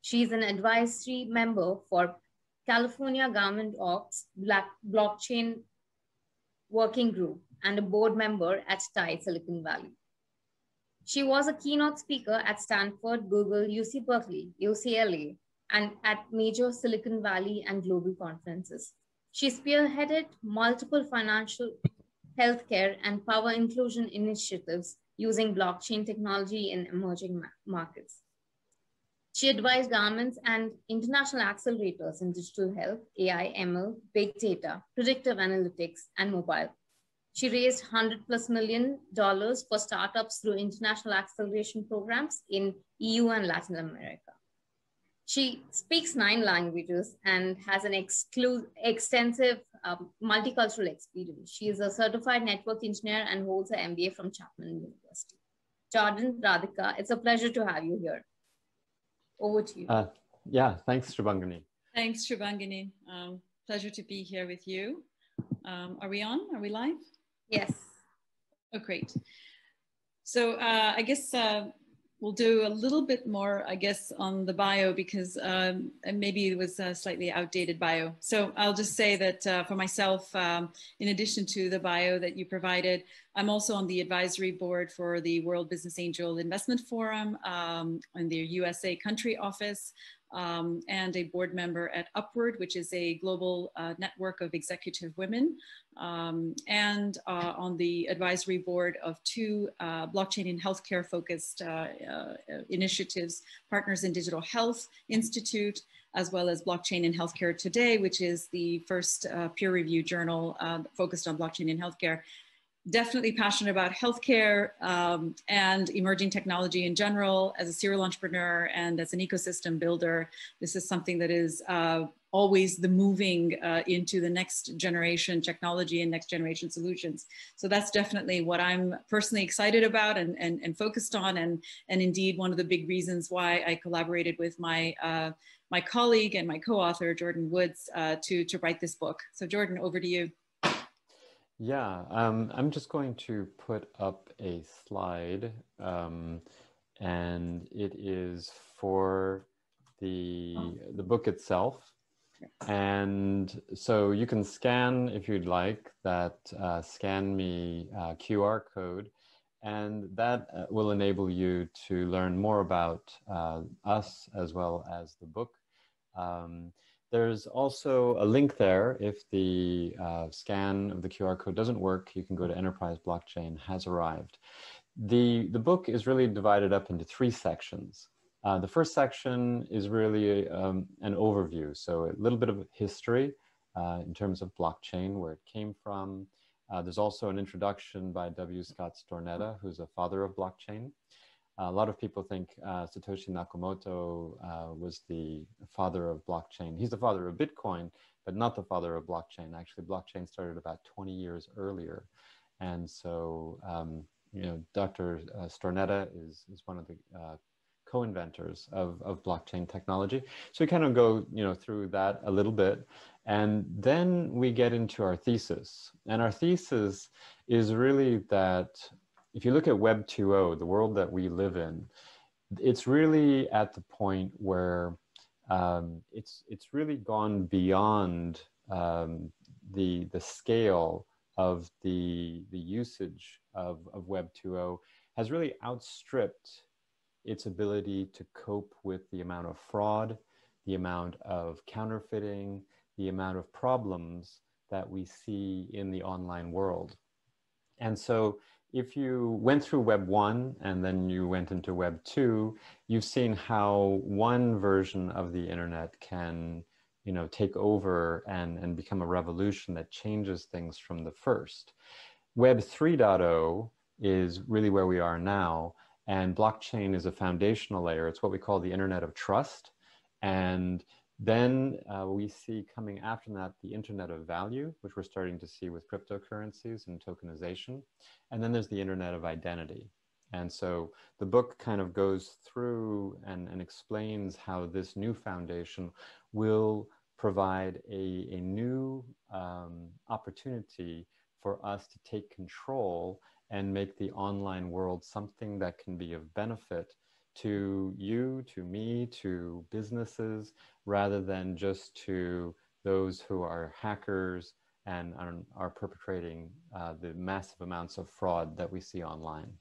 S1: She is an advisory member for California Government Ops Blockchain Working Group and a board member at Silicon Valley. She was a keynote speaker at Stanford, Google, UC Berkeley, UCLA, and at major Silicon Valley and global conferences. She spearheaded multiple financial, healthcare, and power inclusion initiatives using blockchain technology in emerging markets. She advised governments and international accelerators in digital health, AI, ML, big data, predictive analytics, and mobile. She raised $100+ million for startups through international acceleration programs in EU and Latin America. She speaks 9 languages and has an extensive multicultural experience. She is a certified network engineer and holds an MBA from Chapman University. Jordan, Radhika, it's a pleasure to have you here. Over to you.
S11: Yeah, thanks, Shubhangini.
S12: Thanks, Shubhangini. Pleasure to be here with you. Are we on? Are we live?
S1: Yes.
S12: Oh, great. So I guess we'll do a little bit more, I guess, on the bio because maybe it was a slightly outdated bio. So I'll just say that for myself, in addition to the bio that you provided, I'm also on the advisory board for the World Business Angel Investment Forum in their USA country office. and a board member at Upward, which is a global network of executive women, and on the advisory board of two blockchain and healthcare focused initiatives, Partners in Digital Health Institute, as well as Blockchain in Healthcare Today, which is the first peer-reviewed journal focused on blockchain in healthcare. Definitely passionate about healthcare and emerging technology in general. As a serial entrepreneur and as an ecosystem builder, this is something that is always the moving into the next generation technology and next generation solutions. So that's definitely what I'm personally excited about and focused on, and indeed one of the big reasons why I collaborated with my my colleague and my co-author, Jordan Woods, to write this book. So Jordan, over to you.
S11: Yeah, I'm just going to put up a slide, and it is for the book itself. And so you can scan, if you'd like, that Scan Me QR code, and that will enable you to learn more about us as well as the book. There's also a link there. If the scan of the QR code doesn't work, you can go to Enterprise Blockchain Has Arrived. The book is really divided up into three sections. The first section is really an overview. So a little bit of history in terms of blockchain, where it came from. There's also an introduction by W. Scott Stornetta, who's a father of blockchain. A lot of people think Satoshi Nakamoto was the father of blockchain. He's the father of Bitcoin, but not the father of blockchain. Actually, blockchain started about 20 years earlier. And so, you know, Dr. Stornetta is one of the co-inventors of blockchain technology. So we kind of go, you know, through that a little bit. And then we get into our thesis. And our thesis is really that if you look at Web 2.0, the world that we live in, it's really at the point where it's really gone beyond the scale of the usage of Web 2.0 has really outstripped its ability to cope with the amount of fraud, the amount of counterfeiting, the amount of problems that we see in the online world. And so if you went through Web 1 and then you went into Web 2, you've seen how one version of the internet can, you know, take over and become a revolution that changes things from the first. Web 3.0 is really where we are now, and blockchain is a foundational layer. It's what we call the Internet of Trust. And then we see coming after that the Internet of Value, which we're starting to see with cryptocurrencies and tokenization. And then there's the Internet of Identity. And so the book kind of goes through and explains how this new foundation will provide a new opportunity for us to take control and make the online world something that can be of benefit to you, to me, to businesses, rather than just to those who are hackers and are perpetrating the massive amounts of fraud that we see online.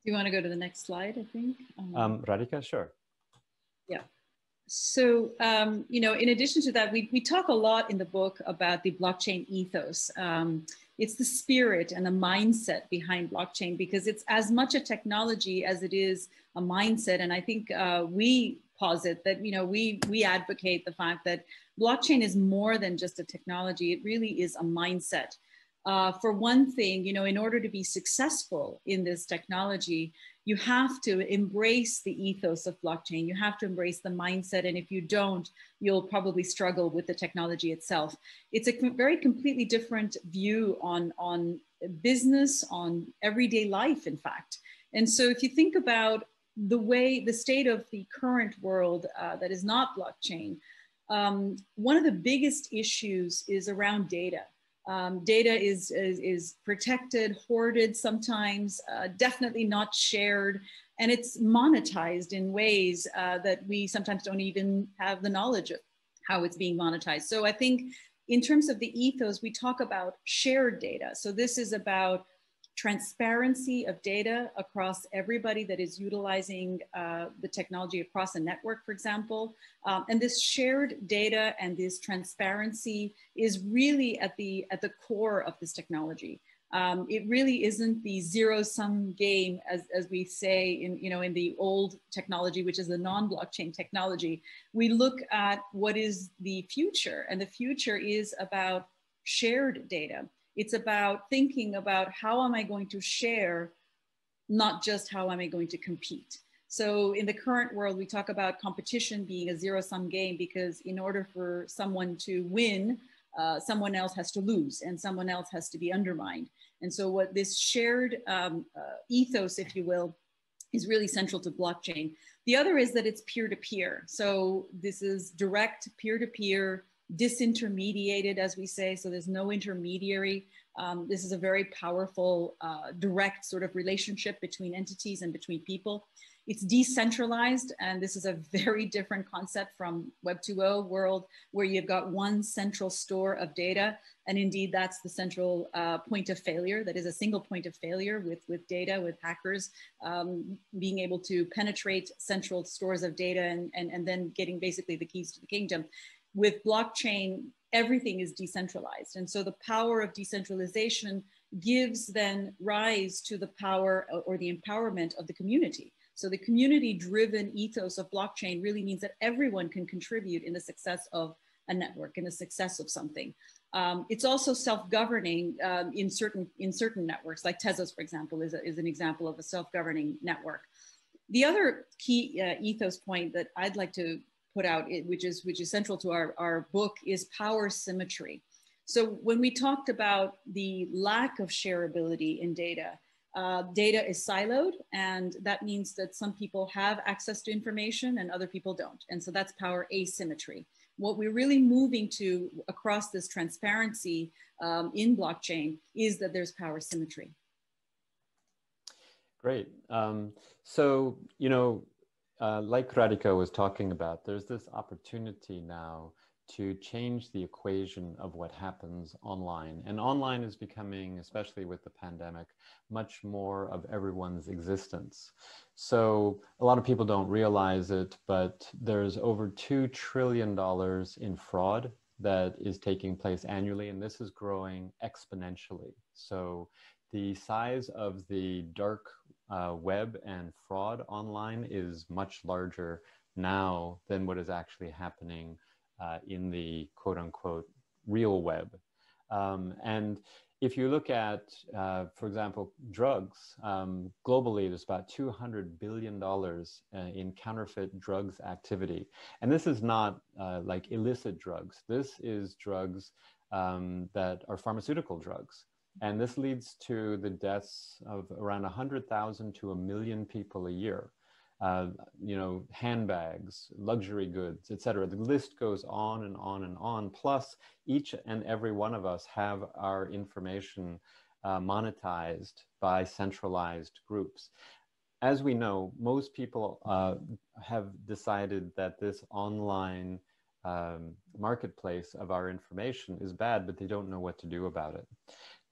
S12: Do you want to go to the next slide, I think?
S11: Radhika, sure.
S12: Yeah. So, you know, in addition to that, we talk a lot in the book about the blockchain ethos. It's the spirit and the mindset behind blockchain, because it's as much a technology as it is a mindset. And I think we posit that, you know, we advocate the fact that blockchain is more than just a technology. It really is a mindset. For one thing, you know, in order to be successful in this technology, you have to embrace the ethos of blockchain. You have to embrace the mindset. And if you don't, you'll probably struggle with the technology itself. It's a very completely different view on business, on everyday life, in fact. And so if you think about the state of the current world that is not blockchain, one of the biggest issues is around data. Data is protected, hoarded sometimes, definitely not shared, and it's monetized in ways that we sometimes don't even have the knowledge of how it's being monetized. So I think in terms of the ethos, we talk about shared data. So this is about transparency of data across everybody that is utilizing the technology across a network, for example. And this shared data and this transparency is really at the core of this technology. It really isn't the zero-sum game, as we say in the old technology, which is the non-blockchain technology. We look at what is the future, and the future is about shared data. It's about thinking about how am I going to share, not just how am I going to compete. So in the current world, we talk about competition being a zero-sum game because in order for someone to win, someone else has to lose and someone else has to be undermined. And so what this shared ethos, if you will, is really central to blockchain. The other is that it's peer-to-peer. So this is direct peer-to-peer, disintermediated, as we say, so there's no intermediary. This is a very powerful, direct sort of relationship between entities and between people. It's decentralized, and this is a very different concept from Web 2.0 world, where you've got one central store of data. And indeed, that's the central point of failure. That is a single point of failure with data, with hackers being able to penetrate central stores of data and then getting basically the keys to the kingdom. With blockchain, everything is decentralized. And so the power of decentralization gives then rise to the power or the empowerment of the community. So the community-driven ethos of blockchain really means that everyone can contribute in the success of a network, in the success of something. It's also self-governing in certain networks, like Tezos, for example, is an example of a self-governing network. The other key ethos point that I'd like to put out, which is central to our book, is power symmetry. So when we talked about the lack of shareability in data, data is siloed, and that means that some people have access to information and other people don't. And so that's power asymmetry. What we're really moving to across this transparency in blockchain is that there's power symmetry.
S11: Great. So, like Radhika was talking about, there's this opportunity now to change the equation of what happens online. And online is becoming, especially with the pandemic, much more of everyone's existence. So a lot of people don't realize it, but there's over $2 trillion in fraud that is taking place annually, and this is growing exponentially. So the size of the dark web and fraud online is much larger now than what is actually happening in the quote unquote real web. And if you look at, for example, drugs, globally, there's about $200 billion in counterfeit drugs activity. And this is not like illicit drugs. This is drugs that are pharmaceutical drugs. And this leads to the deaths of around 100,000 to 1 million people a year. Handbags, luxury goods, etc. The list goes on and on and on. Plus, each and every one of us have our information monetized by centralized groups. As we know, most people have decided that this online marketplace of our information is bad, but they don't know what to do about it.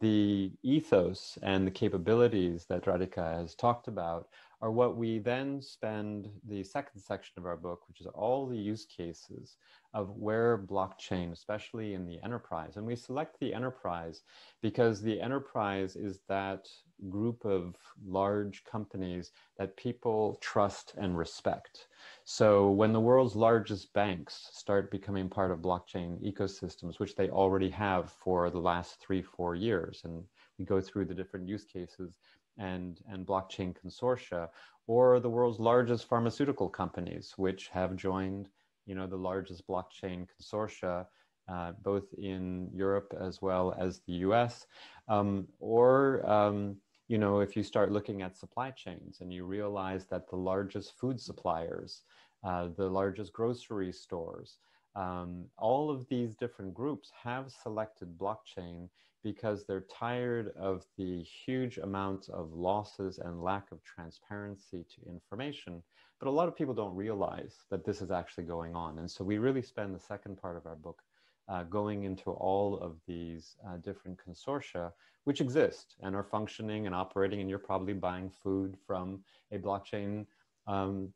S11: The ethos and the capabilities that Radhika has talked about are what we then spend the second section of our book, which is all the use cases of where blockchain, especially in the enterprise. And we select the enterprise because the enterprise is that group of large companies that people trust and respect. So when the world's largest banks start becoming part of blockchain ecosystems, which they already have for the last 3-4 years, and we go through the different use cases and blockchain consortia, or the world's largest pharmaceutical companies, which have joined, the largest blockchain consortia, both in Europe as well as the US, if you start looking at supply chains and you realize that the largest food suppliers, the largest grocery stores, all of these different groups have selected blockchain because they're tired of the huge amounts of losses and lack of transparency to information. But a lot of people don't realize that this is actually going on. And so we really spend the second part of our book going into all of these different consortia which exist and are functioning and operating, and you're probably buying food from a blockchain,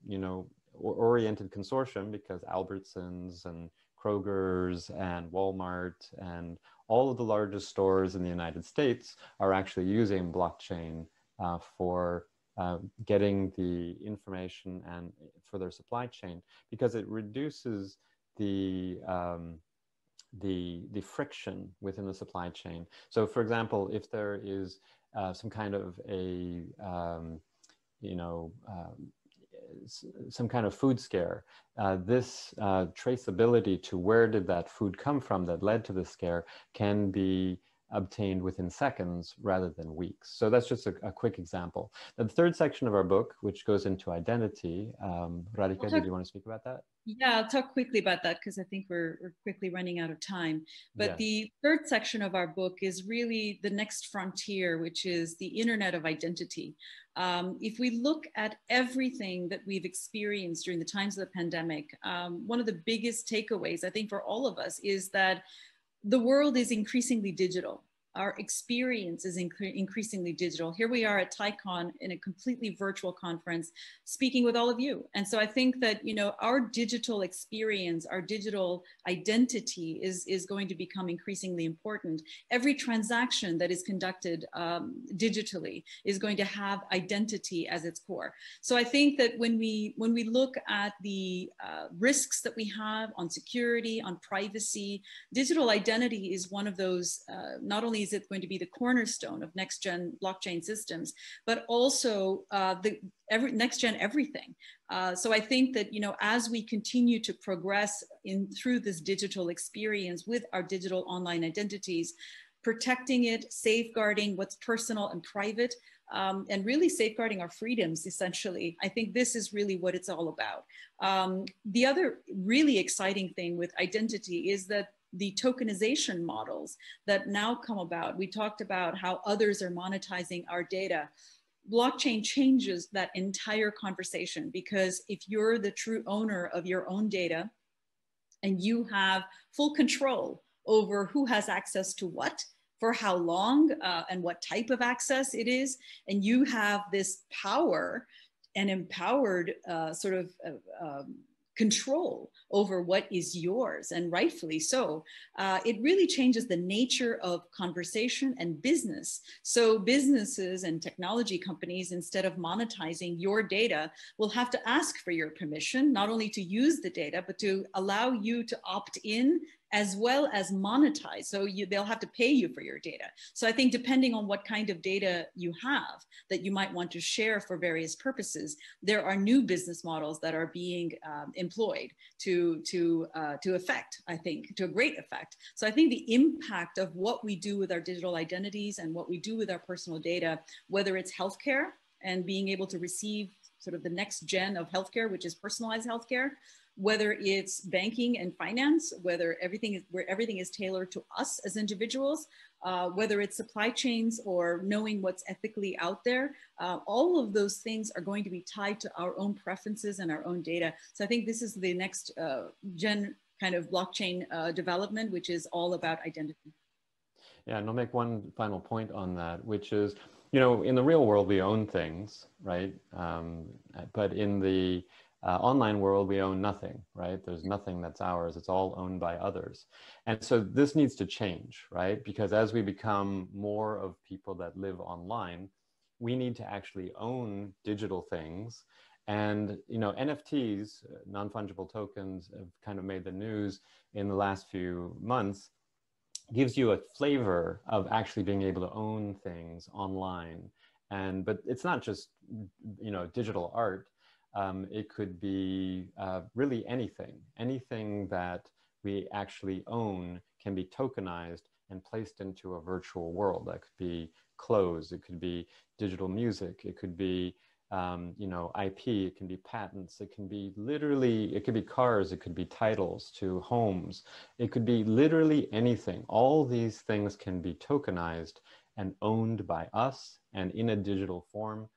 S11: you know, oriented consortium, because Albertsons and Kroger's and Walmart and all of the largest stores in the United States are actually using blockchain for getting the information and for their supply chain, because it reduces the friction within the supply chain. So, for example, if there is some kind of a some kind of food scare, this traceability to where did that food come from that led to the scare can be obtained within seconds rather than weeks. So that's just a quick example. The third section of our book, which goes into identity, Radhika, did you want to speak about that?
S12: Yeah, I'll talk quickly about that because I think we're quickly running out of time. But
S11: Yeah.
S12: The third section of our book is really the next frontier, which is the Internet of Identity. If we look at everything that we've experienced during the times of the pandemic, one of the biggest takeaways, I think, for all of us is that the world is increasingly digital. Our experience is increasingly digital. Here we are at TiEcon in a completely virtual conference, speaking with all of you. And so I think that, you know, our digital experience, our digital identity is going to become increasingly important. Every transaction that is conducted digitally is going to have identity as its core. So I think that when we look at the risks that we have on security, on privacy, digital identity is one of those, not only is it going to be the cornerstone of next-gen blockchain systems, but also next-gen everything. So I think that, you know, as we continue to progress through this digital experience with our digital online identities, protecting it, safeguarding what's personal and private, and really safeguarding our freedoms, essentially. I think this is really what it's all about. The other really exciting thing with identity is that the tokenization models that now come about, we talked about how others are monetizing our data. Blockchain changes that entire conversation, because if you're the true owner of your own data and you have full control over who has access to what, for how long, and what type of access it is, and you have this power and empowered control over what is yours, and rightfully so, it really changes the nature of conversation and business. So businesses and technology companies, instead of monetizing your data, will have to ask for your permission, not only to use the data, but to allow you to opt in as well as monetize. So they'll have to pay you for your data. So I think depending on what kind of data you have that you might want to share for various purposes, there are new business models that are being employed to effect, I think, to a great effect. So I think the impact of what we do with our digital identities and what we do with our personal data, whether it's healthcare and being able to receive sort of the next gen of healthcare, which is personalized healthcare, whether it's banking and finance, where everything is tailored to us as individuals, whether it's supply chains or knowing what's ethically out there, all of those things are going to be tied to our own preferences and our own data. So I think this is the next gen kind of blockchain development, which is all about identity.
S11: Yeah, and I'll make one final point on that, which is, you know, in the real world, we own things, right? But in the online world, we own nothing, right? There's nothing that's ours. It's all owned by others. And so this needs to change, right? Because as we become more of people that live online, we need to actually own digital things. And, you know, NFTs, non-fungible tokens, have kind of made the news in the last few months. Gives you a flavor of actually being able to own things online. But it's not just, you know, digital art. It could be really anything that we actually own can be tokenized and placed into a virtual world. That could be clothes, it could be digital music, it could be you know, IP, it can be patents, it can be literally, it could be cars, it could be titles to homes, it could be literally anything. All these things can be tokenized and owned by us and in a digital form.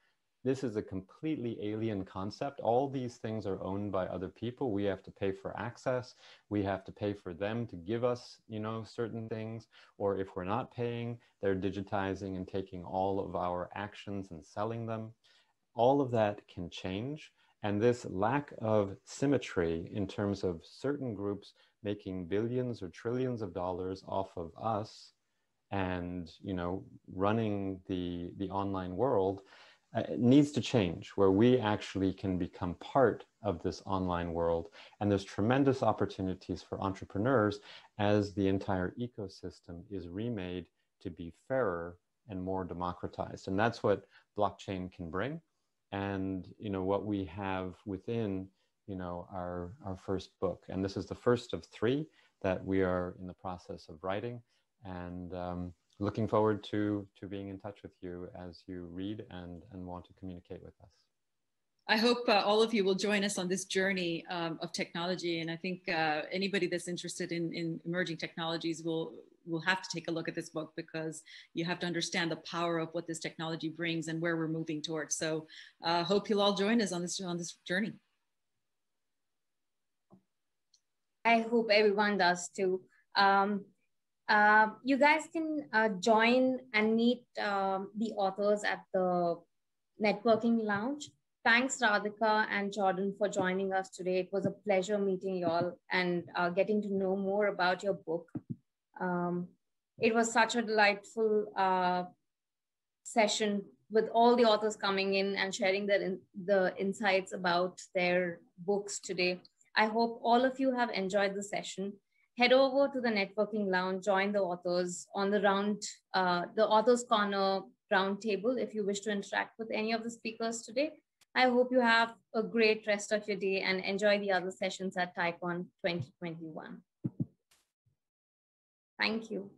S11: This is a completely alien concept. All these things are owned by other people. We have to pay for access. We have to pay for them to give us, you know, certain things. Or if we're not paying, they're digitizing and taking all of our actions and selling them. All of that can change. And this lack of symmetry in terms of certain groups making billions or trillions of dollars off of us and, you know, running the online world needs to change, where we actually can become part of this online world. And there's tremendous opportunities for entrepreneurs as the entire ecosystem is remade to be fairer and more democratized. And that's what blockchain can bring. And, you know, what we have within, you know, our first book. And this is the first of 3 that we are in the process of writing. And looking forward to being in touch with you as you read and want to communicate with us.
S12: I hope all of you will join us on this journey of technology. And I think anybody that's interested in emerging technologies will have to take a look at this book, because you have to understand the power of what this technology brings and where we're moving towards. So hope you'll all join us on this journey.
S1: I hope everyone does too. You guys can join and meet the authors at the networking lounge. Thanks, Radhika and Jordan, for joining us today. It was a pleasure meeting you all and getting to know more about your book. It was such a delightful session with all the authors coming in and sharing the insights about their books today. I hope all of you have enjoyed the session. Head over to the networking lounge, join the authors on the Authors Corner roundtable if you wish to interact with any of the speakers today. I hope you have a great rest of your day and enjoy the other sessions at TiEcon 2021. Thank you.